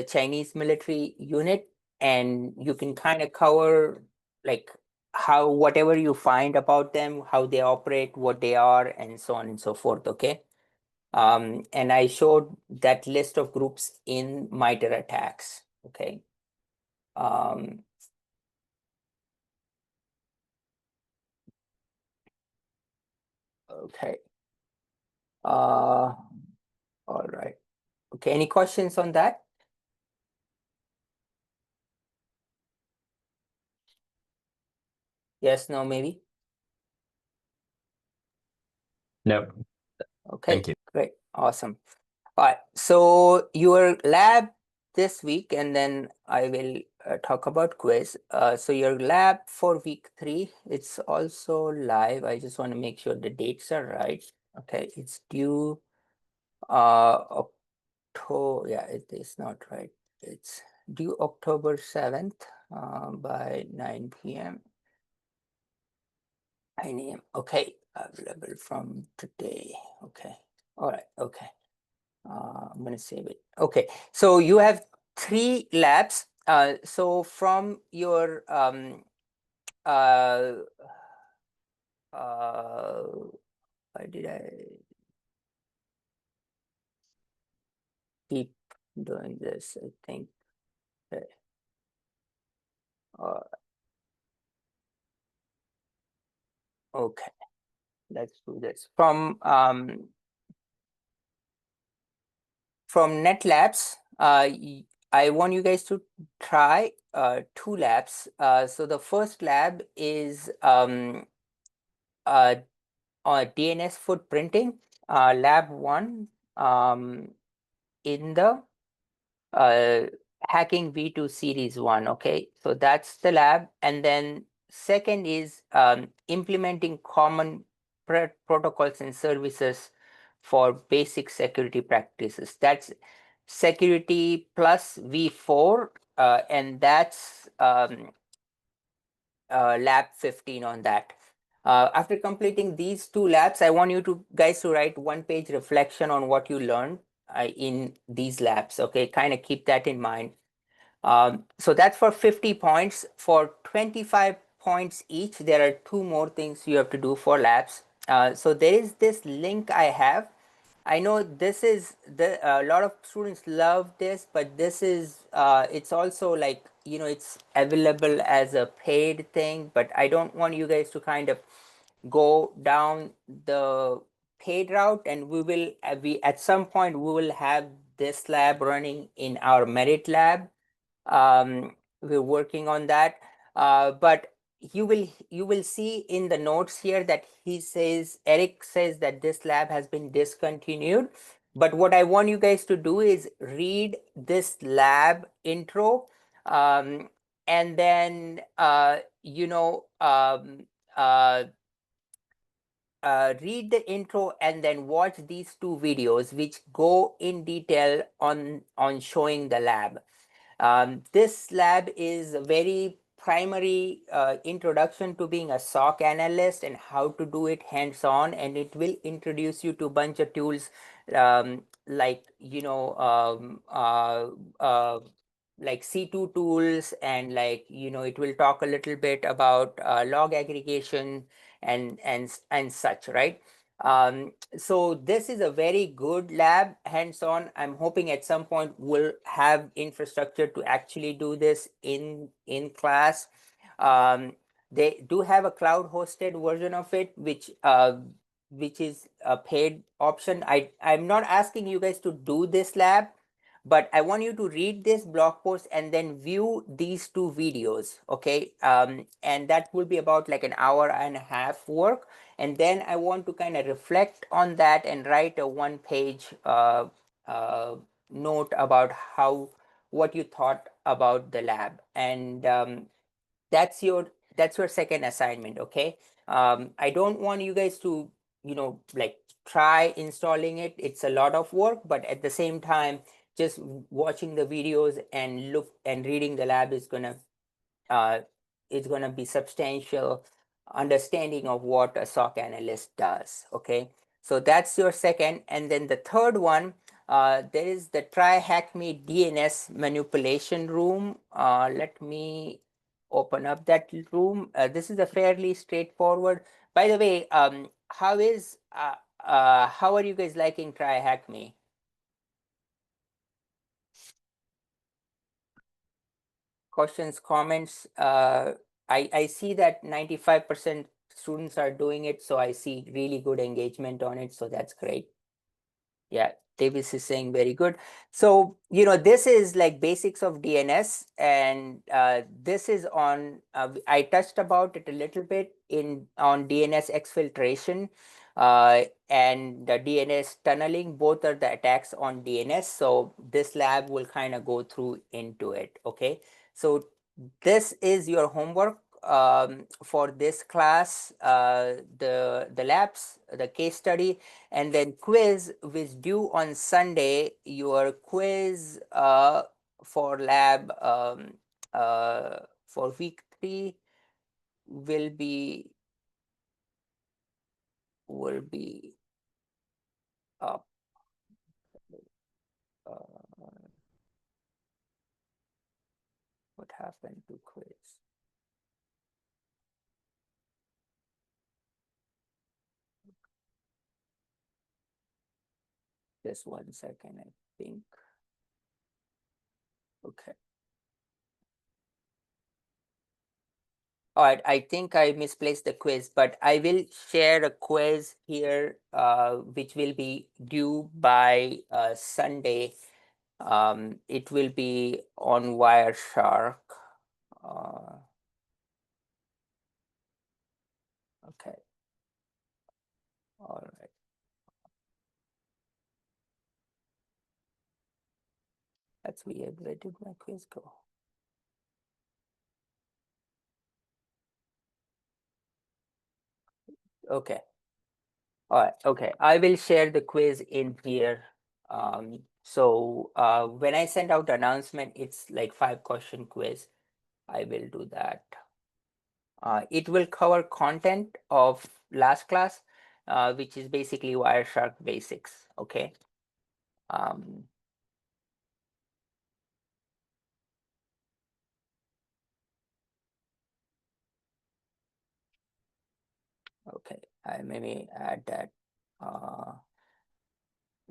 Speaker 1: Chinese military unit, and you can kind of cover like how whatever you find about them, how they operate, what they are, and so on and so forth. Okay. And I showed that list of groups in MITRE attacks. Okay. Okay. All right. Okay. Any questions on that? Yes, no, maybe.
Speaker 5: No.
Speaker 1: Okay.
Speaker 5: Thank you.
Speaker 1: Great. Awesome. All right. So your lab this week, and then I will talk about quiz. So your lab for week 3, it's also live. I just want to make sure the dates are right. Okay. It's due October. Yeah, it is not right. It's due October 7th by 9 p.m. 9 a.m. Okay, available from today. Okay, all right, okay. I'm gonna save it. Okay, so you have 3 labs. So from your why did I keep doing this? I think. Okay. Okay, let's do this from NetLabs. I want you guys to try 2 labs. So the first lab is DNS footprinting, lab 1 in the hacking V2 series 1. Okay, so that's the lab. And then second is implementing common protocols and services for basic security practices. That's security plus V4, and that's lab 15 on that. After completing these 2 labs, I want you to guys to write 1-page reflection on what you learned in these labs. Okay, kind of keep that in mind. So that's for 50 points. For 25 points each, there are 2 more things you have to do for labs. So there is this link I have. I know this is a lot of students love this, but this is it's also like, you know, it's available as a paid thing, but I don't want you guys to kind of go down the paid route, and we at some point we will have this lab running in our Merit lab. We're working on that, but you will see in the notes here that Eric says that this lab has been discontinued. But what I want you guys to do is read this lab intro, and then read the intro and then watch these 2 videos which go in detail on showing the lab. This lab is a very primary introduction to being a SOC analyst and how to do it hands-on, and it will introduce you to a bunch of tools like like C2 tools, and like it will talk a little bit about log aggregation and such, right? So this is a very good lab, hands-on. I'm hoping at some point we'll have infrastructure to actually do this in class. They do have a cloud hosted version of it, which is a paid option. I'm not asking you guys to do this lab, but I want you to read this blog post and then view these 2 videos, okay? And that will be about like an hour and a half work. And then I want to kind of reflect on that and write a 1-page note about what you thought about the lab. And that's your second assignment, okay? I don't want you guys to like try installing it. It's a lot of work, but at the same time, just watching the videos and reading the lab is gonna be substantial understanding of what a SOC analyst does. Okay, so that's your second. And then the third one, there is the Try Hack Me DNS manipulation room. Let me open up that room. This is a fairly straightforward. By the way, how are you guys liking Try Hack Me? Questions, comments? I see that 95% students are doing it, so I see really good engagement on it, so that's great. Yeah, Davis is saying very good. So, this is like basics of DNS, and this is on, I touched about it a little bit on DNS exfiltration and the DNS tunneling. Both are the attacks on DNS. So this lab will kind of go through into it. Okay, so this is your homework for this class, the labs, the case study, and then quiz was due on Sunday. Your quiz for lab for week 3 will be up. What happened to quiz? Just 1 second, I think. Okay. All right, I think I misplaced the quiz, but I will share a quiz here, which will be due by Sunday. It will be on Wireshark. Okay. All right. That's weird. Where did my quiz go? Okay. All right. Okay. I will share the quiz in here. So when I send out the announcement, it's like 5-question quiz. I will do that. It will cover content of last class, which is basically Wireshark basics. Okay. Okay. I maybe add that.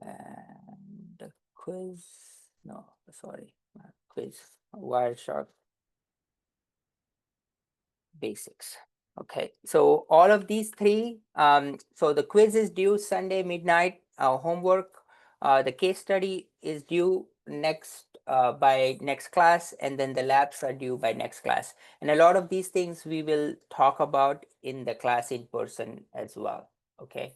Speaker 1: And the quiz. No, sorry. Quiz. Wireshark basics. Okay, so all of these 3, so the quiz is due Sunday midnight, homework, the case study is due by next class, and then the labs are due by next class. And a lot of these things we will talk about in the class in person as well, okay?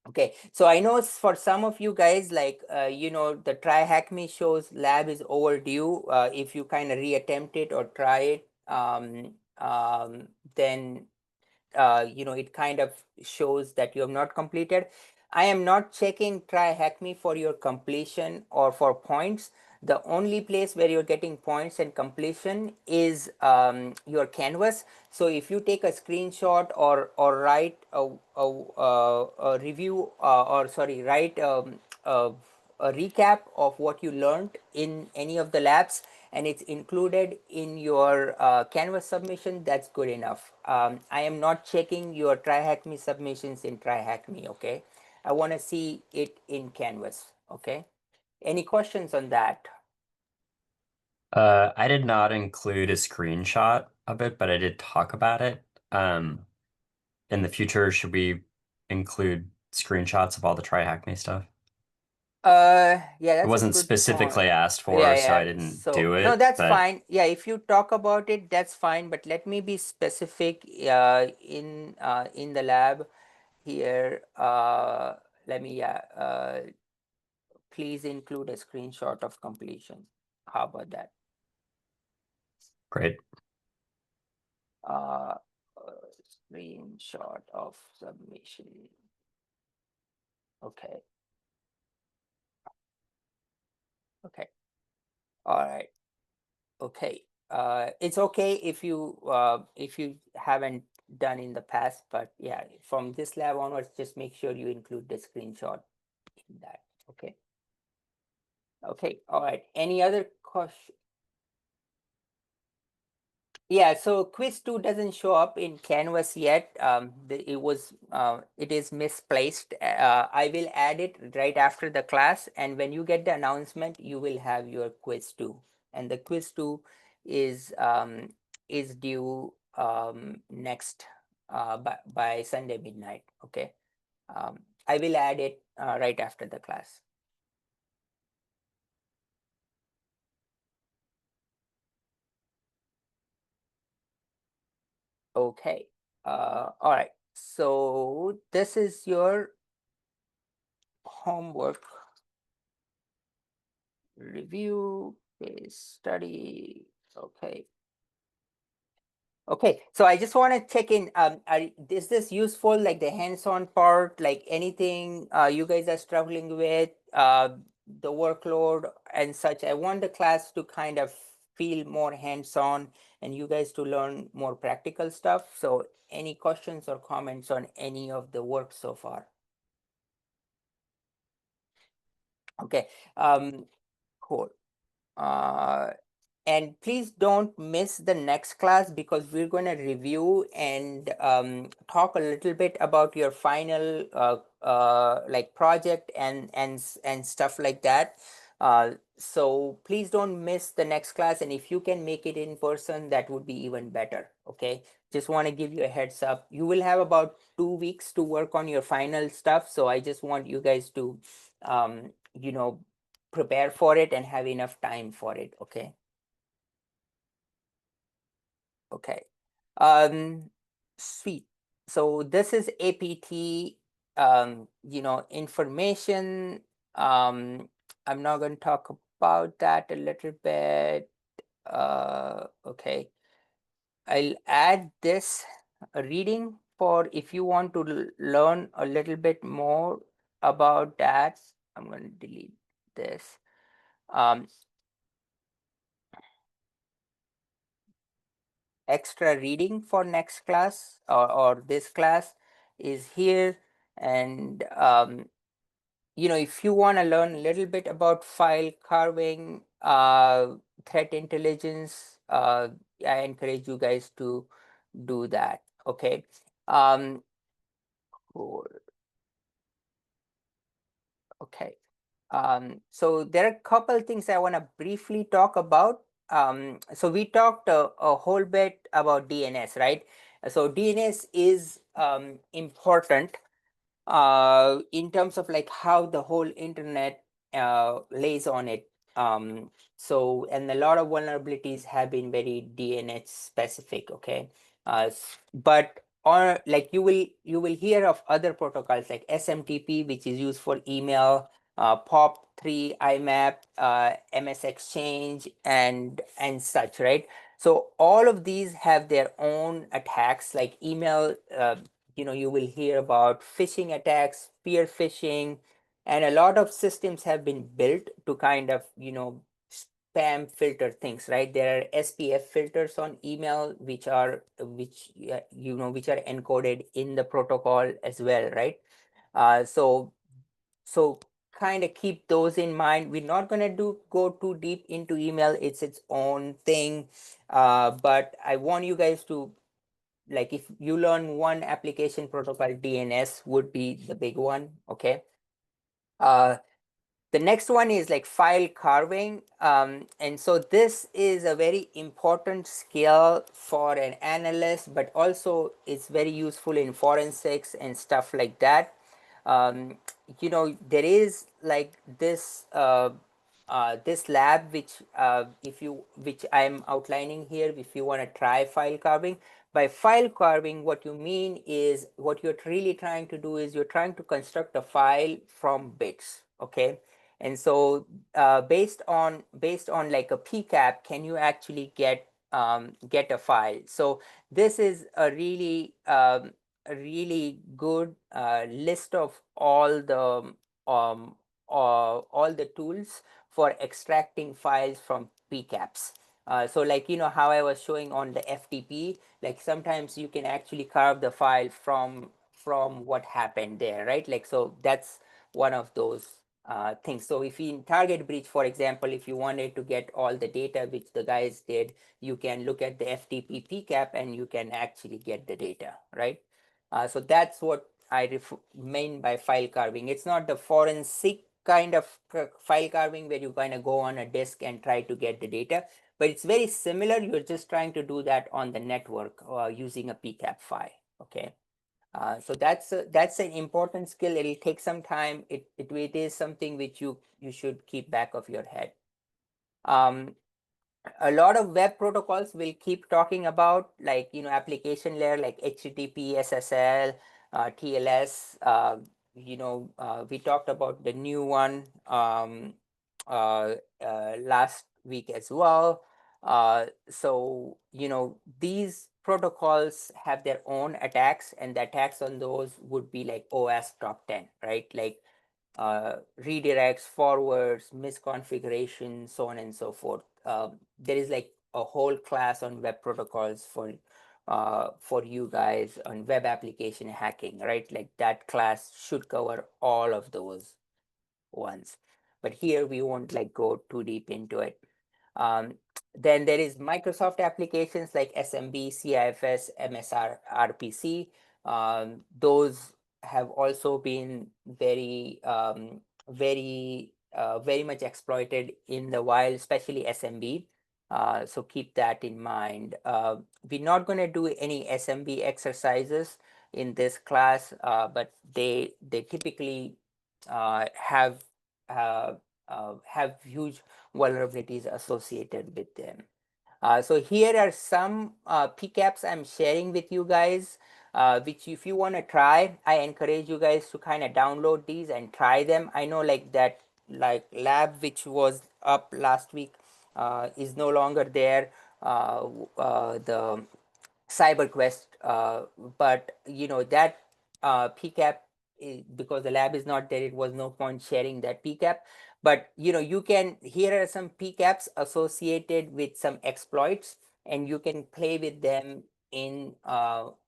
Speaker 1: Okay, so I know for some of you guys, like, the Try Hack Me shows lab is overdue. If you kind of reattempt it or try it, then, it kind of shows that you have not completed. I am not checking Try Hack Me for your completion or for points. The only place where you're getting points and completion is your Canvas. So if you take a screenshot or write a review write a recap of what you learned in any of the labs, and it's included in your Canvas submission, that's good enough. I am not checking your Try Hack Me submissions in Try Hack Me, okay? I want to see it in Canvas, okay? Any questions on that?
Speaker 5: I did not include a screenshot of it, but I did talk about it. In the future, should we include screenshots of all the Try Hack Me stuff?
Speaker 1: Yeah,
Speaker 5: It
Speaker 1: that's a
Speaker 5: wasn't
Speaker 1: good
Speaker 5: specifically
Speaker 1: point.
Speaker 5: asked for,
Speaker 1: Yeah,
Speaker 5: so I
Speaker 1: yeah.
Speaker 5: didn't
Speaker 1: So
Speaker 5: do
Speaker 1: no,
Speaker 5: it.
Speaker 1: that's
Speaker 5: But
Speaker 1: fine. Yeah, if you talk about it, that's fine. But let me be specific. In the lab here. Let me please include a screenshot of completion. How about that?
Speaker 5: great.
Speaker 1: Uh, Screenshot of submission. Okay. Okay. All right. Okay. It's okay if you haven't done in the past, but yeah, from this lab onwards, just make sure you include the screenshot in that. Okay. Okay. All right. Any other question? Yeah, so quiz 2 doesn't show up in Canvas yet. It is misplaced. I will add it right after the class, and when you get the announcement, you will have your quiz 2. And the quiz 2 is due next by Sunday midnight. Okay. I will add it right after the class. Okay. All right. So this is your homework review case study. Okay. Okay, so I just want to check in. Is this useful, like the hands-on part, like anything you guys are struggling with? the workload and such. I want the class to kind of feel more hands-on and you guys to learn more practical stuff. So any questions or comments on any of the work so far? Okay, cool. And please don't miss the next class because we're going to review and talk a little bit about your final like project and stuff like that. So please don't miss the next class, and if you can make it in person, that would be even better. Okay, just want to give you a heads up. You will have about 2 weeks to work on your final stuff, so I just want you guys to you know, prepare for it and have enough time for it. Okay. Okay. Sweet. So this is APT, you know, information. I'm not going to talk about that a little bit. Okay. I'll add this reading for if you want to learn a little bit more about that. I'm going to delete this. Extra reading for next class or this class is here. And you know, if you want to learn a little bit about file carving, threat intelligence, I encourage you guys to do that. Okay. Cool. Okay. So there are a couple things I want to briefly talk about. So we talked a whole bit about DNS, right? So DNS is important in terms of like how the whole internet lays on it. So, and a lot of vulnerabilities have been very DNS specific, okay? But or like you will hear of other protocols like SMTP, which is used for email, POP3, IMAP, MS Exchange, and such, right? So all of these have their own attacks, like email. You know, you will hear about phishing attacks, spear phishing, and a lot of systems have been built to kind of, you know, spam filter things, right? There are SPF filters on email, which are you know, which are encoded in the protocol as well, right? So kind of keep those in mind. We're not going to go too deep into email. It's its own thing. But I want you guys to, like, if you learn one application protocol, DNS would be the big one. Okay. The next one is like file carving. And so this is a very important skill for an analyst, but also it's very useful in forensics and stuff like that. You know, there is like this lab which I'm outlining here. If you want to try file carving, by file carving, what you mean is what you're really trying to do is you're trying to construct a file from bits. Okay. And so based on like a PCAP, can you actually get a file? So this is a really good list of all the tools for extracting files from PCAPs. So like, you know, how I was showing on the FTP, like sometimes you can actually carve the file from what happened there, right? Like, so that's one of those things. So if in target breach, for example, if you wanted to get all the data which the guys did, you can look at the FTP PCAP and you can actually get the data, right? So that's what I mean by file carving. It's not the forensic kind of file carving where you kind of go on a disk and try to get the data, but it's very similar. You're just trying to do that on the network using a PCAP file. Okay. So that's an important skill. It'll take some time. It is something which you should keep back of your head. A lot of web protocols will keep talking about, like, you know, application layer like HTTP, SSL, TLS. You know, we talked about the new one last week as well. So, you know, these protocols have their own attacks, and the attacks on those would be like OWASP top 10, right? Like redirects, forwards, misconfigurations, so on and so forth. There is like a whole class on web protocols for you guys on web application hacking, right? Like that class should cover all of those ones. But here we won't like go too deep into it. Then there is Microsoft applications like SMB, CIFS, MSR, RPC. Those have also been very much exploited in the wild, especially SMB. So keep that in mind. We're not going to do any SMB exercises in this class, but they typically have huge vulnerabilities associated with them. So here are some PCAPs I'm sharing with you guys, which if you want to try, I encourage you guys to kind of download these and try them. I know like that lab which was up last week is no longer there. The CyberQuest, but you know that PCAP, because the lab is not there, it was no point sharing that PCAP. But you know, you can, here are some PCAPs associated with some exploits, and you can play with them in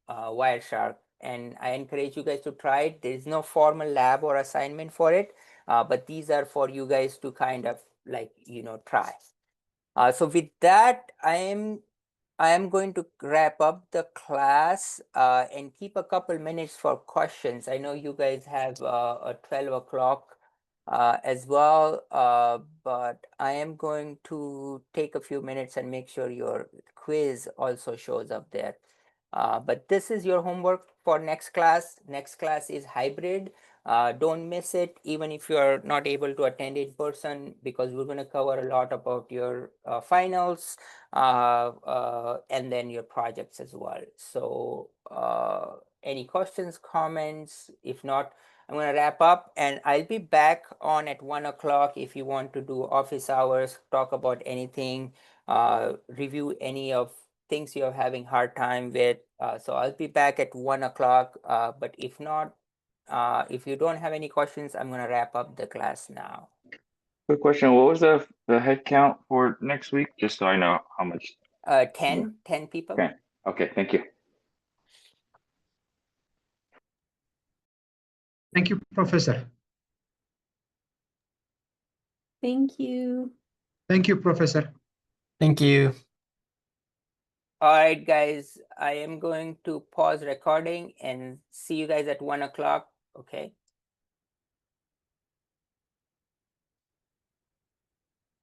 Speaker 1: Wireshark. And I encourage you guys to try it. There is no formal lab or assignment for it, but these are for you guys to kind of like, you know, try. So with that, I am going to wrap up the class and keep a couple minutes for questions. I know you guys have a 12 o'clock as well, but I am going to take a few minutes and make sure your quiz also shows up there. But this is your homework for next class. Next class is hybrid. Don't miss it, even if you're not able to attend in person, because we're going to cover a lot about your finals and then your projects as well. So any questions, comments? If not, I'm going to wrap up, and I'll be back on at 1 o'clock if you want to do office hours, talk about anything, review any of things you're having hard time with. So I'll be back at 1 o'clock, but if not, if you don't have any questions, I'm going to wrap up the class now.
Speaker 3: Quick question. What was the head count for next week? Just so I know how much.
Speaker 1: 10 people.
Speaker 3: Okay. Okay. Thank you.
Speaker 9: Thank you, Professor.
Speaker 2: Thank you.
Speaker 9: Thank you, Professor.
Speaker 5: Thank you.
Speaker 1: All right, guys, I am going to pause recording and see you guys at 1 o'clock. Okay.